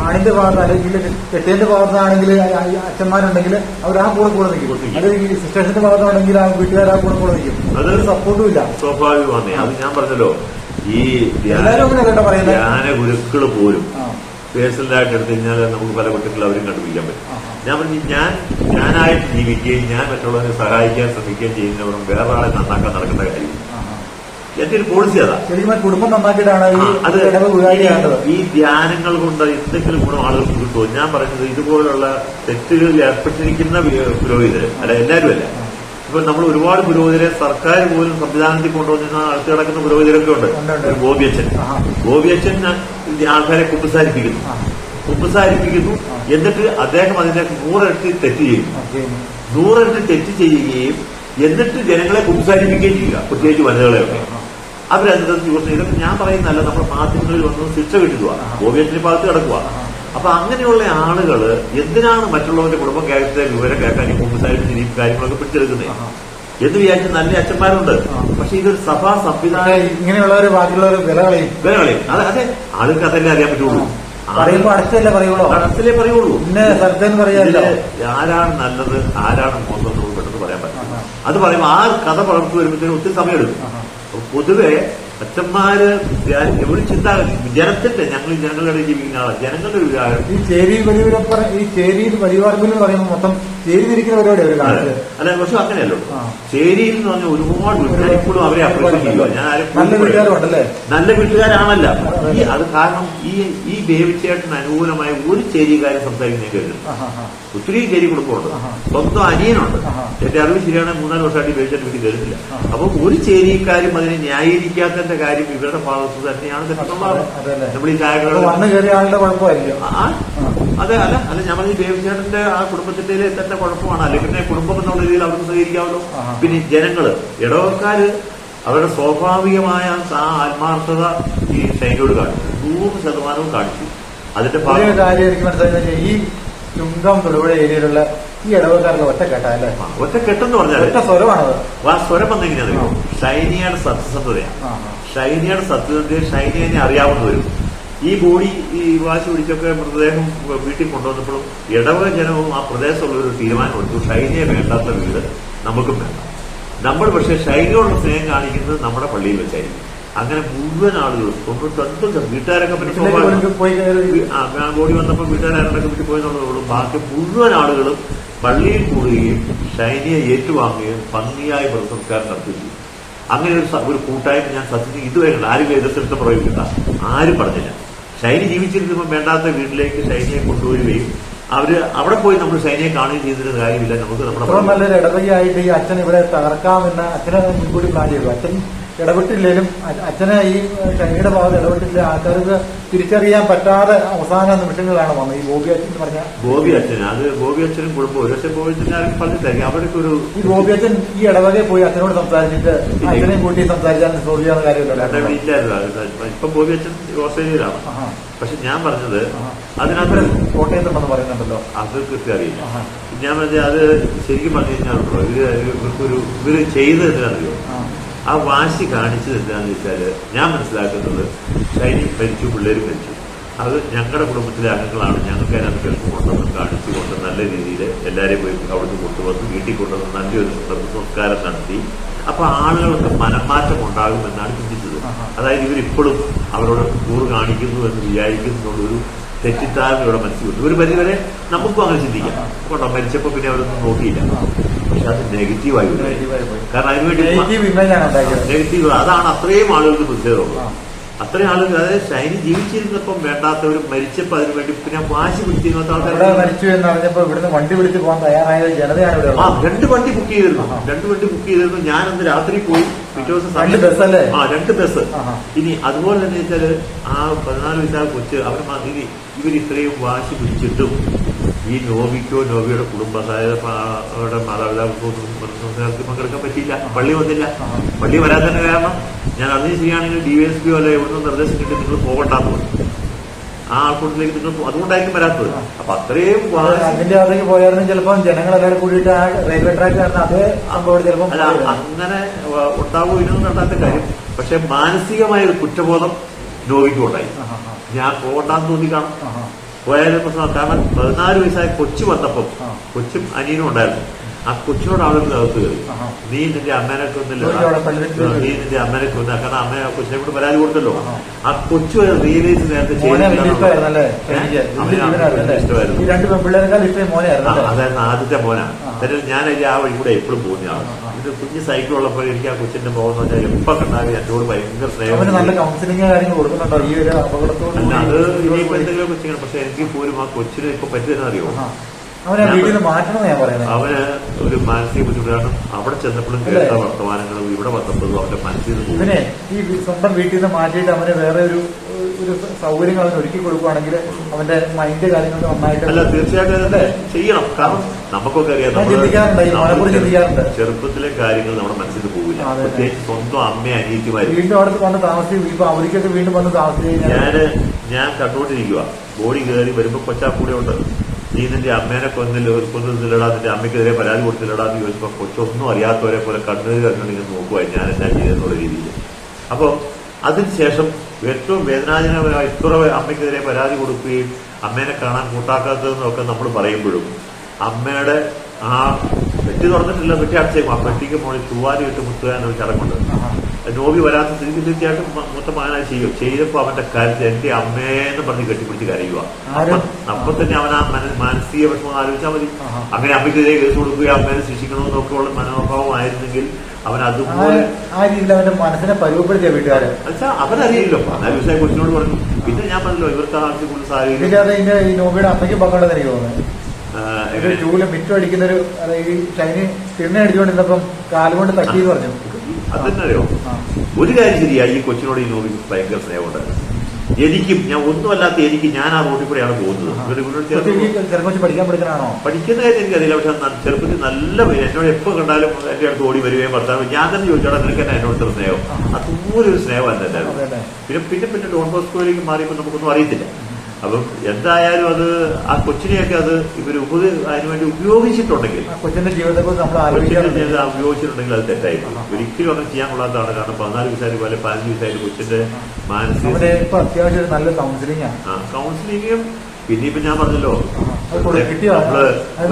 ആണിന്റെ ഭാഗത്ത് അല്ലെങ്കിൽ കെട്ടിയന്റെ ഭാഗത്താണെങ്കിൽ അച്ഛന്മാരുണ്ടെങ്കിൽ അവർ ആ കൂടെ നിൽക്കും. അത് ഈ സിസ്റ്റേഴ്സിന്റെ ഭാഗത്താണെങ്കിൽ ആ വീട്ടുകാർ ആ കൂടെ നിൽക്കും. അതൊരു സപ്പോർട്ടും ഇല്ല. സ്വാഭാവികമാണ്. അത് ഞാൻ പറഞ്ഞല്ലോ, ഈ ധ്യാന ഗുരുക്കള് പോലും പേഴ്സണലായിട്ട് എടുത്തു കഴിഞ്ഞാൽ നമുക്ക് പല കുട്ടികളും അവരും കണ്ടുപിടിക്കാൻ പറ്റും. ഞാൻ പറഞ്ഞു, ഞാനായിട്ട് ജീവിക്കുകയും ഞാൻ മറ്റുള്ളവരെ സഹായിക്കാൻ ശ്രമിക്കുകയും ചെയ്യുന്നവരും വേറെ ആളെ നന്നാക്കാൻ നടക്കേണ്ട കാര്യം. എന്റെ ഒരു പോളിസി അതാ. കുടുംബം നന്നാക്കിയിട്ടാണ് ഈ ധ്യാനങ്ങൾ കൊണ്ട് എന്തെങ്കിലും ഗുണം ആളുകൾക്ക് കിട്ടുമോ? ഞാൻ പറഞ്ഞത് ഇതുപോലുള്ള തെറ്റുകളിൽ ഏർപ്പെട്ടിരിക്കുന്ന പുരോഹിതര് അല്ല, എല്ലാവരും അല്ല. ഇപ്പൊ നമ്മൾ ഒരുപാട് പുരോഹിതരെ സർക്കാർ പോലും സംവിധാനത്തിൽ കൊണ്ടുവന്നിരുന്ന അടുത്ത് കിടക്കുന്ന പുരോഹിതരൊക്കെ ഉണ്ട്. ഒരു ഗോപിയച്ഛൻ ആൾക്കാരെ കുമ്പസാരിപ്പിക്കുന്നു. എന്നിട്ട് അദ്ദേഹം അതിന്റെ 100 ഇരട്ടി തെറ്റ് ചെയ്യും. 100 ഇരട്ടി തെറ്റ് ചെയ്യുകയും എന്നിട്ട് ജനങ്ങളെ കുമ്പസാരിപ്പിക്കുകയും ചെയ്യുക, പ്രത്യേകിച്ച് വനിതകളെയൊക്കെ. അവരതിനകത്ത് ചൂഷണം. ഇതൊക്കെ ഞാൻ പറയുന്നതല്ല, നമ്മുടെ മാധ്യമങ്ങളിൽ വന്ന് ശിക്ഷ കിട്ടുക, ഗോപിയച്ഛനെ ഭാഗത്ത് കിടക്കുക. അപ്പൊ അങ്ങനെയുള്ള ആളുകൾ എന്തിനാണ് മറ്റുള്ളവരുടെ കുടുംബം കാര്യത്തെ വിവരം കേൾക്കാൻ ഈ കുമ്പസാരിപ്പിച്ച് ഈ കാര്യങ്ങളൊക്കെ പിടിച്ചെടുക്കുന്നത് എന്ന് വിചാരിച്ച നല്ല അച്ഛന്മാരുണ്ട്. പക്ഷെ ഇതൊരു സഭാ സംവിധാനം. ഇങ്ങനെയുള്ളവർ ബാക്കിയുള്ളവർ വില കളയും. അതെ, ആളുകൾക്ക് അതല്ലേ അറിയാൻ പറ്റുള്ളൂ. അടച്ചല്ലേ പറയുള്ളൂ. ആരാണ് നല്ലത് ആരാണ് മോശം പെട്ടെന്ന് പറയാൻ പറ്റും. അത് പറയുമ്പോൾ ആ കഥ പകർന്നു വരുമ്പോഴത്തേനും ഒത്തിരി സമയമെടുക്കും. പൊതുവെ അച്ഛന്മാര് ഒരു ചിന്താഗതി ജനത്തിന്റെ ജനങ്ങളുടെ ജീവിക്കുന്ന ആളാണ്. ജനങ്ങളുടെ ഒരു വികാരം ഈ ചേരി വലിയവർമ്മിൽ എന്ന് പറയുമ്പോൾ മൊത്തം ചേരി തിരിക്കുന്ന പരിപാടി ഒരു കാലത്ത്. അല്ല, പക്ഷെ അങ്ങനെയല്ലോ. ചേരിയിൽ എന്ന് പറഞ്ഞാൽ ഒരുപാട് വീട്ടുകാർ ഇപ്പോഴും അവരെ അപ്രീഷിയേറ്റ് ചെയ്യുക. ഞാൻ നല്ല വീട്ടുകാരുണ്ടല്ലേ? നല്ല വീട്ടുകാരാണല്ല. അത് കാരണം ഈ ബേബിച്ചേട്ടന് അനുകൂലമായ ഒരു ചേരിക്കാരെ സംസാരിക്കുന്ന കേട്ടു. ഒത്തിരി ചേരി കുടുംബമുണ്ട്, സ്വന്തം അനിയനുണ്ട്. എന്റെ അറിവ് ശരിയാണെങ്കിൽ 3-4 വർഷമായിട്ട് ബേബിച്ചേട്ടൻ വീട്ടിൽ കയറില്ല. അപ്പൊ ഒരു ചേരിക്കാരും അതിനെ ന്യായീകരിക്കാത്തതിന്റെ കാര്യം ഇവരുടെ ഭാഗത്ത് തന്നെയാണ് തെറ്റുള്ളത്. നമ്മൾ ഈ ചായകൾ വന്നു കയറിയ ആളുടെ കുഴപ്പമായിരിക്കും. അതെ, അല്ല ഞാൻ പറഞ്ഞ ബേബിച്ചേട്ടന്റെ ആ കുടുംബത്തിന്റെ തന്നെ കുഴപ്പമാണ്. അല്ലെങ്കിൽ പിന്നെ കുടുംബം എന്നുള്ള രീതിയിൽ അവർക്ക് സഹകരിക്കാമല്ലോ. പിന്നെ ജനങ്ങള് ഇടവക്കാര് അവരുടെ സ്വാഭാവികമായ ആ ആത്മാർത്ഥത ഈ ഷൈനോട് കാണിച്ചു, 100% കാണിച്ചു. അതിന്റെ കാര്യം എനിക്ക് മനസ്സിലാക്കുന്നത് ഈ ചുങ്കം തൊടുപുഴ ഏരിയയിലുള്ള ഈ ഇടവക്കാർക്ക് ഒറ്റക്കെട്ടല്ലേ? ഒറ്റക്കെട്ടെന്ന് പറഞ്ഞാൽ ഒറ്റ സ്വരമാണത്. ആ സ്വരം വന്നെങ്ങനെയാ? ഷൈനിയുടെ സത്യസന്ധതയാണ്. ഷൈനിയുടെ സത്യസന്ധതയെ ഷൈനിയെ അറിയാവുന്നവരും ഈ ബോഡി ഈ വാശി പിടിച്ചൊക്കെ മൃതദേഹം വീട്ടിൽ കൊണ്ടുവന്നപ്പോഴും ഇടവക ജനവും ആ പ്രദേശമുള്ള ഒരു തീരുമാനം എടുത്തു, ഷൈനിയെ വേണ്ടാത്ത വീട് നമുക്കും വേണ്ട. നമ്മൾ പക്ഷേ ഷൈനിയോടുള്ള സ്നേഹം കാണിക്കുന്നത് നമ്മുടെ പള്ളിയിൽ വെച്ചായിരിക്കും. അങ്ങനെ മുഴുവൻ ആളുകളും 99 വീട്ടുകാരൊക്കെ ബോഡി വന്നപ്പോൾ വീട്ടുകാരൊക്കെ വീട്ടിൽ പോയെന്നുള്ളതുള്ളൂ. ബാക്കി മുഴുവൻ ആളുകളും പള്ളിയിൽ കൂടുകയും ഷൈനിയെ ഏറ്റുവാങ്ങുകയും ഭംഗിയായി മൃതസംസ്കാരം നടത്തുകയും. അങ്ങനെ ഒരു കൂട്ടായ്മ ഞാൻ സത്യത്തിൽ ഇതുവരെ ആരും എതിർത്തിട്ട് പ്രയോഗിക്കില്ല, ആരും പറഞ്ഞില്ല. ഷൈനി ജീവിച്ചിരുന്നപ്പോൾ വേണ്ടാത്ത വീട്ടിലേക്ക് ഷൈനിയെ കൊണ്ടുവരികയും അവര് അവിടെ പോയി നമ്മൾ ഷൈനിയെ കാണുകയും ചെയ്തിരുന്ന കാര്യമില്ല. നമുക്ക് നമ്മുടെ നല്ലൊരു ഇടവകയായിട്ട് ഈ അച്ഛൻ ഇവിടെ തകർക്കാമെന്ന് അച്ഛനെ മുൻകൂട്ടി പ്ലാൻ ചെയ്തു. അച്ഛൻ ഇടപെട്ടില്ലേലും അച്ഛനെ ഈ ഷൈനിയുടെ ഭാഗത്ത് ഇടപെട്ടില്ല ആൾക്കാർക്ക് തിരിച്ചറിയാൻ പറ്റാതെ അവസാന നിമിഷങ്ങളാണ് വന്നത്. ഈ ബോബി അച്ഛൻ പറഞ്ഞ ബോബി അച്ഛനും കുഴപ്പം ഒരു പക്ഷേ ബോബി അച്ഛൻ ആരും പറഞ്ഞിട്ടായിരിക്കും അവർക്ക് ഒരു ഈ ബോബി അച്ഛൻ ഈ ഇടവകയിൽ പോയി അച്ഛനോട് സംസാരിച്ചിട്ട് അച്ഛനെയും കൂട്ടി സംസാരിച്ചാൽ സോൾവ് ചെയ്യാവുന്ന കാര്യമല്ലോ. ഇല്ലായിരുന്നു. ഇപ്പം ബോബി അച്ഛൻ ഓസ്ട്രേലിയയിലാണ്. പക്ഷെ ഞാൻ പറഞ്ഞത് അതിനകത്ത് കോട്ടയത്തുണ്ടെന്ന് പറയുന്നുണ്ടല്ലോ, അത് കൃത്യം അറിയില്ല. ഞാൻ പറഞ്ഞത് അത് ശരിക്കും പറഞ്ഞു കഴിഞ്ഞാണല്ലോ ഇവര് ചെയ്തത് എന്താണെന്നറിയോ? ആ വാശി കാണിച്ചത് എന്താണെന്ന് വെച്ചാല് ഞാൻ മനസ്സിലാക്കുന്നത് ഷൈനി മരിച്ചു, പിള്ളേരും മരിച്ചു. അത് ഞങ്ങളുടെ കുടുംബത്തിലെ അംഗങ്ങളാണ്. ഞങ്ങൾക്ക് അതിനകത്ത് കേൾക്കുകൊണ്ടെന്ന് കാണിച്ചുകൊണ്ട് നല്ല രീതിയിൽ എല്ലാവരെയും പോയി അവിടുന്ന് കൊണ്ടുവന്ന് വീട്ടിൽ കൊണ്ടുവന്ന് നല്ലൊരു സംസ്കാരം നടത്തി. അപ്പൊ ആളുകൾക്ക് മനംമാറ്റം ഉണ്ടാകുമെന്നാണ് ചിന്തിച്ചത്. അതായത് ഇവരിപ്പോഴും അവരോട് കൂറ് കാണിക്കുന്നു എന്ന് വിചാരിക്കുന്നുള്ളൊരു തെറ്റിദ്ധാരണ ഇവിടെ മനസ്സിലുണ്ട്. ഒരു പരിധിവരെ നമുക്കും അങ്ങനെ ചിന്തിക്കാം. കൊണ്ടോ മരിച്ചപ്പോ പിന്നെ അവരൊന്നും നോക്കിയില്ല. പക്ഷെ അത് നെഗറ്റീവായി കാരണം അതിനുവേണ്ടി നെഗറ്റീവ് അതാണ് അത്രയും ആളുകൾക്ക് പ്രത്യേകമുള്ളത്. അത്രയും ആളുകൾ അതായത് ഷൈനി ജീവിച്ചിരുന്നപ്പം വേണ്ടാത്തവരും മരിച്ചപ്പോൾ അതിനുവേണ്ടി പിന്നെ വാശി പിടിച്ചിരുന്ന ആൾക്കാർ മരിച്ചു എന്ന് പറഞ്ഞപ്പോ ഇവിടുന്ന് വണ്ടി വിളിച്ച് പോകാൻ തയ്യാറായ ജനതയാണ്. 2 വണ്ടി ബുക്ക് ചെയ്തിരുന്നു. ഞാനന്ന് രാത്രി പോയി. പിറ്റേ ദിവസം 2 ബസ്സല്ലേ? 2 ബസ്. ഇനി അതുപോലെ തന്നെ വെച്ചാല് ആ 14 വയസ്സായ കൊച്ച് ഇവർ ഇത്രയും വാശി പിടിച്ചിട്ടും ഈ നോവിയുടെ കുടുംബം അതായത് അവരുടെ മാതാപിതാക്കൾക്ക് പങ്കെടുക്കാൻ പറ്റിയില്ല. പള്ളി വന്നില്ല. പള്ളി വരാൻ തന്നെ കാരണം ഞാൻ അതിന് ശരിയാണെങ്കിൽ DYSP അല്ലെ ഇവിടുന്ന് നിർദ്ദേശം കിട്ടി നിങ്ങൾ പോകണ്ടെന്ന് പറഞ്ഞു. ആ ആൾക്കൂട്ടത്തിലേക്ക് നിങ്ങൾ അതുകൊണ്ടായിരിക്കും വരാത്തത്. അപ്പൊ അത്രയും അതിന്റെ അകത്തേക്ക് പോയാലും ചിലപ്പോൾ ജനങ്ങളെല്ലാവരും കൂടിയിട്ട് ആ റെയിൽവേ ട്രാക്ക് അതേ സംഭവം ചിലപ്പോൾ അല്ല അങ്ങനെ ഉണ്ടാവുമോ ഇല്ലെന്ന് കണ്ടാത്ത കാര്യം. പക്ഷെ മാനസികമായ ഒരു കുറ്റബോധം നോവിക്കും ഉണ്ടായി. ഞാൻ പോകണ്ടെന്ന് തോന്നി കാണും. പോയാലും പ്രശ്നം. കാരണം 14 വയസ്സായ കൊച്ചു വന്നപ്പം കൊച്ചും അനിയനും ഉണ്ടായിരുന്നു. ആ കൊച്ചിനോട് ആളുകൾ അകത്ത് കയറി, നീ നിന്റെ അമ്മേനെ കൊന്നില്ല, നീ നിന്റെ അമ്മേനെ കൊന്ന. കാരണം അമ്മ കൊച്ചിനെ കൂടെ പരാതി കൊടുത്തല്ലോ. ആ കൊച്ചു റിയലൈസ് നേരത്തെ ഇഷ്ടമായിരുന്നു. അതായിരുന്നു ആദ്യത്തെ മോനാണ്. എന്നിട്ട് ഞാൻ ആ വഴി കൂടെ എപ്പോഴും പോകുന്നതാണ്. ഇത് കുഞ്ഞ് സൈക്കിൾ ഉള്ളപ്പോൾ എനിക്ക് ആ കൊച്ചിന്റെ പോകുന്ന വെച്ചാൽ എപ്പോൾ കണ്ടാലും എന്നോട് ഭയങ്കര സ്നേഹം. അത് ഇനിയിപ്പോ എന്തെങ്കിലും കൊച്ചിങ്ങനെ. പക്ഷെ എനിക്ക് പോലും ആ കൊച്ചിന് ഇപ്പൊ പറ്റുന്ന അറിയോ? അവനെ വീട്ടിൽ നിന്ന് മാറ്റണം ഞാൻ പറയുന്നത്. അവന് ഒരു മാനസിക ബുദ്ധിമുട്ടാണ്. അവിടെ ചെന്നപ്പോഴും കേട്ട വർത്തമാനങ്ങളും ഇവിടെ വന്നപ്പോഴും അവന്റെ മനസ്സിൽ ഇവനെ ഈ സ്വന്തം വീട്ടിൽ നിന്ന് മാറ്റിയിട്ട് അവന് വേറെ ഒരു സൗകര്യങ്ങൾ അവന് ഒരുക്കി കൊടുക്കുകയാണെങ്കിൽ അവന്റെ മൈൻഡ് കാര്യങ്ങൾ നന്നായിട്ട്. അല്ല തീർച്ചയായിട്ടും ചെയ്യണം. കാരണം നമുക്കൊക്കെ അറിയാം ചെറുപ്പത്തിലെ കാര്യങ്ങൾ നമ്മുടെ മനസ്സിൽ പോകില്ല. പ്രത്യേകിച്ച് സ്വന്തം അമ്മയെ അനിയത്തിമാര് വീണ്ടും അവിടെ വന്ന് താമസിക്കും. ഇപ്പൊ അവർക്കൊക്കെ വീണ്ടും വന്ന് താമസിക്കും. ഞാൻ കണ്ടുകൊണ്ടിരിക്കുക. ബോഡി കയറി വരുമ്പോ കൊച്ചാ കൂടെ ഉണ്ട്. നീ നിന്റെ അമ്മേനെ കൊന്നില്ലടാ, നിന്റെ അമ്മയ്ക്കെതിരെ പരാതി കൊടുത്തില്ലടാ എന്ന് ചോദിച്ചപ്പോ കൊച്ചൊന്നും അറിയാത്തവരെ പോലെ കണ്ണുകൾ കണ്ടിങ്ങനെ നോക്കുക ഞാൻ എന്താ ചെയ്തെന്നുള്ള രീതിയിൽ. അപ്പൊ അതിനുശേഷം ഏറ്റവും വേദനാജനകമായ ഇത്ര അമ്മയ്ക്കെതിരെ പരാതി കൊടുക്കുകയും അമ്മേനെ കാണാൻ കൂട്ടാക്കാത്തതെന്നൊക്കെ നമ്മൾ പറയുമ്പോഴും അമ്മയുടെ ആ പെട്ടി തുറന്നിട്ടില്ല, പെട്ടി അടച്ചേക്കും. ആ പെട്ടിക്ക് മുകളിൽ തൂവാലി ഇട്ട് മുത്തുക എന്നൊരു ചടങ്ങുണ്ട്. നോബി വരാത്ത സ്ഥിതി തീർച്ചയായിട്ടും മൊത്തം മകനായി ചെയ്തപ്പോ അവന്റെ കാര്യത്തിൽ എന്റെ അമ്മേന്ന് പറഞ്ഞ് കെട്ടിപ്പിടിച്ച് കരയുക. അപ്പൊ തന്നെ അവൻ ആ മാനസിക വിഷമം ആലോചിച്ചാൽ മതി. അങ്ങനെ അമ്മയ്ക്കെതിരെ കേസ് കൊടുക്കുക, അമ്മേനെ ശിക്ഷിക്കണമെന്നൊക്കെ ഉള്ള മനോഭാവമായിരുന്നെങ്കിൽ അവൻ അതുപോലെ ആ രീതിയിൽ അവന്റെ മനസ്സിനെ പരിവപ്പെടുത്തിയ വീട്ടുകാരെ അവനറിയില്ലോ. 4 ദിവസമായി കൊച്ചിനോട് പറഞ്ഞു. പിന്നെ ഞാൻ പറഞ്ഞല്ലോ ഇവർക്ക് ആവശ്യം കൂടുതൽ സാഹചര്യം ഈ നോബിയുടെ അമ്മയ്ക്ക് പങ്കെടുത്ത് എനിക്ക് തോന്നുന്നത് ചൂല് മിറ്റം അടിക്കുന്നൊരു ഈ ഷൈനി തിണ്ണ അടിച്ചുകൊണ്ടിരുന്നപ്പം കാലുകൊണ്ട് തട്ടിയെന്ന് പറഞ്ഞു. അതെന്നറിയോ, ഒരു കാര്യം ശരിയാ, ഈ കൊച്ചിനോട് ഈ നോബിക്ക് ഭയങ്കര സ്നേഹമുണ്ടായിരുന്നു. എനിക്കും ഞാൻ ഒന്നുമല്ലാത്ത എനിക്ക് ഞാൻ ആ റോഡിൽ കൂടെയാണ് പോകുന്നത്. പഠിക്കുന്ന കാര്യം എനിക്കറിയില്ല. പക്ഷെ ചെറുപ്പത്തിൽ നല്ല എന്നോട് എപ്പോൾ കണ്ടാലും എന്റെ അടുത്ത് ഓടി വരികയും ഭർത്താവ് ഞാൻ തന്നെ ചോദിച്ചോടാ നിനക്ക് തന്നെ എന്നോട് സ്നേഹം. അതുപോലെ ഒരു സ്നേഹമല്ല എല്ലാവരും. പിന്നെ ഡോൺ ബോസ്കോയിലേക്ക് മാറിയപ്പോൾ നമുക്കൊന്നും അറിയത്തില്ല. അപ്പം എന്തായാലും അത് ആ കൊച്ചിനെയൊക്കെ അത് ഇവർ അതിനുവേണ്ടി ഉപയോഗിച്ചിട്ടുണ്ടെങ്കിൽ കൊച്ചിന്റെ ജീവിതത്തെക്കുറിച്ച് നമ്മൾ ഉപയോഗിച്ചിട്ടുണ്ടെങ്കിൽ അത് തെറ്റായി. ഒരിക്കലും അങ്ങനെ ചെയ്യാൻ കൊള്ളാത്തതാണ്. കാരണം 14 വയസ്സായാലും പോലെ 15 വയസ്സായാലും കൊച്ചിന്റെ മാനസിക അത്യാവശ്യം നല്ല കൗൺസിലിംഗ് കൗൺസിലിംഗും പിന്നെ ഇപ്പൊ ഞാൻ പറഞ്ഞല്ലോ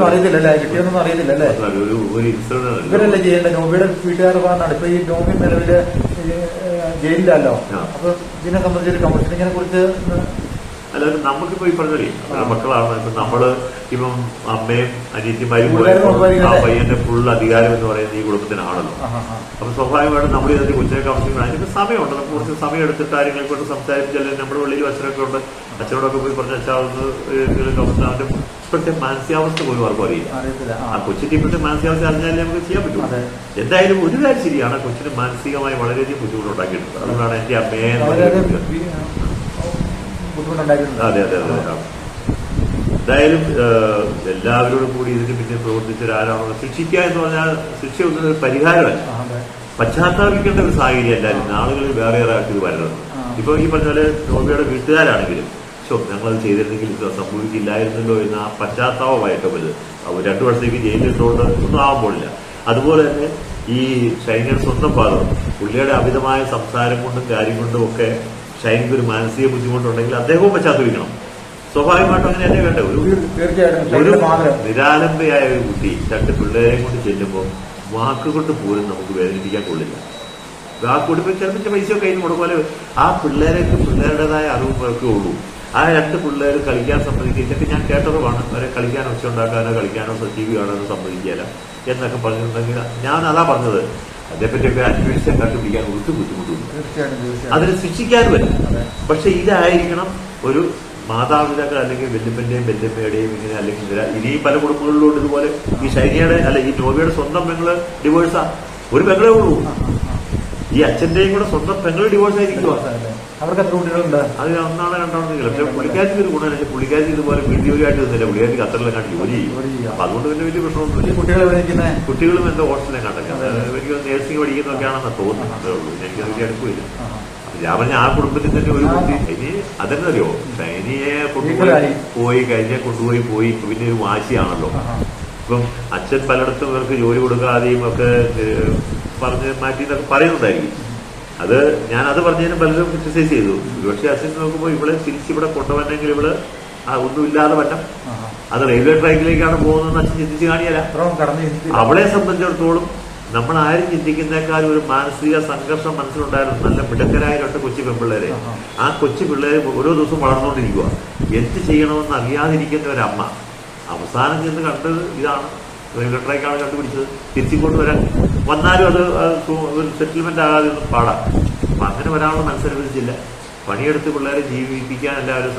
അറിയത്തില്ലല്ലേ കിട്ടിയൊന്നും അറിയത്തില്ലല്ലേ ഒരു ഇൻസിഡന്റ് ഇവരല്ലേ ചെയ്യേണ്ടത്. നോബിയുടെ വീട്ടുകാർ പറഞ്ഞാണ് ഇപ്പൊ ഈ നോബി നിലവില് ജയിലിലല്ലോ. അപ്പൊ ഇതിനെ സംബന്ധിച്ചൊരു കൗൺസിലിങ്ങിനെ കുറിച്ച് അല്ലാതെ നമുക്കിപ്പോ ഈ പറഞ്ഞേ മക്കളാണ്. ഇപ്പൊ നമ്മള് ഇപ്പം അമ്മയും അനിയത്തിമാരും ആ പയ്യന്റെ ഫുൾ അധികാരം എന്ന് പറയുന്നത് ഈ കുടുംബത്തിനാണല്ലോ. അപ്പൊ സ്വാഭാവികമായിട്ടും നമ്മൾ ഇതിന്റെ കൊച്ചിനെ കൗൺസിലിംഗ് അതിനൊക്കെ സമയമുണ്ട്. നമുക്ക് കുറച്ച് സമയം എടുത്തിട്ട് കാര്യങ്ങളെ കൊണ്ട് സംസാരിച്ചാലും നമ്മുടെ ഉള്ളിൽ അച്ഛനൊക്കെ ഉണ്ട്. അച്ഛനോടൊക്കെ പോയി പറഞ്ഞ അച്ഛാവുന്ന അവന്റെ ഇപ്പോഴത്തെ മാനസികാവസ്ഥ പോലും ആർക്കും അറിയില്ല. ആ കൊച്ചിന്റെ ഇപ്പോഴത്തെ മാനസികാവസ്ഥ അറിഞ്ഞാലേ നമുക്ക് ചെയ്യാൻ പറ്റും. എന്തായാലും ഒരു കാര്യം ശരിയാണ്, കൊച്ചിന് മാനസികമായി വളരെയധികം ബുദ്ധിമുട്ടുണ്ടാക്കിയിട്ടുണ്ട്. അതുകൊണ്ടാണ് എന്റെ അമ്മയെ അതെ. എന്തായാലും എല്ലാവരോടും കൂടി ഇതിന് പിന്നെ പ്രവർത്തിച്ചൊരാരാണോ ശിക്ഷിക്കുക എന്ന് പറഞ്ഞാൽ ശിക്ഷ ഒന്നും പരിഹാരമല്ല, പശ്ചാത്താപിക്കേണ്ട ഒരു സാഹചര്യം എല്ലാവരും ആളുകളിൽ വേറെ ആൾക്ക് ഇത് വരണം. ഇപ്പൊ ഈ പറഞ്ഞ പോലെ നോബിയുടെ വീട്ടുകാരാണെങ്കിലും ഞങ്ങളത് ചെയ്തിരുന്നെങ്കിൽ ഇത് സംഭവിക്കില്ലായിരുന്നല്ലോ എന്ന ആ പശ്ചാത്താപമായിട്ടും ഇത് 2 വർഷത്തേക്ക് ജയിലിട്ടുകൊണ്ട് ഒന്നും ആവാൻ. അതുപോലെ തന്നെ ഈ ഷൈനയുടെ സ്വന്തം ഫാദർ പുള്ളിയുടെ അമിതമായ സംസാരം കൊണ്ടും കാര്യം കൊണ്ടും ഒക്കെ ഷൈനിക്ക് ഒരു മാനസിക ബുദ്ധിമുട്ടുണ്ടെങ്കിൽ അദ്ദേഹവും പശ്ചാത്തപിക്കണം. സ്വാഭാവികമായിട്ടും അങ്ങനെ തന്നെ വേണ്ട. ഒരു നിരാലംബയായ ഒരു കുട്ടി 2 പിള്ളേരെ കൊണ്ട് ചെല്ലുമ്പോൾ വാക്കുകൊണ്ട് പോലും നമുക്ക് വേദനിപ്പിക്കാൻ കൊള്ളില്ല. ആ കുടുംബം ചിലപ്പോൾ പൈസയൊക്കെ കയ്യിൽ കൊടുക്കുമ്പോൾ ആ പിള്ളേരുടേതായ അറിവുകളൊക്കെ ഉള്ളൂ. ആ 2 പിള്ളേർ കളിക്കാൻ സമ്മതിക്കുക. ഇതൊക്കെ ഞാൻ കേട്ടതുമാണ്. അവരെ കളിക്കാൻ ഒച്ച ഉണ്ടാക്കാനോ കളിക്കാനോ TV കാണാനോ സമ്മതിക്കുകയില്ല എന്നൊക്കെ പറഞ്ഞിട്ടുണ്ടെങ്കിൽ ഞാൻ അതാ പറഞ്ഞത്. അതേപ്പറ്റിയൊക്കെ അന്വേഷിച്ചാൽ കണ്ടുപിടിക്കാൻ ഒട്ടും ബുദ്ധിമുട്ടുണ്ട്. അതിന് ശിക്ഷിക്കാനും വരും. പക്ഷെ ഇതായിരിക്കണം ഒരു മാതാപിതാക്കൾ അല്ലെങ്കിൽ വല്യപ്പന്റെയും വല്യമ്മയുടെയും ഇങ്ങനെ അല്ലെങ്കിൽ ഇനിയും പല കുടുംബങ്ങളിലോട്ട് ഇതുപോലെ ഈ ഷൈനിയുടെ ഈ നോബിയുടെ സ്വന്തം പെങ്ങള് ഡിവോഴ്സാ. ഒരു പെങ്ങളേ ഉള്ളൂ. ഈ അച്ഛന്റെയും കൂടെ സ്വന്തം പെങ്ങൾ ഡിവോഴ്സ് ആയിരിക്കുമോ? അവർക്ക് എത്ര കുട്ടികളുണ്ട്? അത് 1 2 പക്ഷെ പുള്ളിക്കാരിക്ക് ഒരു ഗുണം, പുള്ളിക്കാരിക്ക് ഇതുപോലെ വീഡിയോയായിട്ട് നിന്നില്ല. പുള്ളിക്കാരിക്ക് ഖത്തറിലെ കണ്ട് ജോലി ചെയ്യും. അപ്പൊ അതുകൊണ്ട് പിന്നെ വലിയ പ്രശ്നമൊന്നുമില്ല. കുട്ടികളും എന്തോ ഹോസ്റ്റലിനെ കണ്ടൊക്കെ എനിക്ക് നേഴ്സിംഗ് പഠിക്കുന്നതൊക്കെയാണെന്ന് തോന്നുന്നതേ ഉള്ളൂ. എനിക്ക് വലിയ അടുപ്പില്ല. ഞാൻ പറഞ്ഞ ആ കുടുംബത്തിൽ തന്നെ ഒരു കുട്ടി ഇനി അതെന്നറിയോ ഷൈനിയെ കൊണ്ടുപോയി കൊണ്ടുപോയി പിന്നെ ഒരു വാശിയാണല്ലോ. ഇപ്പം അച്ഛൻ പലയിടത്തും ഇവർക്ക് ജോലി കൊടുക്കാതെയും ഒക്കെ പറഞ്ഞ് മാറ്റി എന്നൊക്കെ പറയുന്നുണ്ടായിരിക്കും. ഞാനത് പറഞ്ഞതിന് പലരും ക്രിറ്റിസൈസ് ചെയ്തു. പക്ഷെ അച്ഛൻ നോക്കുമ്പോൾ ഇവിടെ തിരിച്ചിവിടെ കൊണ്ടുവന്നെങ്കിൽ ഇവിടെ ഒന്നുമില്ലാതെ പറ്റം അത് റെയിൽവേ ട്രാക്കിലേക്കാണ് പോകുന്നതെന്ന് അച്ഛൻ ചിന്തിച്ച് കാണിയല്ല. അവളെ സംബന്ധിച്ചിടത്തോളം നമ്മൾ ആരും ചിന്തിക്കുന്നേക്കാൾ ഒരു മാനസിക സംഘർഷം മനസ്സിലുണ്ടായിരുന്നു. നല്ല മിടുക്കരായ 2 കൊച്ചു പെൺപിള്ളേരെ. ആ കൊച്ചു പിള്ളേരെ ഓരോ ദിവസവും വളർന്നുകൊണ്ടിരിക്കുക. എന്ത് ചെയ്യണമെന്ന് അറിയാതിരിക്കുന്ന ഒരമ്മ അവസാനം ചെന്ന് കണ്ടത് ഇതാണ്. റെയിൽവേ ട്രാക്കാണ് കണ്ടുപിടിച്ചത്. തിരിച്ചിങ്ങോട്ട് വന്നാലും അത് ഒരു സെറ്റിൽമെന്റ് ആകാതെ ഒന്നും പാടാം. അപ്പൊ അങ്ങനെ ഒരാളുടെ മനസ്സനുവദിച്ചില്ല. പണിയെടുത്ത് പിള്ളേരെ ജീവിപ്പിക്കാൻ എല്ലാവരും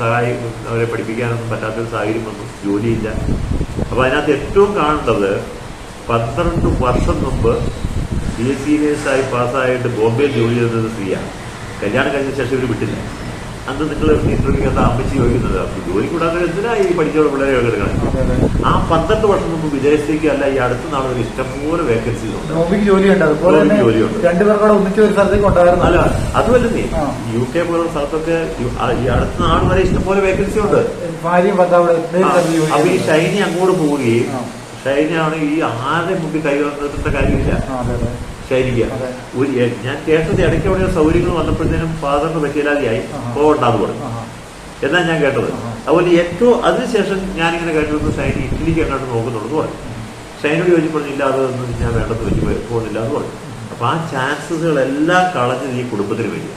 അവരെ പഠിപ്പിക്കാനൊന്നും പറ്റാത്തൊരു സാഹചര്യം വന്നു. ജോലിയില്ല. അപ്പൊ അതിനകത്ത് ഏറ്റവും കാണേണ്ടത് 12 വർഷം മുമ്പ് BSc നേഴ്സായി പാസ്സായിട്ട് ബോംബെയിൽ ജോലി ചെയ്തത് സ്ത്രീയാണ്. കല്യാണം കഴിഞ്ഞ ശേഷം ഇവർ വിട്ടില്ല. അന്ന് നിങ്ങൾ ഇന്റർവ്യൂക്കകത്ത് അമ്മച്ചി ചോദിക്കുന്നത് ജോലി കൂടാതെ എന്തിനായി പഠിച്ചവരുടെ പിള്ളേരെ എടുക്കണം. ആ 12 വർഷം മുമ്പ് വിദേശത്തേക്ക് അല്ല ഈ അടുത്ത നാളുകളിൽ ഇഷ്ടംപോലെ വേക്കൻസീസ് ഉണ്ട്. ജോലിയുണ്ട്. അല്ല അതുമല്ലേ UK പോലുള്ള സ്ഥലത്തൊക്കെ ഈ അടുത്ത നാൾ വരെ ഇഷ്ടംപോലെ വേക്കൻസി ഉണ്ട്. അപ്പൊ ഈ ഷൈനി അങ്ങോട്ട് പോവുകയും ഷൈനിയാണ് ഈ ആരുടെ മുമ്പിൽ കൈവന്നിട്ട കാര്യമില്ല. ഷൈനിക്ക് ഞാൻ കേട്ടത് ഇടയ്ക്ക് അവിടെ സൗകര്യങ്ങൾ വന്നപ്പോഴത്തേനും ഫാദറിന് പറ്റിയില്ലാതെയായി പോകണ്ടാന്ന് പറഞ്ഞു എന്നാണ് ഞാൻ കേട്ടത്. അതുപോലെ ഏറ്റവും അതിനുശേഷം ഞാനിങ്ങനെ കേട്ടത് ഷൈനി ഇറ്റലിക്ക് അങ്ങോട്ട് നോക്കുന്നുള്ളൂ പറഞ്ഞു. ഷൈനോട് ചോദിച്ചപ്പോഴില്ല അതൊന്നും ഞാൻ വേണ്ടെന്ന് വെച്ച് പോകുന്നില്ല എന്ന് പറഞ്ഞു. അപ്പോൾ ആ ചാൻസസുകളെല്ലാം കളഞ്ഞത് ഈ കുടുംബത്തിന് വേണ്ടി.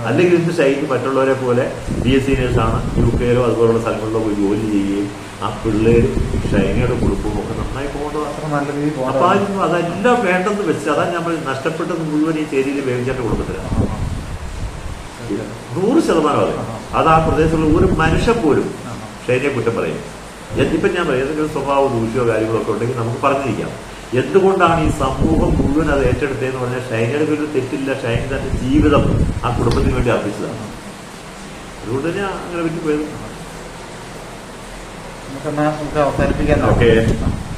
അല്ലെങ്കിൽ ഇന്ന് ഷൈന് മറ്റുള്ളവരെ പോലെ BSc നേഴ്സാണ്, UK അതുപോലുള്ള സ്ഥലങ്ങളിലോ പോയി ജോലി ചെയ്യുകയും ആ പിള്ളേരും ഷൈനയുടെ കുടുംബവും ഒക്കെ നന്നായി പോകുന്നതാണ്. അപ്പോൾ അതെല്ലാം വേണ്ടെന്ന് വെച്ച് അതാണ് നമ്മൾ നഷ്ടപ്പെട്ടത് മുഴുവൻ ഈ ചേരിയിൽ വേവിച്ചേട്ട കുടുംബത്തിലാണ്. 100% അത് ആ പ്രദേശത്തുള്ള ഒരു മനുഷ്യൻ പോലും ഷൈനയെ കുറ്റം പറയും. ഇപ്പം ഞാൻ പറയാം ഏതെങ്കിലും സ്വഭാവ ദൂഷ്യമോ കാര്യങ്ങളൊക്കെ ഉണ്ടെങ്കിൽ നമുക്ക് പറഞ്ഞിരിക്കാം. എന്തുകൊണ്ടാണ് ഈ സമൂഹം മുഴുവൻ അത് ഏറ്റെടുത്തതെന്ന് പറഞ്ഞാൽ ഷൈനയുടെ പേരിൽ തെറ്റില്ല. ഷൈൻ തന്റെ ജീവിതം ആ കുടുംബത്തിന് വേണ്ടി അർപ്പിച്ചതാണ്. അതുകൊണ്ട് തന്നെ അങ്ങനെ പറ്റിപ്പോയത്. ഓക്കെ,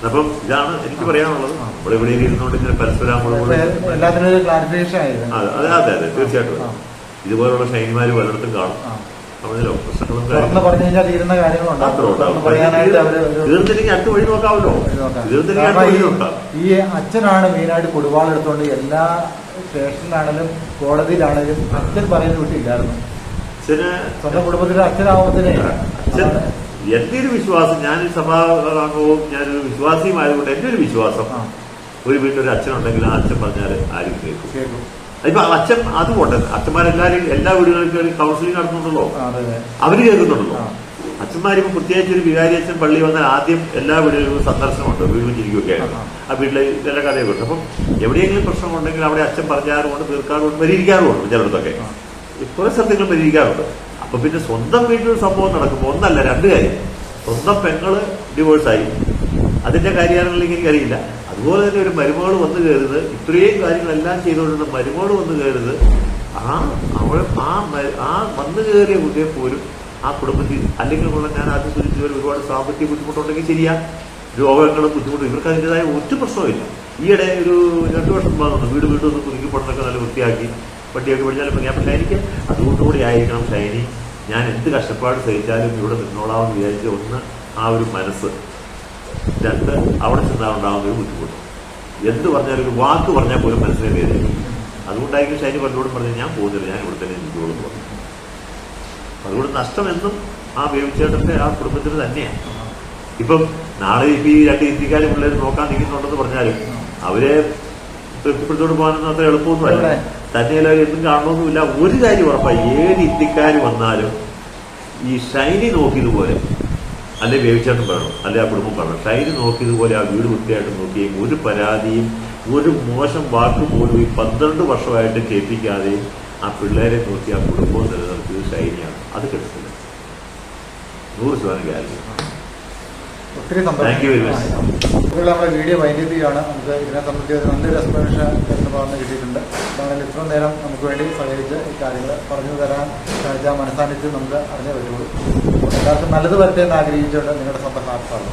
അപ്പം ഇതാണ് എനിക്ക് പറയാനുള്ളത്. നമ്മൾ ഇവിടെ ഇരുന്നുകൊണ്ട് ഇങ്ങനെ പരസ്പരം അതെ അതെ അതെ തീർച്ചയായിട്ടും ഇതുപോലുള്ള ഷൈന്മാര് പലയിടത്തും കാണും. തീർന്നില്ലെങ്കിൽ അടുത്ത വഴി നോക്കാമല്ലോ. ഈ അച്ഛനാണ് മെയിനായിട്ട് കുടുംബാളെടുത്തോണ്ട് എല്ലാ സ്റ്റേഷനിലാണെങ്കിലും കോടതിയിലാണെങ്കിലും അച്ഛൻ പറയുന്ന വീട്ടില്ലായിരുന്നു. സ്വന്തം കുടുംബത്തിലെ അച്ഛനാവുമ്പത്തിന് എന്റെ ഒരു വിശ്വാസം, ഞാനൊരു സഭാംഗവും ഞാനൊരു വിശ്വാസിയുമായതുകൊണ്ട് എന്റെ ഒരു വിശ്വാസം, ഒരു വീട്ടിലൊരു അച്ഛനുണ്ടെങ്കിൽ ആ അച്ഛൻ പറഞ്ഞാൽ ആരും കേൾക്കും. ഇപ്പൊ അച്ഛൻ അതുകൊണ്ട് അച്ഛന്മാരെല്ലാരും എല്ലാ വീടുകളിലും കൗൺസിലിംഗ് നടത്തുന്നുണ്ടല്ലോ, അവര് കേൾക്കുന്നുണ്ടല്ലോ. അച്ഛന്മാരിപ്പോ പ്രത്യേകിച്ച് ഒരു വികാരി അച്ഛൻ പള്ളി വന്നാൽ ആദ്യം എല്ലാ വീടുകളിലും സന്ദർശനമുണ്ട്, വീട്ടിൽ ചിരിക്കുകയൊക്കെ ആയിരുന്നു. ആ വീട്ടിലെ എല്ലാ കഥയൊക്കെ ഉണ്ട്. അപ്പം എവിടെയെങ്കിലും പ്രശ്നമുണ്ടെങ്കിൽ അവിടെ അച്ഛൻ പറഞ്ഞാറുമുണ്ട്, തീർക്കാറുമുണ്ട്, പരിഹരിക്കാറുമുണ്ട്. ചിലയിടത്തൊക്കെ കുറെ സ്ഥലത്തുകളും പരിഹരിക്കാറുണ്ട്. അപ്പൊ പിന്നെ സ്വന്തം വീട്ടിലൊരു സംഭവം നടക്കുമ്പോൾ ഒന്നല്ല രണ്ട് കാര്യം. സ്വന്തം പെങ്ങള് ഡിവോഴ്സായി, അതിന്റെ കാര്യങ്ങളിലേക്ക് എനിക്കറിയില്ല. അതുപോലെ തന്നെ ഒരു മരുമകൾ വന്നു കയറുന്നത്, ഇത്രയും കാര്യങ്ങളെല്ലാം ചെയ്തുകൊണ്ടിരുന്ന മരുമകൾ വന്നു കയറുന്നത് ആ വന്നു കയറിയ കുട്ടിയെ പോലും ആ കുടുംബത്തിൽ അല്ലെങ്കിൽ ഉള്ള ഞാൻ ആദ്യം സൂചിച്ചവർ ഒരുപാട് സാമ്പത്തിക ബുദ്ധിമുട്ടുണ്ടെങ്കിൽ ശരിയാ, രോഗങ്ങളും ബുദ്ധിമുട്ടും, ഇവർക്ക് അതിൻ്റെതായ ഒറ്റ പ്രശ്നമില്ല. ഈയിടെ ഒരു 2 വർഷം വന്നു വീട് വീണ്ടും ഒന്ന് പുതുക്കിപ്പടുന്നൊക്കെ നല്ല വൃത്തിയാക്കി പട്ടിയൊക്കെ പഠിച്ചാലും ഞാൻ പക്ഷേ എനിക്ക് അതുകൊണ്ടുകൂടി ആയിരിക്കണം ഷൈനി ഞാൻ എന്ത് കഷ്ടപ്പാട് സഹിച്ചാലും ഇവിടെ നിന്നോളാമെന്ന് വിചാരിച്ച ഒന്ന് ആ ഒരു മനസ്സ്, 2 അവിടെ ചെന്നാലുണ്ടാകുന്ന ഒരു ബുദ്ധിമുട്ട്. എന്ത് പറഞ്ഞാലും ഒരു വാക്ക് പറഞ്ഞാൽ പോലും മനസ്സിനെ വേദനിക്കും. അതുകൊണ്ടായിരിക്കും ഷൈനി പലരോടും പറഞ്ഞു ഞാൻ പോകുന്നില്ല, ഞാൻ ഇവിടെ തന്നെ നിൽക്കുള്ളൂ എന്ന് പറഞ്ഞു. അതുകൊണ്ട് നഷ്ടമെന്നും ആ വേവിച്ചേട്ടന്റെ ആ കുടുംബത്തിന് തന്നെയാണ്. ഇപ്പം നാളെ ഇപ്പം ഈ 2 ഇന്ത്യക്കാർ പിള്ളേർ നോക്കാൻ നിൽക്കുന്നുണ്ടെന്ന് പറഞ്ഞാലും അവരെ തൃപ്തിപ്പെടുത്തോട് പോകാനൊന്നും അത്ര എളുപ്പമൊന്നുമല്ല. തന്നെയല്ല എന്നും കാണണമെന്നുമില്ല. ഒരു കാര്യം ഉറപ്പായി, ഏത് ഇന്ത്യക്കാർ വന്നാലും ഈ ഷൈനി നോക്കിയതുപോലെ അല്ലെ വേവിച്ചേട്ടൻ പറയണം, അല്ലെ ആ കുടുംബം പറയണം, ഷൈനി നോക്കിയതുപോലെ ആ വീട് വൃത്തിയായിട്ട് നോക്കുകയും ഒരു പരാതിയും ഒരു മോശം വാക്ക് പോലും ഈ 12 വർഷമായിട്ട് കേൾപ്പിക്കാതെയും ആ പിള്ളേരെ നോക്കി ആ കുടുംബവും നിലനിർത്തിയത് ഷൈനിയാണ്. അത് കിടത്തില്ല, 100% ഗ്യാരണ്ടി. ഒത്തിരി സന്തോഷം. നമ്മുടെ വീഡിയോ വൈൻഡ് ചെയ്യുകയാണ്. നമുക്ക് ഇതിനെ സംബന്ധിച്ച് നല്ലൊരു എക്സ്പ്ലനേഷൻ എന്ന് പറഞ്ഞ് കിട്ടിയിട്ടുണ്ട്. അതാണെങ്കിൽ ഇത്രയും നേരം നമുക്ക് വേണ്ടി സഹകരിച്ച് ഈ കാര്യങ്ങൾ പറഞ്ഞു തരാൻ സാധിച്ച മനസ്സാന്നിധ്യം നമുക്ക് അറിഞ്ഞേ പറ്റുള്ളൂ. എല്ലാവർക്കും നല്ലത് വരട്ടെ എന്ന് ആഗ്രഹിച്ചുകൊണ്ട് നിങ്ങളുടെ സ്വന്തം ഹാർട്ടാണ്.